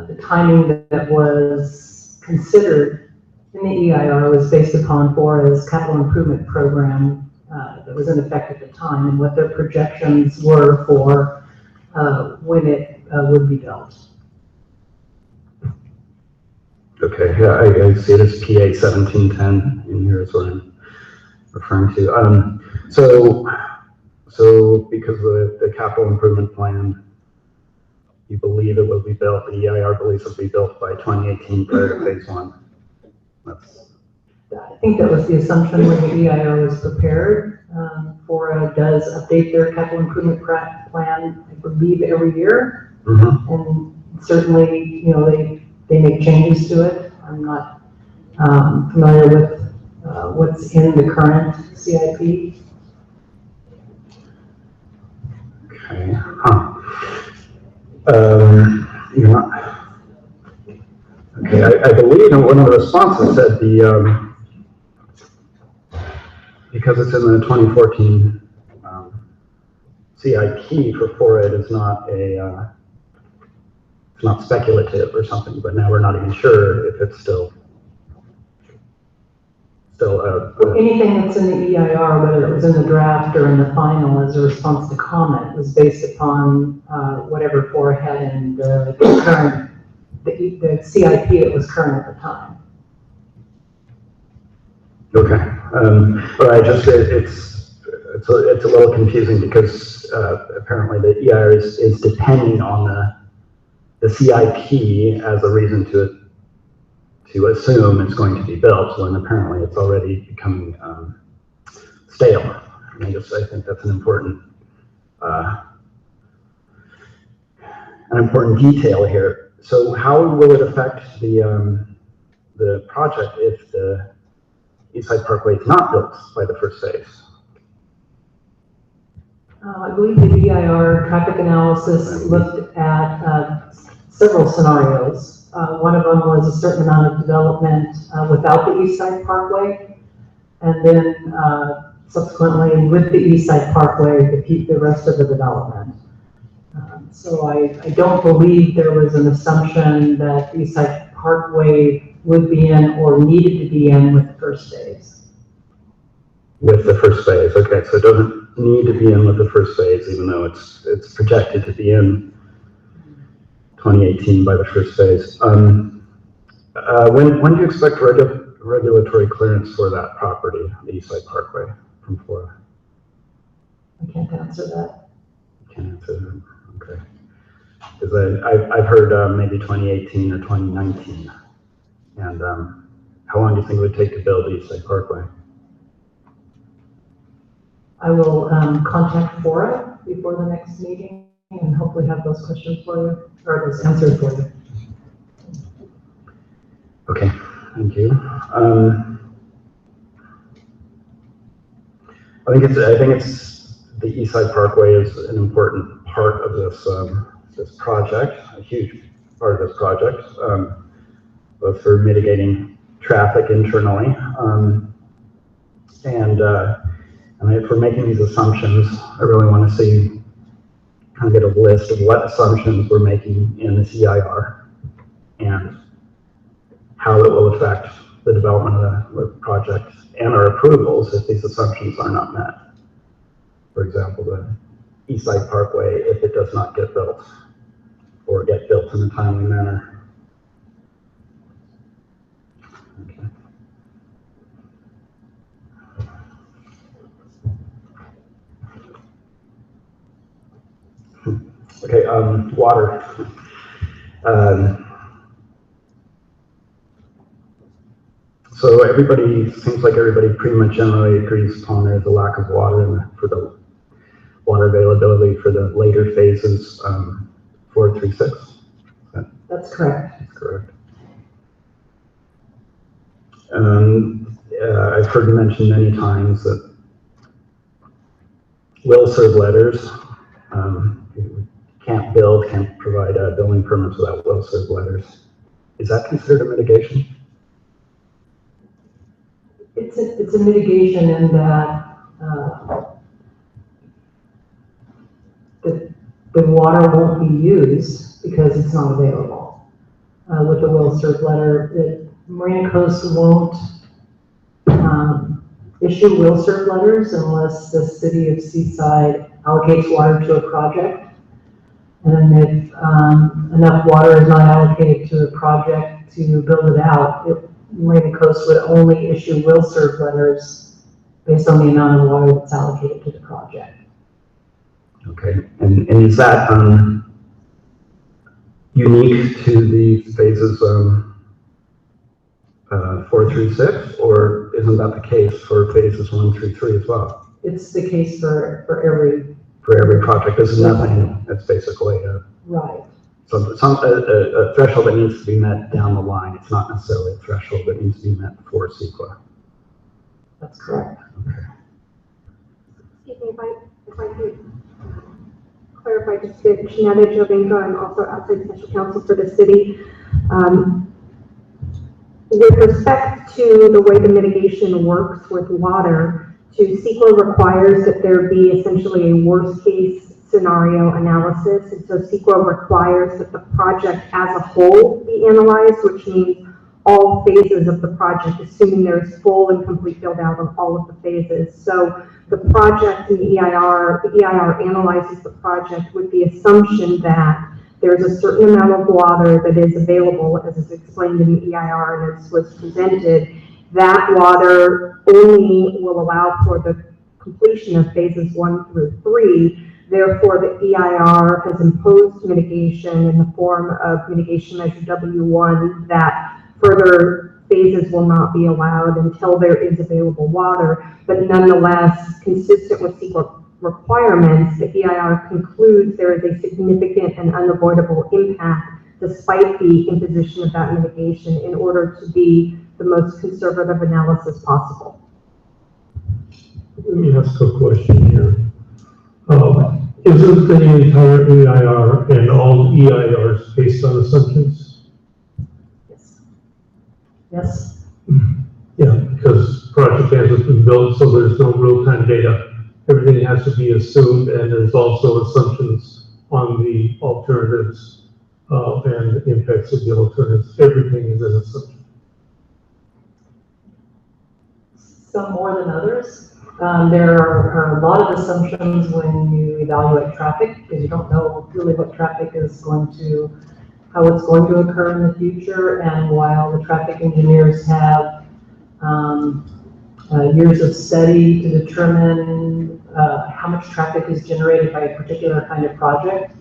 the timing that was considered in the EIR was based upon FORA's capital improvement program that was in effect at the time and what their projections were for when it would be built. Okay, yeah, I see it as PA 1710 in here is what I'm referring to. So because of the capital improvement plan, you believe it will be built, the EIR believes it will be built by 2018 prior to phase 1. I think that was the assumption when the EIR was prepared. FORA does update their capital improvement plan, I believe, every year. Mm-hmm. And certainly, they make changes to it. I'm not familiar with what's in the current CIP. Okay, okay, I believe in one of the responses said because it's in the 2014 CIP for FORA, it is not it's not speculative or something, but now we're not even sure if it's still anything that's in the EIR, whether it was in the draft or in the final as a response to comment, was based upon whatever FORA had in the current, the CIP that was current at the time. Okay, but it's a little confusing because apparently the EIR is depending on the CIP as a reason to assume it's going to be built when apparently it's already becoming stale. I think that's an important detail here. So how will it affect the project if the Eastside Parkway is not built by the first phase? I believe the EIR traffic analysis looked at several scenarios. One of them was a certain amount of development without the Eastside Parkway, and then subsequently with the Eastside Parkway to keep the rest of the development. So I don't believe there was an assumption that the Eastside Parkway would be in or needed to be in with the first phase. With the first phase, okay, so it doesn't need to be in with the first phase, even though it's projected to be in 2018 by the first phase. When do you expect regulatory clearance for that property, the Eastside Parkway, from Florida? I can't answer that. You can't answer that, okay. Because I've heard maybe 2018 or 2019. And how long do you think it would take to build Eastside Parkway? I will contact Fora before the next meeting and hopefully have those questions for you, or those answers for you. Okay, thank you. I think it's the Eastside Parkway is an important part of this this project, a huge part of this project, both for mitigating traffic internally and if we're making these assumptions, I really want to see, kind of get a list of what assumptions we're making in this EIR and how it will affect the development of the project and our approvals if these assumptions are not met. For example, the Eastside Parkway, if it does not get built or get built in a timely manner. Okay. Okay, water. So seems like everybody pretty much generally agrees upon there's a lack of water for the water availability for the later phases, 4 through 6. That's correct. That's correct. I've heard you mention many times that will serve letters. Can't provide building permits without will serve letters. Is that considered a mitigation? It's a mitigation in that the water won't be used because it's not available. With the will serve letter, the Marina Coast won't issue will serve letters unless the city of Seaside allocates water to a project. And if enough water is not allocated to a project to build it out, Marina Coast would only issue will serve letters based on the amount of water that's allocated to the project. Okay, and is that unique to the phases 4 through 6, or isn't that the case for phases 1 through 3 as well? It's the case for every project. This is nothing. It's basically right. A threshold that needs to be met down the line. It's not necessarily a threshold that needs to be met for CEQA. That's correct. Okay. Excuse me, if I could clarify, just to Shanetta Jovinko, I'm also outside special counsel for the city. With respect to the way the mitigation works with water, CEQA requires that there be essentially a worst case scenario analysis. And so CEQA requires that the project as a whole be analyzed, which means all phases of the project, assuming there is full and complete build out of all of the phases. So the project in the EIR analyzes the project with the assumption that there's a certain amount of water that is available, as is explained in the EIR and as was presented. That water only will allow for the completion of phases 1 through 3. Therefore, the EIR has imposed mitigation in the form of mitigation measure W1 that further phases will not be allowed until there is available water, but nonetheless, consistent with CEQA requirements, the EIR concludes there is a significant and unavoidable impact despite the imposition of that mitigation in order to be the most conservative analysis possible. Let me ask a question here. Isn't the entire EIR and all EIRs based on assumptions? Yes. Yeah, because project hasn't been built, so there's no real-time data. Everything has to be assumed, and there's also assumptions on the alternatives and the impacts of the alternatives. Everything is an assumption. Some more than others. There are a lot of assumptions when you evaluate traffic, because you don't know really what traffic is going to, how it's going to occur in the future. And while the traffic engineers have years of study to determine how much traffic is generated by a particular kind of project,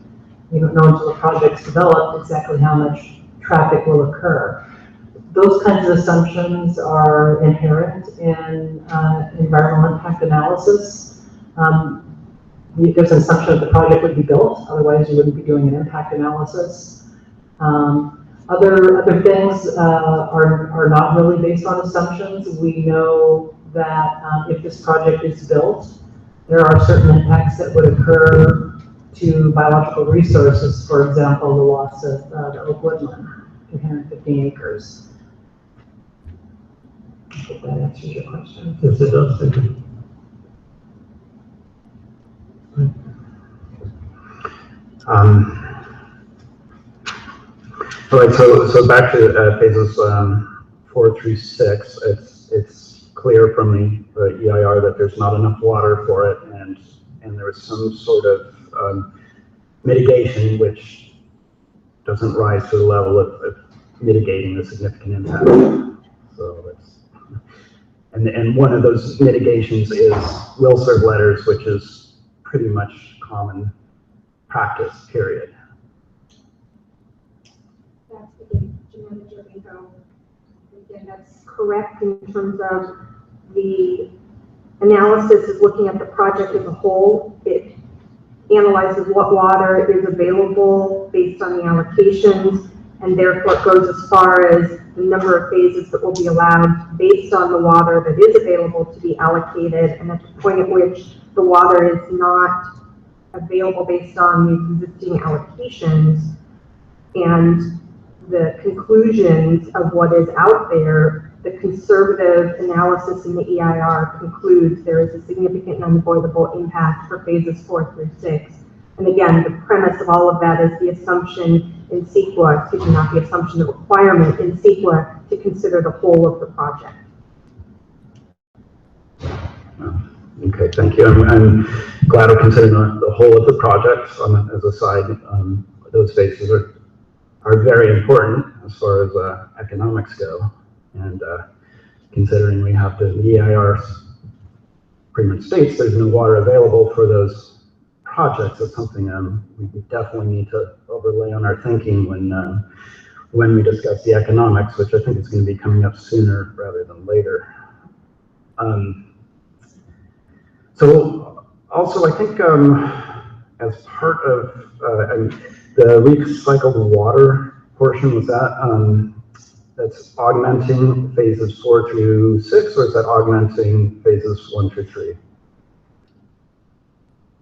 you don't know until the project's developed exactly how much traffic will occur. Those kinds of assumptions are inherent in environmental impact analysis. There's an assumption that the project would be built, otherwise you wouldn't be doing an impact analysis. Other things are not really based on assumptions. We know that if this project is built, there are certain impacts that would occur to biological resources, for example, the loss of the oak woodland, 215 acres. I hope that answers your question. Yes, it does. Thank you. All right, so back to phases 4 through 6. It's clear from the EIR that there's not enough water for it, and there is some sort of mitigation which doesn't rise to the level of mitigating the significant impact. So it's, and one of those mitigations is will serve letters, which is pretty much common practice, period. Again, that's correct in terms of the analysis is looking at the project as a whole. It analyzes what water is available based on the allocations, and therefore it goes as far as the number of phases that will be allowed based on the water that is available to be allocated, and at the point at which the water is not available based on the existing allocations and the conclusions of what is out there, the conservative analysis in the EIR concludes there is a significant and unavoidable impact for phases 4 through 6. And again, the premise of all of that is the assumption in CEQA, excuse me, not the assumption, the requirement in CEQA to consider the whole of the project. Okay, thank you. I'm glad we're considering the whole of the project. As a side, those phases are very important as far as economics go. And considering we have to, the EIR pretty much states there's no water available for those projects, that's something we definitely need to overlay on our thinking when we discuss the economics, which I think is going to be coming up sooner rather than later. So also, I think as part of the recycled water portion, was that that's augmenting phases 4 through 6, or is that augmenting phases 1 through 3?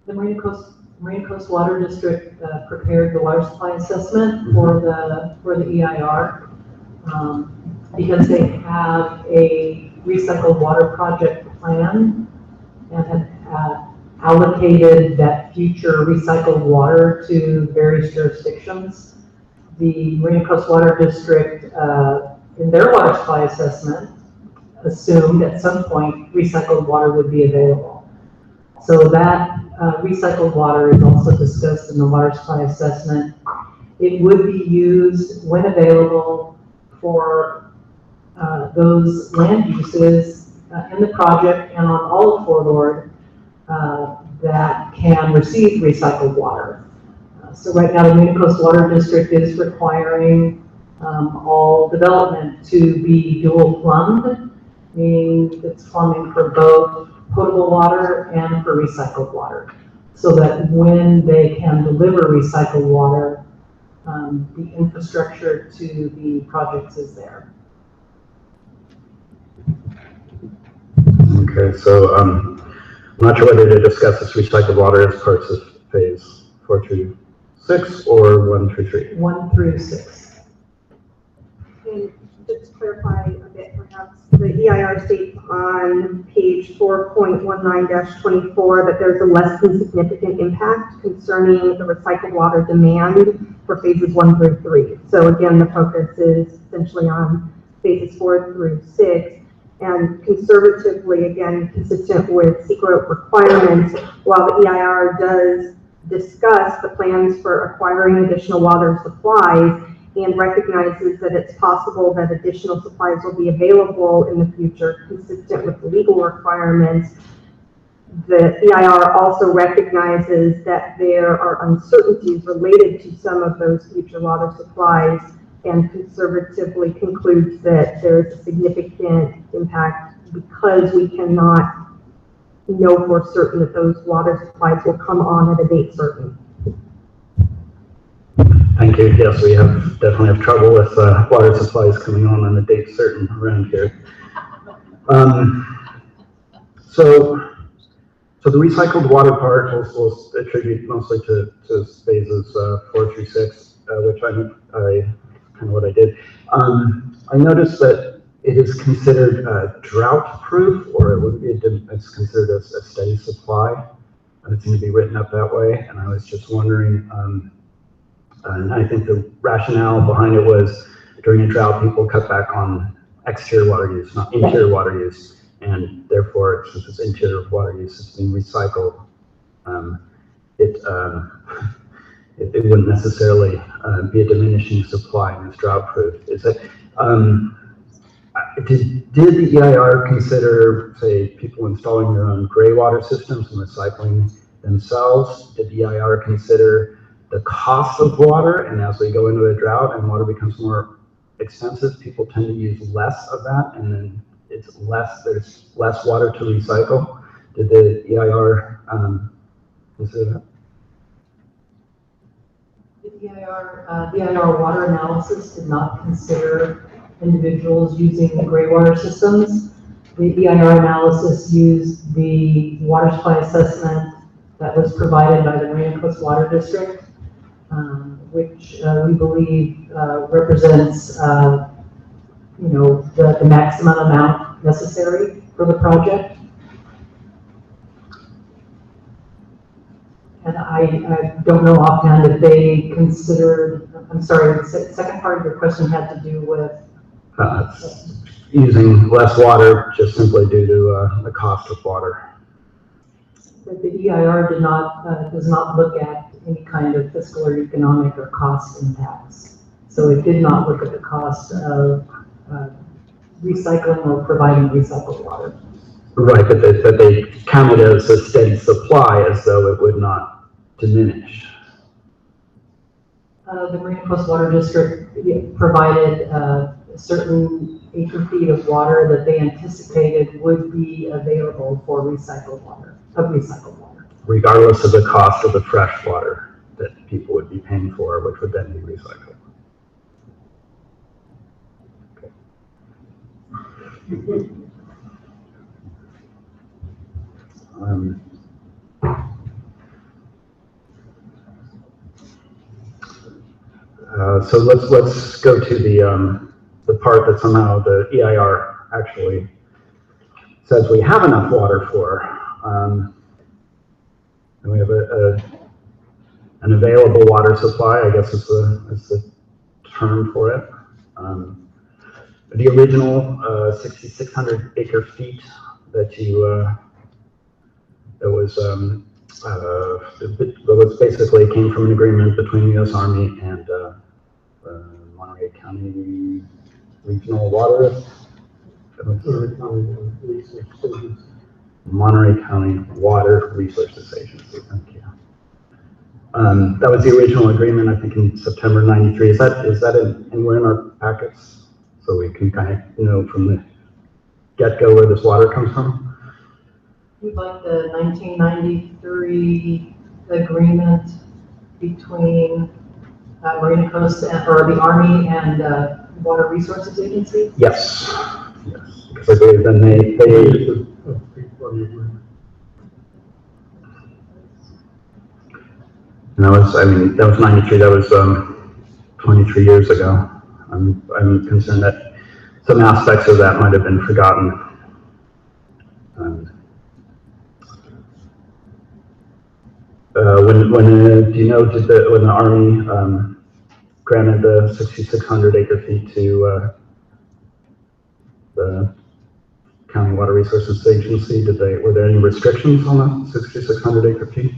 The Marine Coast Water District prepared the water supply assessment for the EIR because they have a recycled water project plan and have allocated that future recycled water to various jurisdictions. The Marine Coast Water District, in their water supply assessment, assumed at some point recycled water would be available. So that recycled water is also discussed in the water supply assessment. It would be used when available for those land uses in the project and on all of Fort Ord that can receive recycled water. So right now the Marine Coast Water District is requiring all development to be dual plumbed, meaning it's plumbing for both potable water and for recycled water, so that when they can deliver recycled water, the infrastructure to the projects is there. Okay, so I'm not sure whether to discuss this recycled water as parts of phase 4 through 6 or 1 through 3. 1 through 6. And just to clarify a bit, perhaps, the EIR states on page 4.19-24 that there's a less than significant impact concerning the recycled water demand for phases 1 through 3. So again, the focus is essentially on phases 4 through 6. And conservatively, again, consistent with secret requirements, while the EIR does discuss the plans for acquiring additional water supplies and recognizes that it's possible that additional supplies will be available in the future consistent with the legal requirements, the EIR also recognizes that there are uncertainties related to some of those future water supplies and conservatively concludes that there's a significant impact because we cannot know for certain that those water supplies will come on at a date certain. Thank you. Yes, we definitely have trouble with water supplies coming on a date certain around here. So the recycled water part we'll attribute mostly to phases 4 through 6, which I kind of what I did. I noticed that it is considered drought proof, or it's considered a steady supply. It seemed to be written up that way, and I was just wondering, and I think the rationale behind it was during a drought, people cut back on exterior water use, not interior water use, and therefore, since it's interior water use, it's being recycled. It wouldn't necessarily be a diminishing supply and it's drought proof. Is it? Did the EIR consider, say, people installing their own gray water systems and recycling themselves? Did the EIR consider the cost of water, and as we go into a drought and water becomes more expensive, people tend to use less of that, and then there's less water to recycle? Did the EIR consider that? The EIR water analysis did not consider individuals using the gray water systems. The EIR analysis used the water supply assessment that was provided by the Marina Coast Water District, which we believe represents, the maximum amount necessary for the project. And I don't know offhand if they considered, I'm sorry, the second part of your question had to do with using less water just simply due to the cost of water. But the EIR does not look at any kind of fiscal or economic or cost impacts. So it did not look at the cost of recycling or providing recycled water. Right, but they counted it as a steady supply as though it would not diminish. The Marina Coast Water District provided a certain acre feet of water that they anticipated would be available for recycled water, Regardless of the cost of the fresh water that people would be paying for, which would then be recycled. Okay. So let's go to the part that somehow the EIR actually says we have enough water for, and we have an available water supply, I guess is the term for it. The original 6,600 acre feet that was basically came from an agreement between the U.S. Army and Monterey County Regional Water. Monterey County Water Resources Agency. Thank you. That was the original agreement, I think in September '93. Is that anywhere in our packets? So we can kind of know from the get-go where this water comes from? We'd like the 1993 agreement between Marina Coast or the Army and Water Resources Agency? Yes, yes, because I believe then they and that was 93, that was 23 years ago. I'm concerned that some aspects of that might have been forgotten. Do you know, when the Army granted the 6,600 acre feet to the County Water Resources Agency, were there any restrictions on the 6,600 acre feet?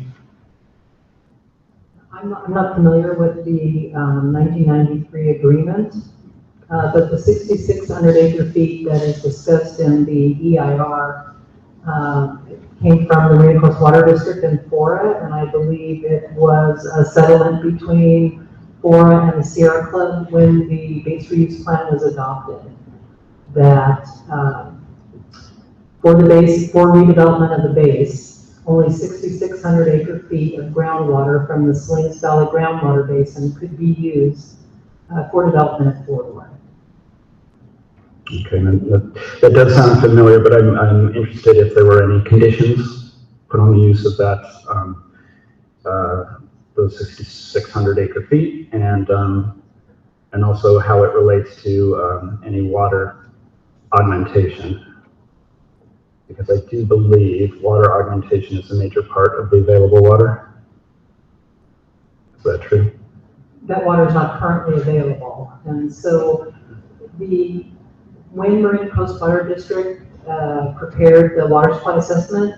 I'm not familiar with the 1993 agreement, but the 6,600 acre feet that is discussed in the EIR came from the Marina Coast Water District and FORA, and I believe it was a settlement between FORA and the Sierra Club when the base reuse plan was adopted. That for redevelopment of the base, only 6,600 acre feet of groundwater from the Salinas Valley groundwater basin could be used for development of corridor. Okay, that does sound familiar, but I'm interested if there were any conditions put on the use of that, those 6,600 acre feet, and also how it relates to any water augmentation. Because I do believe water augmentation is a major part of the available water. Is that true? That water is not currently available, and so when Marina Coast Water District prepared the water supply assessment,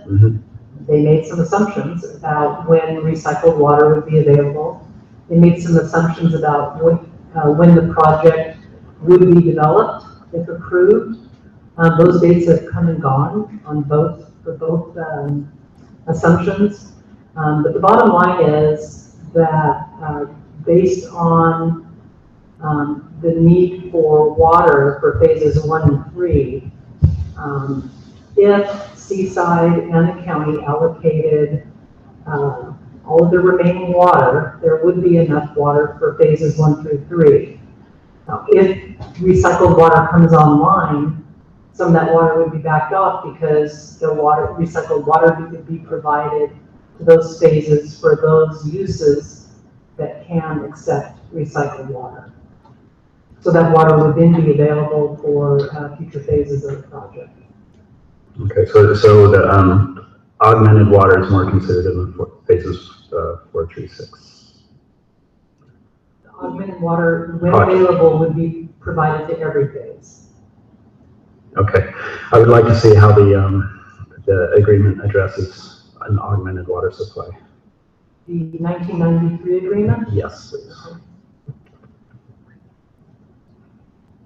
they made some assumptions about when recycled water would be available. They made some assumptions about when the project would be developed, if approved. Those dates have come and gone for both assumptions. But the bottom line is that based on the need for water for phases 1 and 3, if Seaside and the county allocated all of the remaining water, there would be enough water for phases 1 through 3. Now, if recycled water comes online, some of that water would be backed off because the recycled water could be provided to those phases for those uses that can accept recycled water. So that water would then be available for future phases of the project. Okay, so the augmented water is more considered in the phases 4 through 6. The augmented water, when available, would be provided to every phase. Okay, I would like to see how the agreement addresses an augmented water supply. The 1993 agreement? Yes, please.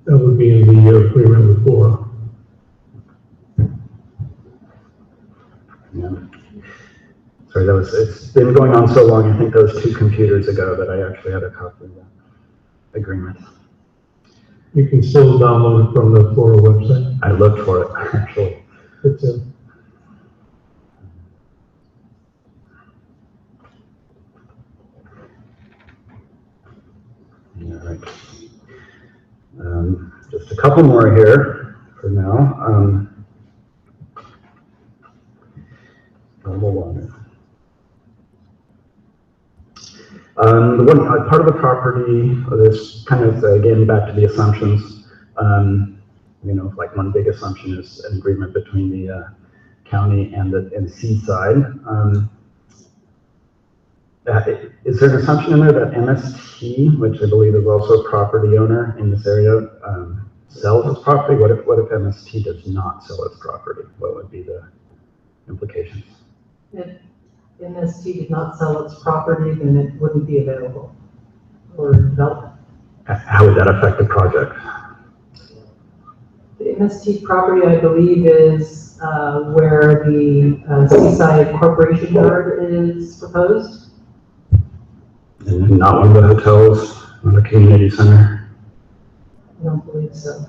That would be in the agreement with FORA. Yeah. Sorry, it's been going on so long, I think that was 2 computers ago that I actually had a copy of that agreement. You can still download it from the FORA website. I looked for it, actually. It's in. All right. Just a couple more here for now. Potable water. The one part of the property, this kind of, again, back to the assumptions, like one big assumption is an agreement between the county and the Seaside. Is there an assumption in there that MST, which I believe is also a property owner in this area, sells its property? What if MST does not sell its property? What would be the implications? If MST did not sell its property, then it wouldn't be available for development. How would that affect the project? The MST property, I believe, is where the Seaside Corporation Yard is proposed. And not one of the hotels, not a community center. I don't believe so.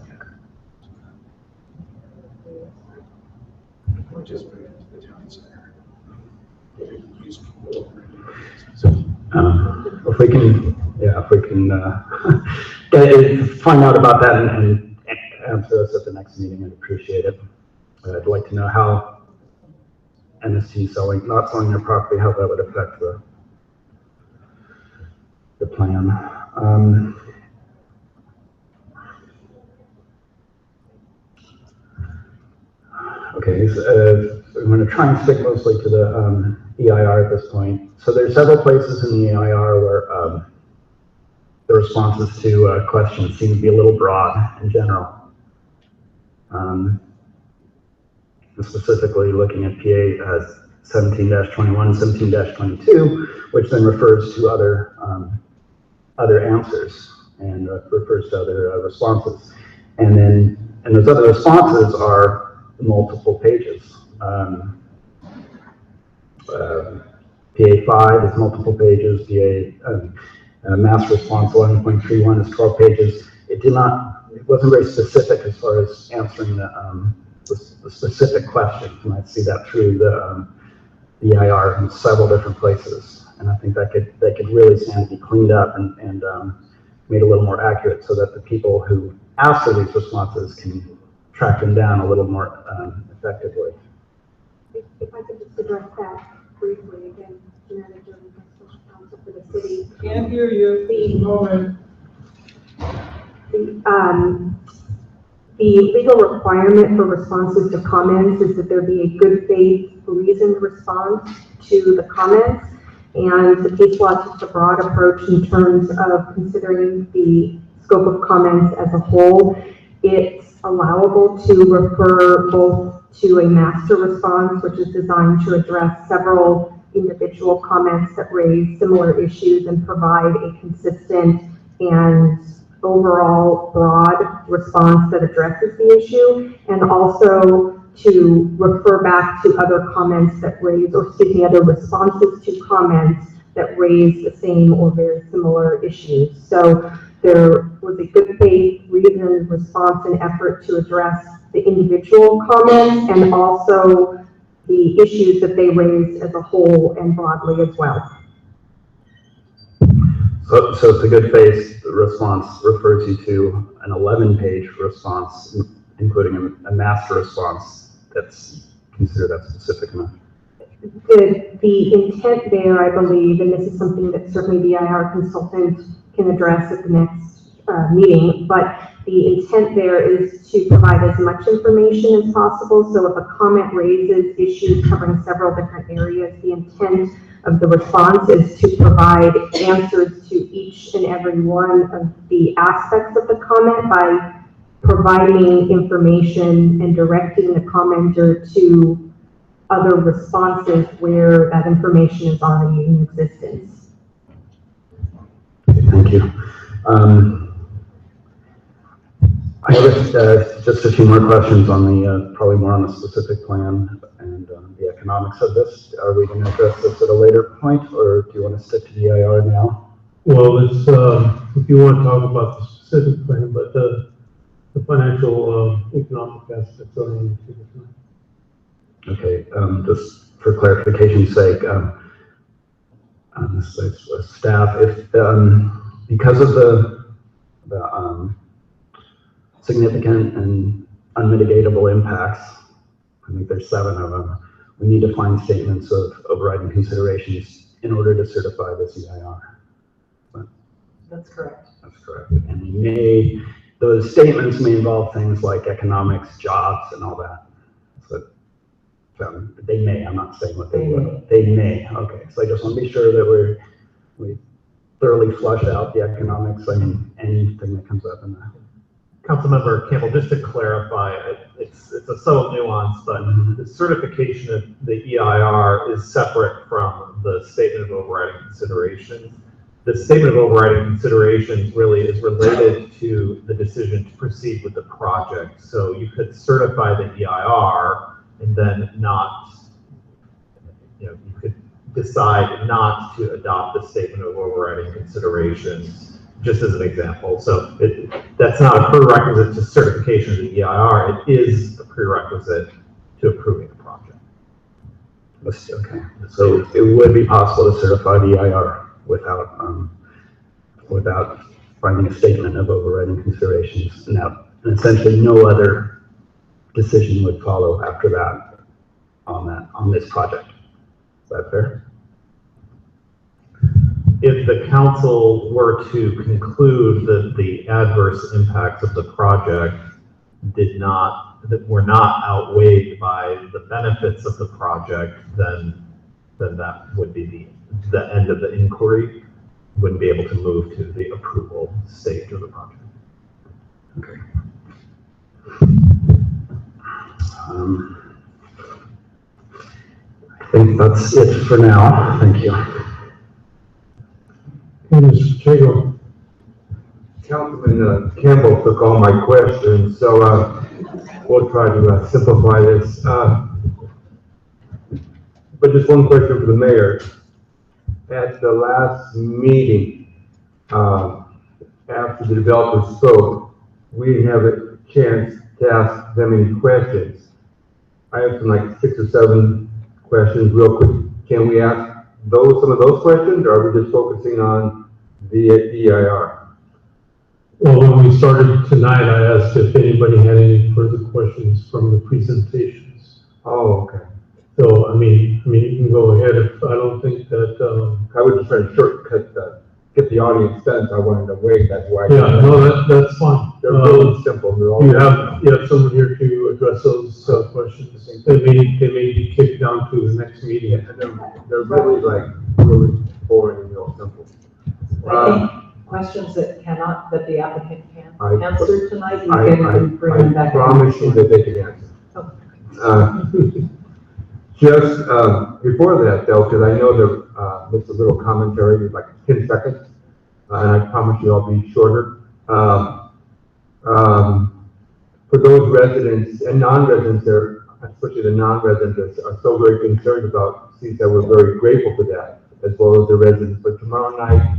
If we can, yeah, if we can find out about that and answer us at the next meeting, I'd appreciate it. I'd like to know how MST not selling their property, how that would affect the plan. Okay, so, I'm going to try and stick mostly to the EIR at this point. So there's several places in the EIR where the responses to questions seem to be a little broad in general. Specifically looking at PA as 17-21, 17-22, which then refers to other answers and refers to other responses. And those other responses are multiple pages. PA5 is multiple pages. Mass response 11.31 is 12 pages. It wasn't very specific as far as answering the specific questions, and I see that through the EIR in several different places. And I think that could really stand to be cleaned up and made a little more accurate, so that the people who ask for these responses can track them down a little more effectively. If I could just address that briefly again, Manager and Special Counsel for the city. Can't hear you. The legal requirement for responses to comments is that there be a good faith, reasoned response to the comments. And the case law takes a broad approach in terms of considering the scope of comments as a whole. It's allowable to refer both to a master response, which is designed to address several individual comments that raise similar issues and provide a consistent and overall broad response that addresses the issue, and also to refer back to other comments that raise, or excuse me, other responses to comments that raise the same or very similar issues. So there was a good faith, reasoned response and effort to address the individual comments and also the issues that they raised as a whole and broadly as well. So it's a good faith response refers you to an 11-page response, including a master response that's considered that specific enough. The intent there, I believe, and this is something that certainly the IR consultant can address at the next meeting, but the intent there is to provide as much information as possible. So if a comment raises issues covering several different areas, the intent of the response is to provide answers to each and every one of the aspects of the comment by providing information and directing the commenter to other responses where that information is already in existence. Thank you. I have just a few more questions on the, probably more on the specific plan and the economics of this. Are we going to address this at a later point, or do you want to stick to the EIR now? Well, it's, if you want to talk about the specific plan, but the financial, economic aspects are in the plan. Okay, just for clarification's sake, staff, if because of the significant and unmitigatable impacts, I think there's 7 of them, we need to find statements of overriding considerations in order to certify this EIR. That's correct. That's correct. And those statements may involve things like economics, jobs, and all that. So they may, I'm not saying what they will. They may, okay. So I just want to be sure that we thoroughly flush out the economics, I mean, anything that comes up in that. Councilmember Campbell, just to clarify, it's a subtle nuance, but the certification of the EIR is separate from the statement of overriding considerations. The statement of overriding considerations really is related to the decision to proceed with the project. So you could certify the EIR and then not, you decide not to adopt the statement of overriding considerations, just as an example. So that's not a prerequisite to certification of the EIR. It is a prerequisite to approving the project. Okay, so it would be possible to certify the EIR without finding a statement of overriding considerations. Now, essentially no other decision would follow after that on this project. Is that fair? If the council were to conclude that the adverse impacts of the project were not outweighed by the benefits of the project, then that would be the end of the inquiry. Wouldn't be able to move to the approval stage of the project. Okay. I think that's it for now. Thank you. Mr. Chago. Councilman Campbell took all my questions, so we'll try to simplify this. But just one question for the mayor. At the last meeting, after the developer spoke, we didn't have a chance to ask them any questions. I have like 6 or 7 questions real quick. Can we ask some of those questions, or are we just focusing on the EIR? Well, when we started tonight, I asked if anybody had any further questions from the presentations. Oh, okay. So, I mean, you can go ahead. If I don't think that, I was just trying to shortcut get the audience sense. I wanted to wait. That's why. Yeah, no, that's fine. They're really simple. They're all you have someone here to address those questions. They may be kicked down to the next meeting. And they're really really boring and real simple. I think questions that the applicant can't answer tonight, you can bring them back. I promise you that they can answer. Just before that, though, because I know there's a little commentary, like 10 seconds, and I promise you I'll be shorter. For those residents and non-residents there, especially the non-residents, are so very concerned about Seaside. We're very grateful for that, as well as the residents. But tomorrow night,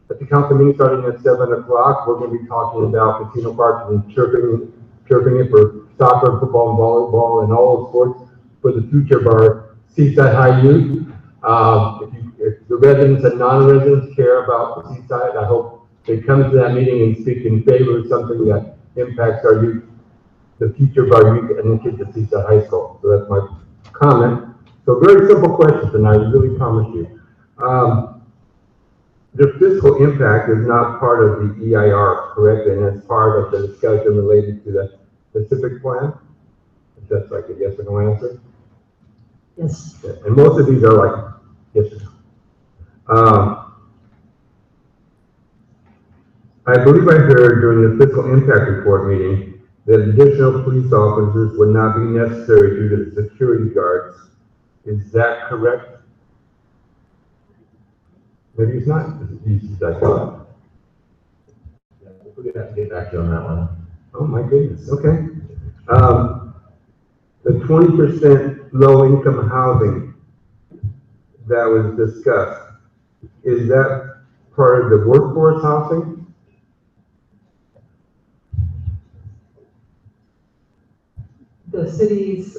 at the council meeting starting at 7 o'clock, we're going to be talking about casino parks and chirping it for soccer, football, and volleyball, and all the sports for the future of our Seaside High youth. If the residents and non-residents care about the Seaside, I hope they come to that meeting and speak in favor of something that impacts our youth, the future of our youth and the kids at Seaside High School. So that's my comment. So very simple questions, and I really promise you. The fiscal impact is not part of the EIR, correct? And it's part of the discussion related to the specific plan? If that's like a yes or no answer? Yes. Yeah. And most of these are like yes or no. I believe I heard during the fiscal impact report meeting that additional police officers would not be necessary due to the security guards. Is that correct? Maybe it's not. Is that correct? Yeah, we're going to have to get back to you on that one. Oh my goodness. Okay. The 20% low-income housing that was discussed, is that part of the workforce housing? The city has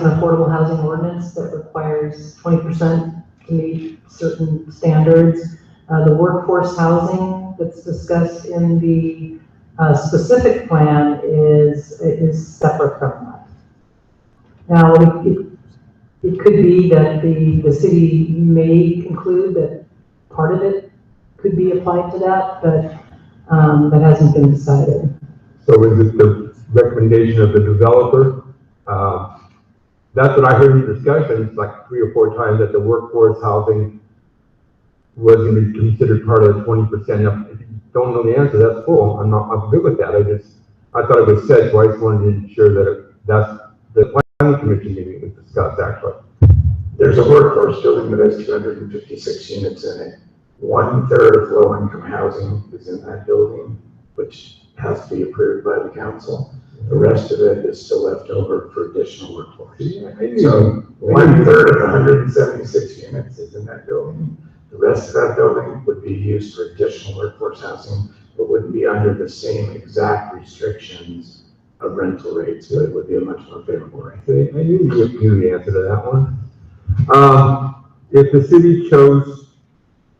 an affordable housing ordinance that requires 20% to meet certain standards. The workforce housing that's discussed in the specific plan is separate from that. Now, it could be that the city may conclude that part of it could be applied to that, but that hasn't been decided. So is it the recommendation of the developer? That's what I heard in discussions like 3 or 4 times, that the workforce housing was going to be considered part of the 20%. Now, if you don't know the answer, that's cool. I'm good with that. I thought it was said, so I just wanted to ensure that that's the planning commission meeting was discussed actually. There's a workforce building that has 256 units in it. 1/3 of low-income housing is in that building, which has to be approved by the council. The rest of it is still left over for additional workforce. Yeah, So 1/3 of the 176 units is in that building. The rest of that building would be used for additional workforce housing, but wouldn't be under the same exact restrictions of rental rates, but it would be a much more favorable rate. I knew the answer to that one. If the city chose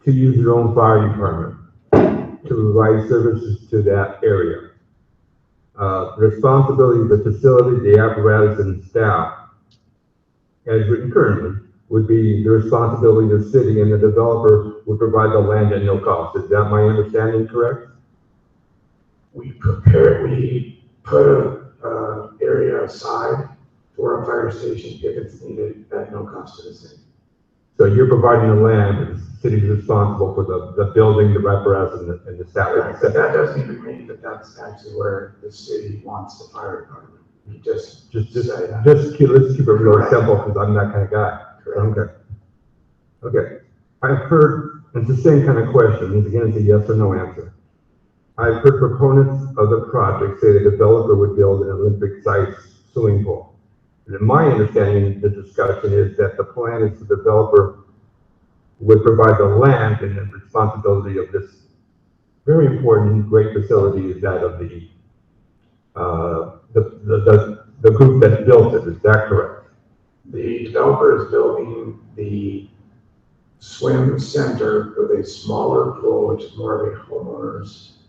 to use their own fire department to provide services to that area, the responsibility of the facility, the apparatus, and staff, as written currently, would be the responsibility of the city, and the developer would provide the land at no cost. Is that my understanding correct? We put a area aside for a fire station if it's needed at no cost to the city. So you're providing the land, and the city's responsible for the building, the apparatus, and the staff. Correct, but that doesn't even mean that that's actually where the city wants the fire department. You just say that. let's keep it really Correct. simple, because I'm that kind of guy. Correct. Okay. I've heard, it's the same kind of question, and again, it's a yes or no answer. I've heard proponents of the project say the developer would build an Olympic-sized swimming pool. And in my understanding, the discussion is that the plan is the developer would provide the land, and the responsibility of this very important, great facility is that of the group that built it. Is that correct? The developer is building the swim center with a smaller pool, which is more of a homeowner's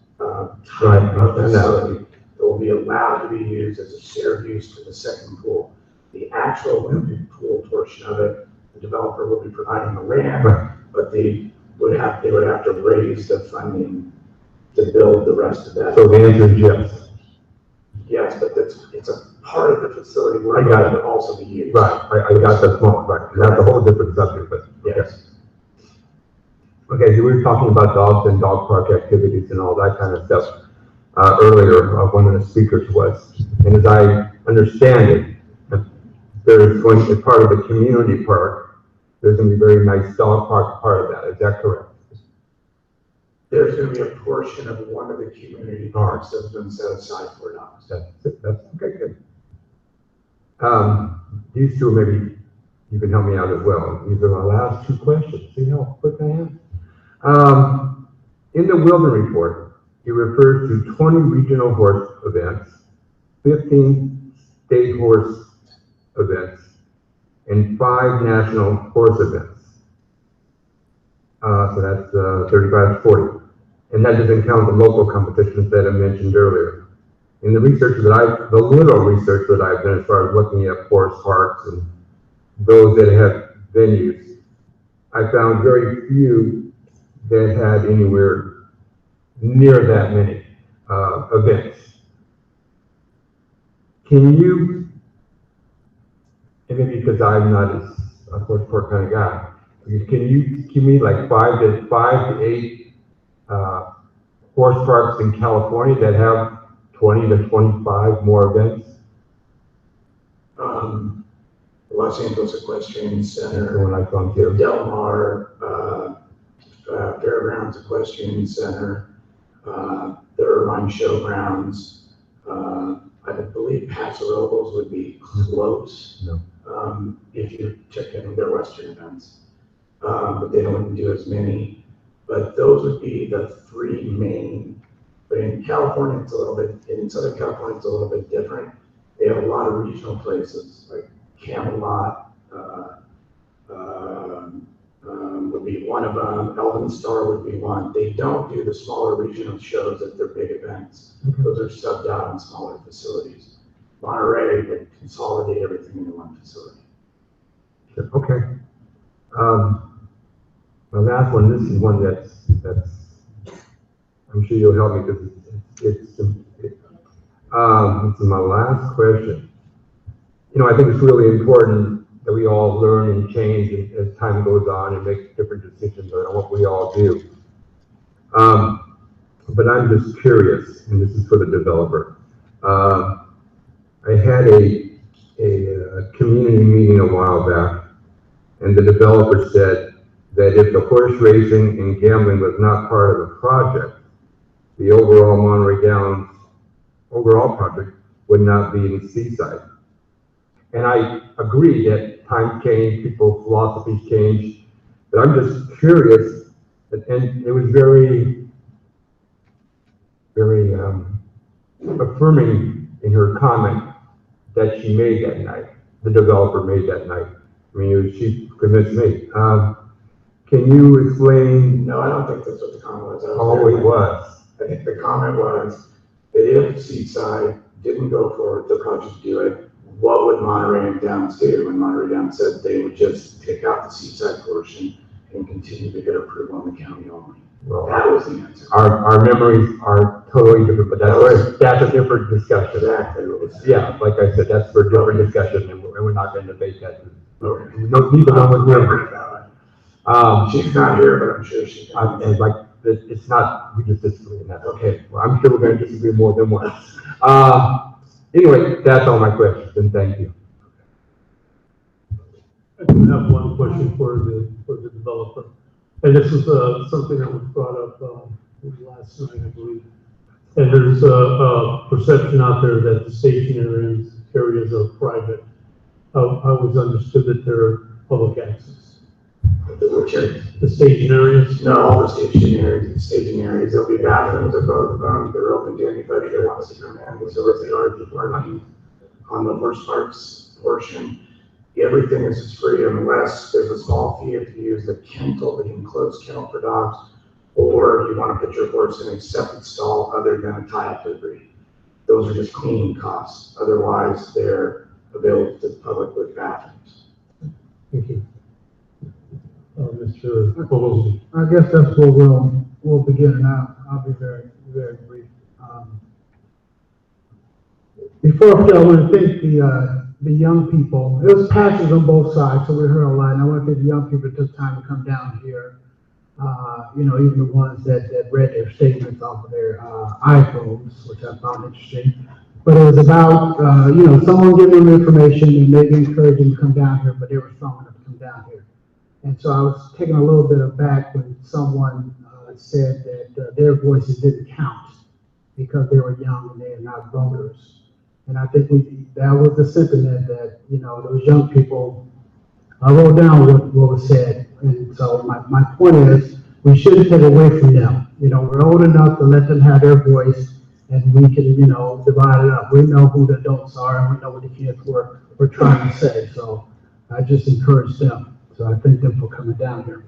type of facility. It will be allowed to be used as a shared use for the second pool. The actual Olympic pool portion of it, the developer will be providing the land, but they would have to raise the funding to build the rest of that. So the answer is yes. Yes, but it's a part of the facility where I it got would also be used. Right, I got that point, right. That's a whole different subject, but, Yes. Okay, so we were talking about dogs and dog park activities and all that kind of stuff earlier. One of the speakers was, and as I understand it, there's going to be part of the community park. There's going to be a very nice dog park part of that. Is that correct? There's going to be a portion of one of the community parks that's been set aside for dogs. That's okay, good. These two, maybe you can help me out as well. These are my last two questions. See how quick I am? In the Wildman report, you referred to 20 regional horse events, 15 state horse events, and 5 national horse events. So that's 35 to 40. And that doesn't count the local competitions that I mentioned earlier. In the research the little research that I've done as far as looking at horse parks and those that have venues, I found very few that had anywhere near that many events. Can you, and maybe because I'm not as a horse park kind of guy, can you give me like 5 to 8 horse parks in California that have 20 to 25 more events? Los Angeles Equestrian Center, That's the one I found too. Del Mar, Fairgrounds Equestrian Center, the Irvine Showgrounds. I believe Paso Robles would be close. No. If you check in with their Western events. But they don't do as many. But those would be the 3 main. But in California, it's a little bit, in Southern California, it's a little bit different. They have a lot of regional places like Camelot, would be one of them. Elvin Star would be one. They don't do the smaller regional shows at their big events. Those are subbed out in smaller facilities. Monterey would consolidate everything into one facility. Okay. My last one, this is one that's I'm sure you'll help me because it's my last question. You know, I think it's really important that we all learn and change as time goes on and make different decisions on what we all do. But I'm just curious, and this is for the developer. I had a community meeting a while back, and the developer said that if the horse racing and gambling was not part of the project, the overall Monterey Gallons overall project would not be in Seaside. And I agree that times change, people's philosophies change, but I'm just curious, and it was very, very affirming in her comment that she made that night, the developer made that night. I mean, she convinced me. Can you explain? No, I don't think that's what the comment was. Oh, it was. I think the comment was that if Seaside didn't go for the project to do it, what would Monterey and Downs do? And Monterey Downs said they would just take out the Seaside portion and continue to get approval on the county only. Well, that was the answer. Our memories are totally different, but that's a different discussion. Exactly. Yeah, like I said, that's for a different discussion, and we're not going to debate that. Okay. Neither one was here. She's not here, but I'm sure she can. And like, it's not, we just disagree on that. Okay, well, I'm sure we're going to disagree more than once. Anyway, that's all my questions, and thank you. I do have one question for the developer. And this is something that was brought up last night, I believe. And there's a perception out there that the staging areas are private. I was understood that they're public access. Which areas? The staging areas? No, all the staging areas, there'll be bathrooms above, they're open to anybody that wants to come in. So if they are parking on the horse parks portion, everything is free unless there's a small fee if you use the kennel, the enclosed kennel for dogs, or you want to put your horse in a separate stall other than a tie-up livery. Those are just cleaning costs. Otherwise, they're available to the public with bathrooms. Thank you. Mr. Pelosi. I guess that's where we'll begin, and I'll be very, very brief. Before I want to thank the young people. It was passions on both sides, so we heard a lot. And I want to thank the young people that took time to come down here. Even the ones that read their statements off of their iPhones, which I found interesting. But it was about, someone giving them information and maybe encouraging them to come down here, but they were strong enough to come down here. And so I was taken a little bit aback when someone said that their voices didn't count because they were young and they are not voters. And I think that was the sentiment that, those young people, I wrote down what was said. And so my point is, we shouldn't take away from them. We're old enough to let them have their voice, and we can, divide it up. We know who the adults are, and we know what the kids were trying to say. So I just encourage them. So I thank them for coming down here.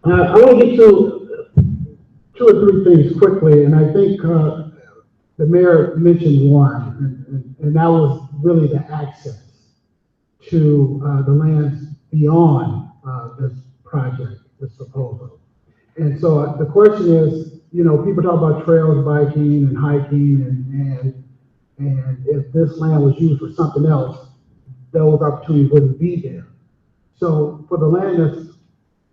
I want to get to 2 or 3 things quickly, and I think the mayor mentioned one, and that was really the access to the lands beyond this project, this proposal. And so the question is, people talk about trails, biking and hiking, and if this land was used for something else, those opportunities wouldn't be there. So for the land that's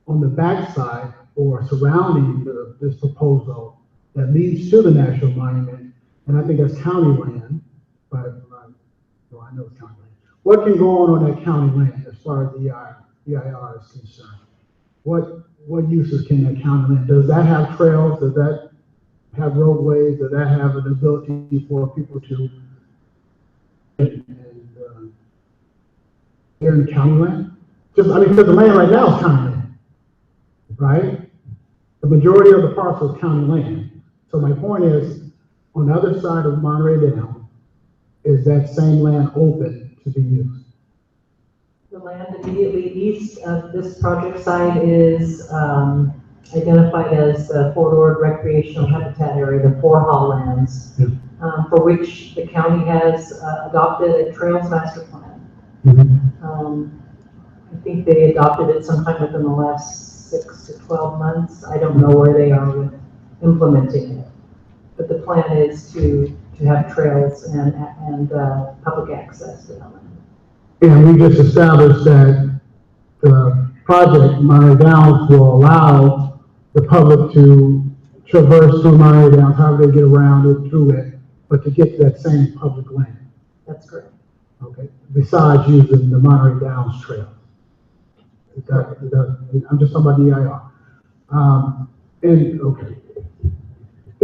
on the backside or surrounding this proposal that leads to the national monument, and I think that's county land, but I know it's county land. What can go on that county land as far as the EIR is concerned? What uses can that county land? Does that have trails? Does that have roadways? Does that have an ability for people to here in the county land? Because the land right now is county land, right? The majority of the parcel is county land. So my point is, on the other side of Monterey Dam, is that same land open to be used? The land immediately east of this project site is identified as the corridor recreational habitat area, the 4 Hall lands, for which the county has adopted a trails master plan. I think they adopted it sometime within the last 6 to 12 months. I don't know where they are with implementing it, but the plan is to have trails and public access to that land. And we just established that the project, Monterey Downs, will allow the public to traverse through Monterey Downs, however they get around it, through it, but to get to that same public land. That's correct. Okay, besides using the Monterey Downs Trail. I'm just talking about the EIR.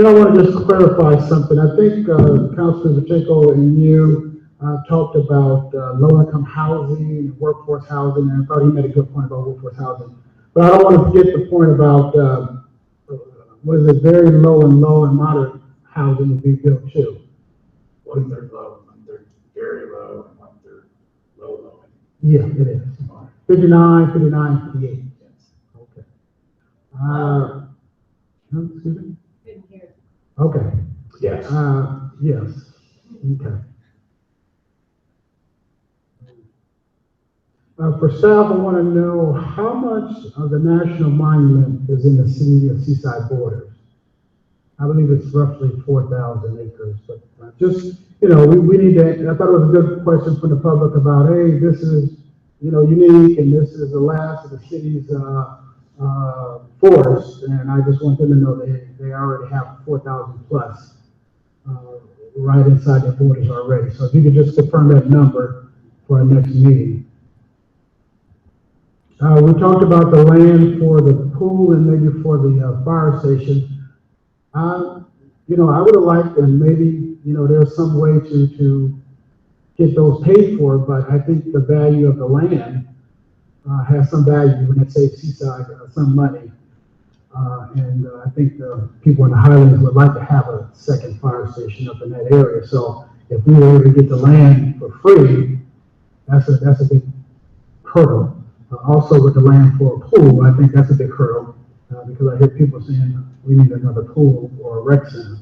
Then I want to just clarify something. I think Councilman Pacheco and you talked about low-income housing, workforce housing, and I thought he made a good point about workforce housing. But I don't want to forget the point about what is it, very low and moderate housing to be built too. 1/3 low, 1/3 very low, and 1/3 low. Yeah, it is. 59, 59, 58. Okay. Excuse me? Okay. Yes. Yes. Okay. For staff, I want to know how much of the national monument is in the city of Seaside borders. I believe it's roughly 4,000 acres, but just, we need to, I thought it was a good question from the public about, hey, this is, unique, and this is the last of the city's forest, and I just want them to know they already have 4,000 plus right inside their borders already. So if you could just confirm that number for our next meeting. We talked about the land for the pool and maybe for the fire station. I would have liked, and maybe, there's some way to get those paid for, but I think the value of the land has some value when it saves Seaside some money. And I think the people in the Highlands would like to have a second fire station up in that area. So if we were able to get the land for free, that's a big hurdle. Also with the land for a pool, I think that's a big hurdle because I hear people saying we need another pool or a rec center.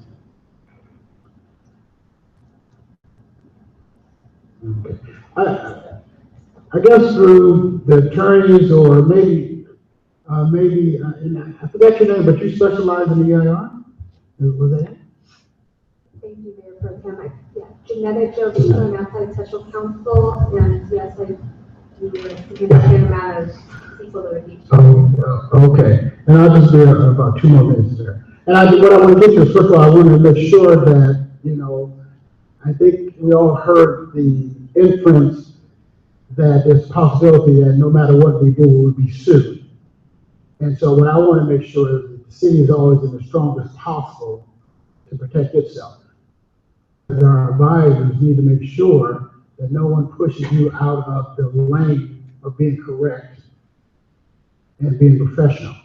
Okay. I guess through the attorneys or maybe, and I forgot your name, but you specialize in the EIR? Was that it? Thank you, Mayor Pro Tem. Yeah, Janetta Jovito, I'm outside special counsel, and yes, I do a significant amount of people that would be. Okay. And I'll just do about 2 more minutes there. And what I want to get to is, first of all, I want to make sure that, I think we all heard the inference that there's a possibility that no matter what we do, we'll be sued. And so what I want to make sure is that the city is always in the strongest possible to protect itself. And our advisors need to make sure that no one pushes you out of the lane of being correct and being professional.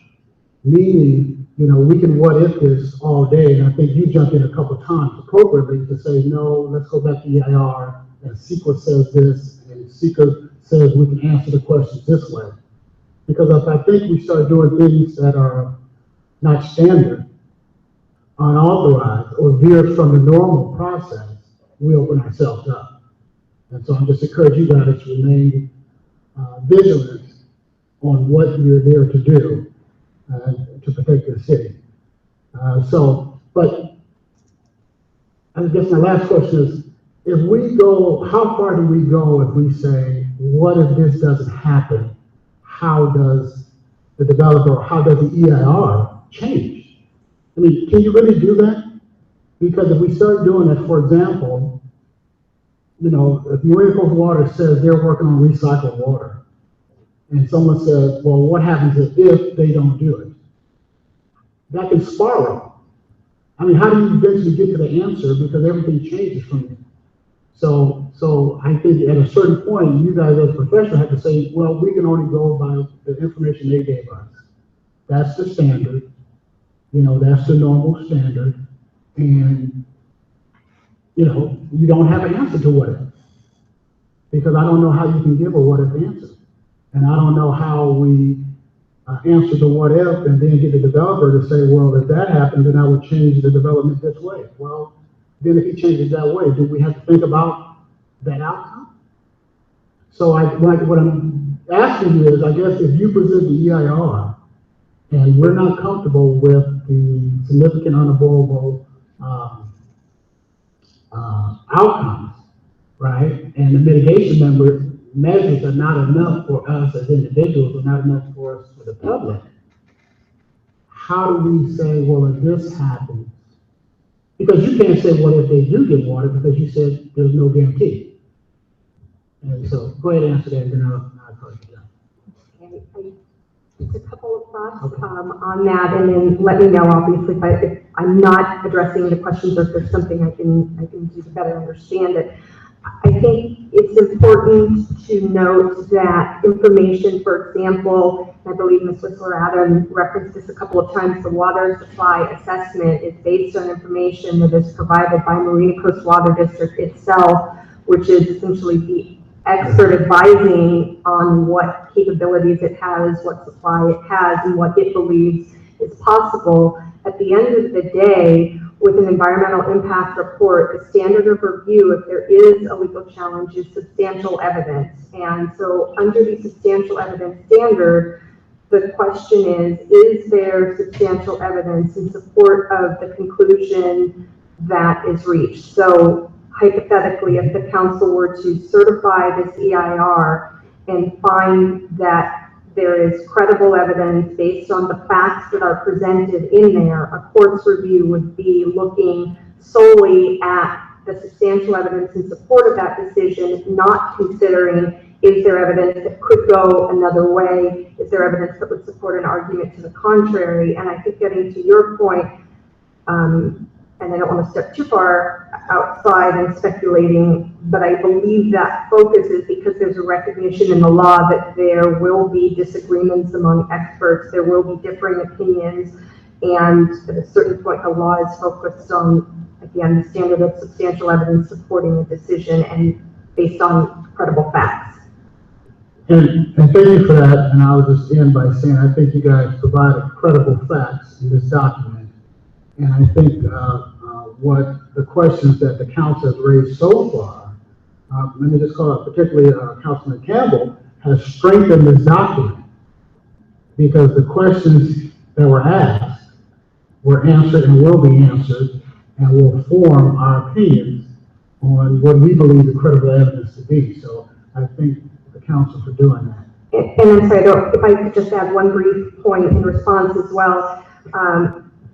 Meaning, we can what if this all day, and I think you jumped in a couple of times appropriately to say, no, let's go back to EIR, and CEQA says this, and CEQA says we can answer the questions this way. Because if I think we start doing things that are not standard, unauthorized, or veer from the normal process, we open ourselves up. And so I'm just encouraging you guys to remain vigilant on what you're there to do to protect the city. But I guess my last question is, if we go, how far do we go if we say, what if this doesn't happen? How does the developer, how does the EIR change? I mean, can you really do that? Because if we start doing it, for example, if Marine Corps Water says they're working on recycled water, and someone says, well, what happens if they don't do it? That can spiral. I mean, how do you eventually get to the answer? Because everything changes from you. So I think at a certain point, you guys as professionals have to say, well, we can only go by the information they gave us. That's the standard. That's the normal standard. And, you don't have an answer to what if. Because I don't know how you can give a what if answer. And I don't know how we answer the what if and then get the developer to say, well, if that happens, then I would change the development this way. Well, then if he changes that way, do we have to think about that outcome? So what I'm asking you is, I guess if you present the EIR and we're not comfortable with the significant unavoidable outcomes, right? And the mitigation measures are not enough for us as individuals, or not enough for us for the public. How do we say, well, if this happens? Because you can't say, well, if they do get water, because you said there's no guarantee. And so go ahead and answer that, and then I'll talk to you. Okay. Just a couple of thoughts on that, and then let me know, obviously, if I'm not addressing the questions or if there's something I can do to better understand it. I think it's important to note that information, for example, I believe Ms. Whistler Adam referenced this a couple of times, the water supply assessment is based on information that is provided by Marina Coast Water District itself, which is essentially the expert advising on what capabilities it has, what supply it has, and what it believes is possible. At the end of the day, with an environmental impact report, the standard of review, if there is a legal challenge, is substantial evidence. And so under the substantial evidence standard, the question is there substantial evidence in support of the conclusion that is reached? So hypothetically, if the council were to certify this EIR and find that there is credible evidence based on the facts that are presented in there, a court's review would be looking solely at the substantial evidence in support of that decision, not considering is there evidence that could go another way, is there evidence that would support an argument to the contrary. And I think getting to your point, and I don't want to step too far outside and speculating, but I believe that focus is because there's a recognition in the law that there will be disagreements among experts, there will be differing opinions, and at a certain point the law is focused on, again, the standard of substantial evidence supporting a decision and based on credible facts. And thank you for that, and I'll just end by saying I think you guys provided credible facts in this document. And I think what the questions that the council has raised so far, let me just call out particularly Councilman Campbell, has strengthened this document because the questions that were asked were answered and will be answered and will form our opinions on what we believe the credible evidence to be. So I thank the council for doing that. And I'm sorry, if I could just add one brief point in response as well.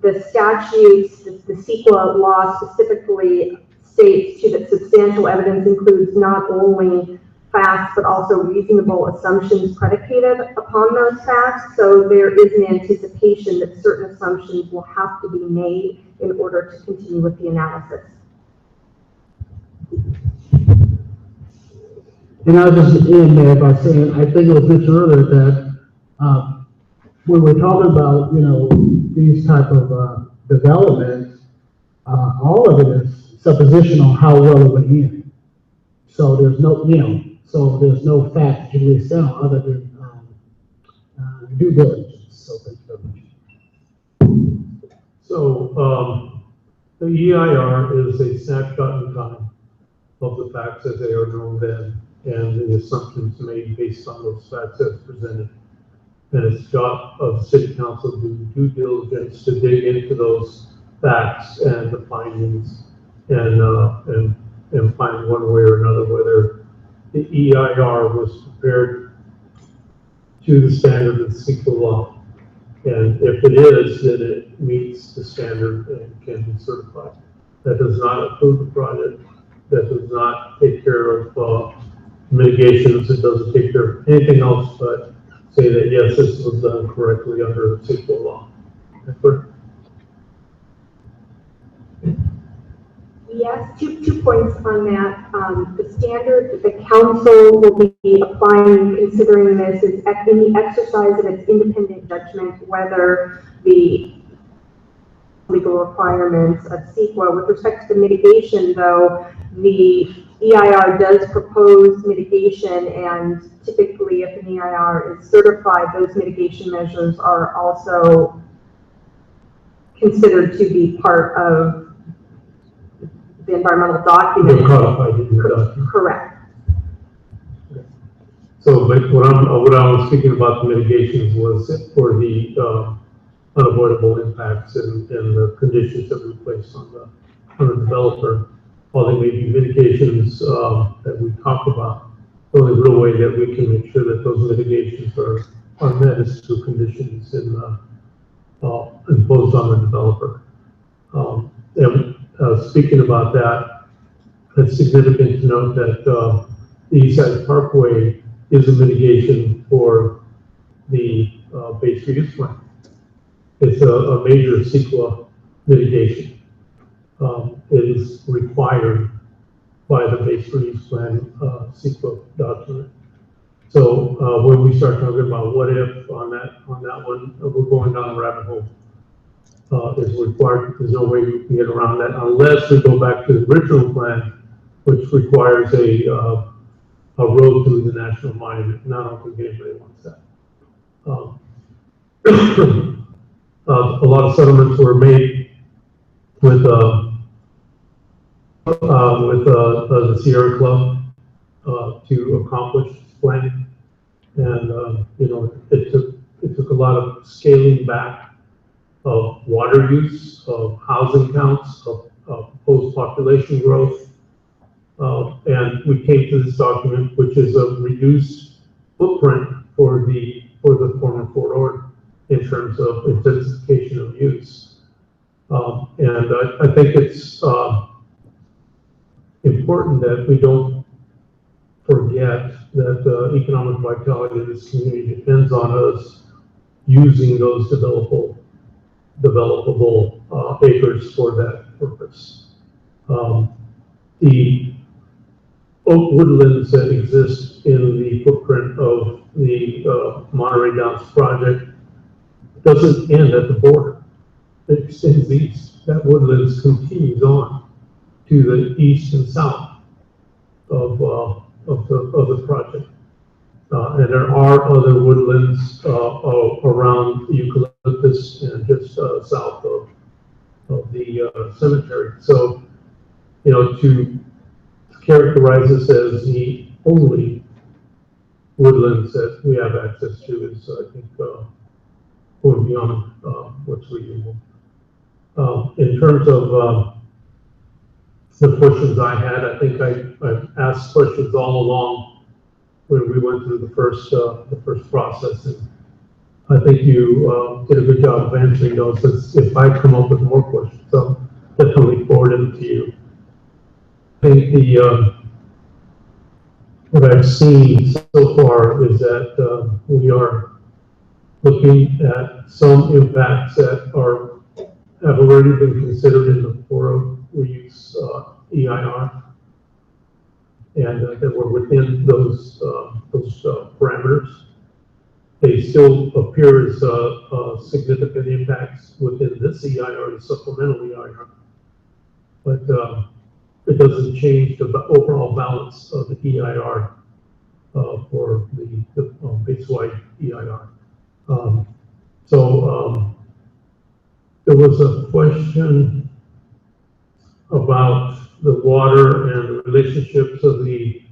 The statutes, the CEQA law specifically states too that substantial evidence includes not only facts, but also reasonable assumptions predicated upon those facts. So there is an anticipation that certain assumptions will have to be made in order to continue with the analysis. And I'll just end there by saying, I think it was mentioned earlier that when we're talking about, these type of developments, all of it is supposition on how well it went in. So there's no, there's no fact to really say other than due diligence. So thank you very much. So the EIR is a snapshot in time of the facts as they are known then, and the assumptions made based on those facts as presented. And it's job of the city council to do due diligence to dig into those facts and the findings and find one way or another whether the EIR was prepared to the standard of the CEQA law. And if it is, then it meets the standard and can be certified. That does not approve the project. That does not take care of mitigations. It doesn't take care of anything else but say that, yes, this was done correctly under the CEQA law. Yes, two points on that. The standard that the council will be applying, considering this, is in the exercise of its independent judgment whether the legal requirements of CEQA. With respect to the mitigation, though, the EIR does propose mitigation, and typically if an EIR is certified, those mitigation measures are also considered to be part of the environmental document. Correct. So, but what I was speaking about the mitigations was for the unavoidable impacts and the conditions that we place on the developer. While there may be mitigations that we talk about, the only real way that we can make sure that those mitigations are met is through conditions imposed on the developer. Speaking about that, it's significant to note that the Eastside Parkway is a mitigation for the base reuse plan. It's a major CEQA mitigation. It is required by the base reuse plan, CEQA document. So, when we start talking about what if on that one, we're going down a rabbit hole. Is required, there's no way we can get around that unless we go back to the original plan, which requires a road through the national monument, and I don't think anybody wants that. A lot of settlements were made with the Sierra Club to accomplish this plan, and it took a lot of scaling back of water use, of housing counts, of proposed population growth. And we came to this document, which is a reduced footprint for the former corridor in terms of intensification of use. And I think it's important that we don't forget that the economic vitality of this community depends on us using those developable acres for that purpose. The oak woodlands that exist in the footprint of the Monterey Downs project doesn't end at the border. It extends east. That woodlands continues on to the east and south of the project. And there are other woodlands around eucalyptus and just south of the cemetery. So, to characterize this as the only woodlands that we have access to is, I think, going beyond what's reasonable. In terms of the questions I had, I think I asked questions all along when we went through the first process, and I think you did a good job of answering those. If I come up with more questions, I'll definitely forward them to you. I think what I've seen so far is that we are looking at some impacts that have already been considered in the Foro reuse EIR, and that we're within those parameters. They still appear as significant impacts within this EIR, the supplemental EIR, but it doesn't change the overall balance of the EIR for the base-wide EIR. There was a question about the water and the relationships of the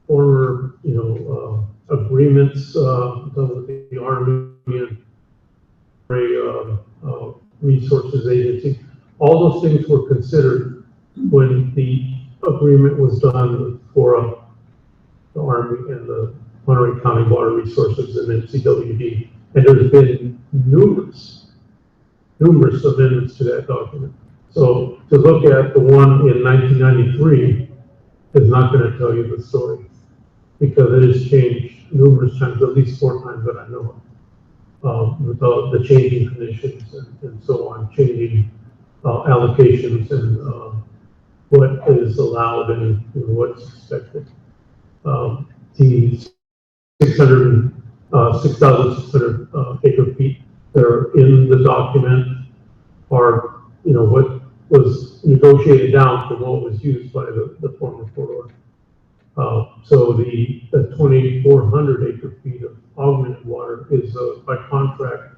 former, agreements with the Army and Resources Agency. All those things were considered when the agreement was done for the Army and the Monterey County Water Resources and NCWD. And there's been numerous amendments to that document. So to look at the one in 1993 is not going to tell you the story, because it has changed numerous times, at least 4 times that I know of, with the changing conditions and so on, changing allocations and what is allowed and what's expected. The 6,600 acre feet that are in the document are, what was negotiated down from what was used by the former corridor. So the 2,400 acre feet of augmented water is by contract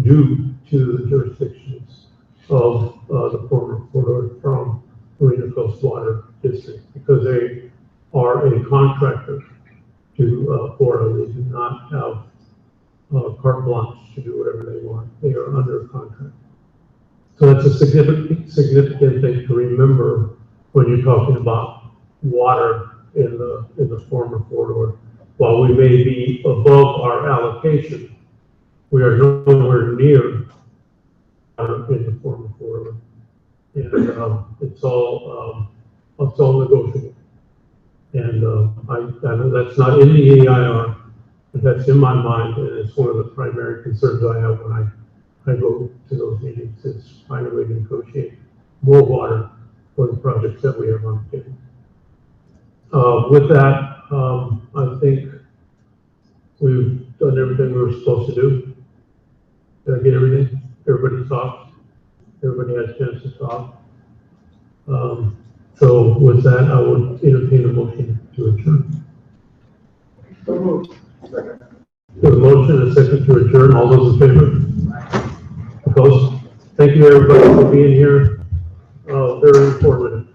due to the jurisdictions of the former corridor from Marina Coast Water District, because they are a contractor to Florida. They do not have carte blanche to do whatever they want. They are under a contract. So that's a significant thing to remember when you're talking about water in the former corridor. While we may be above our allocation, we are nowhere near water in the former corridor, and it's all negotiable. And I know that's not in the EIR, But that's in my mind, and it's one of the primary concerns I have when I go to those meetings, is find a way to negotiate more water for the projects that we have on the table. With that, I think we've done everything we were supposed to do. Did I get everything? Everybody talked? Everybody had a chance to talk? So with that, I would entertain a motion to adjourn. There's a motion and a second to adjourn. All those in favor? Opposed? Thank you, everybody, for being here. Very informative.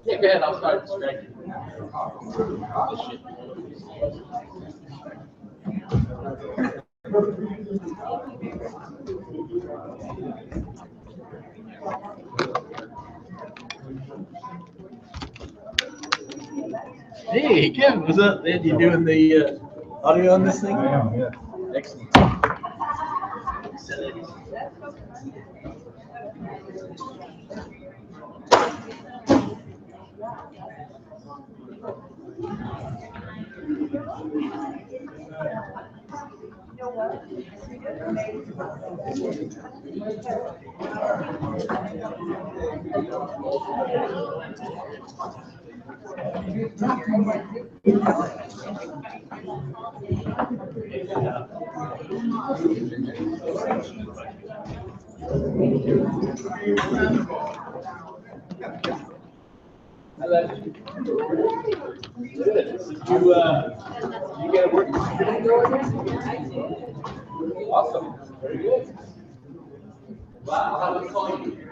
Yeah, go ahead, I'll start striking. Hey, Kevin, what's up, man? You doing the audio on this thing? I am, yeah. Excellent. Did you get a work? Awesome. Very good. Wow, how was calling you?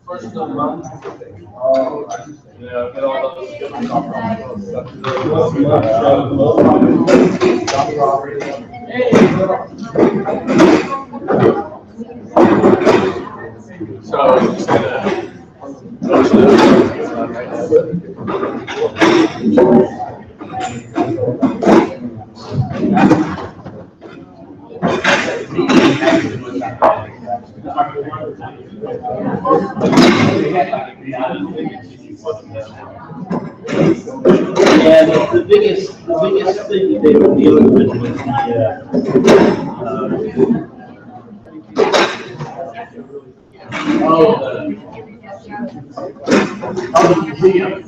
First of the month. Oh, yeah, get all those. So just gonna yeah, the biggest thing that they were dealing with was the museum.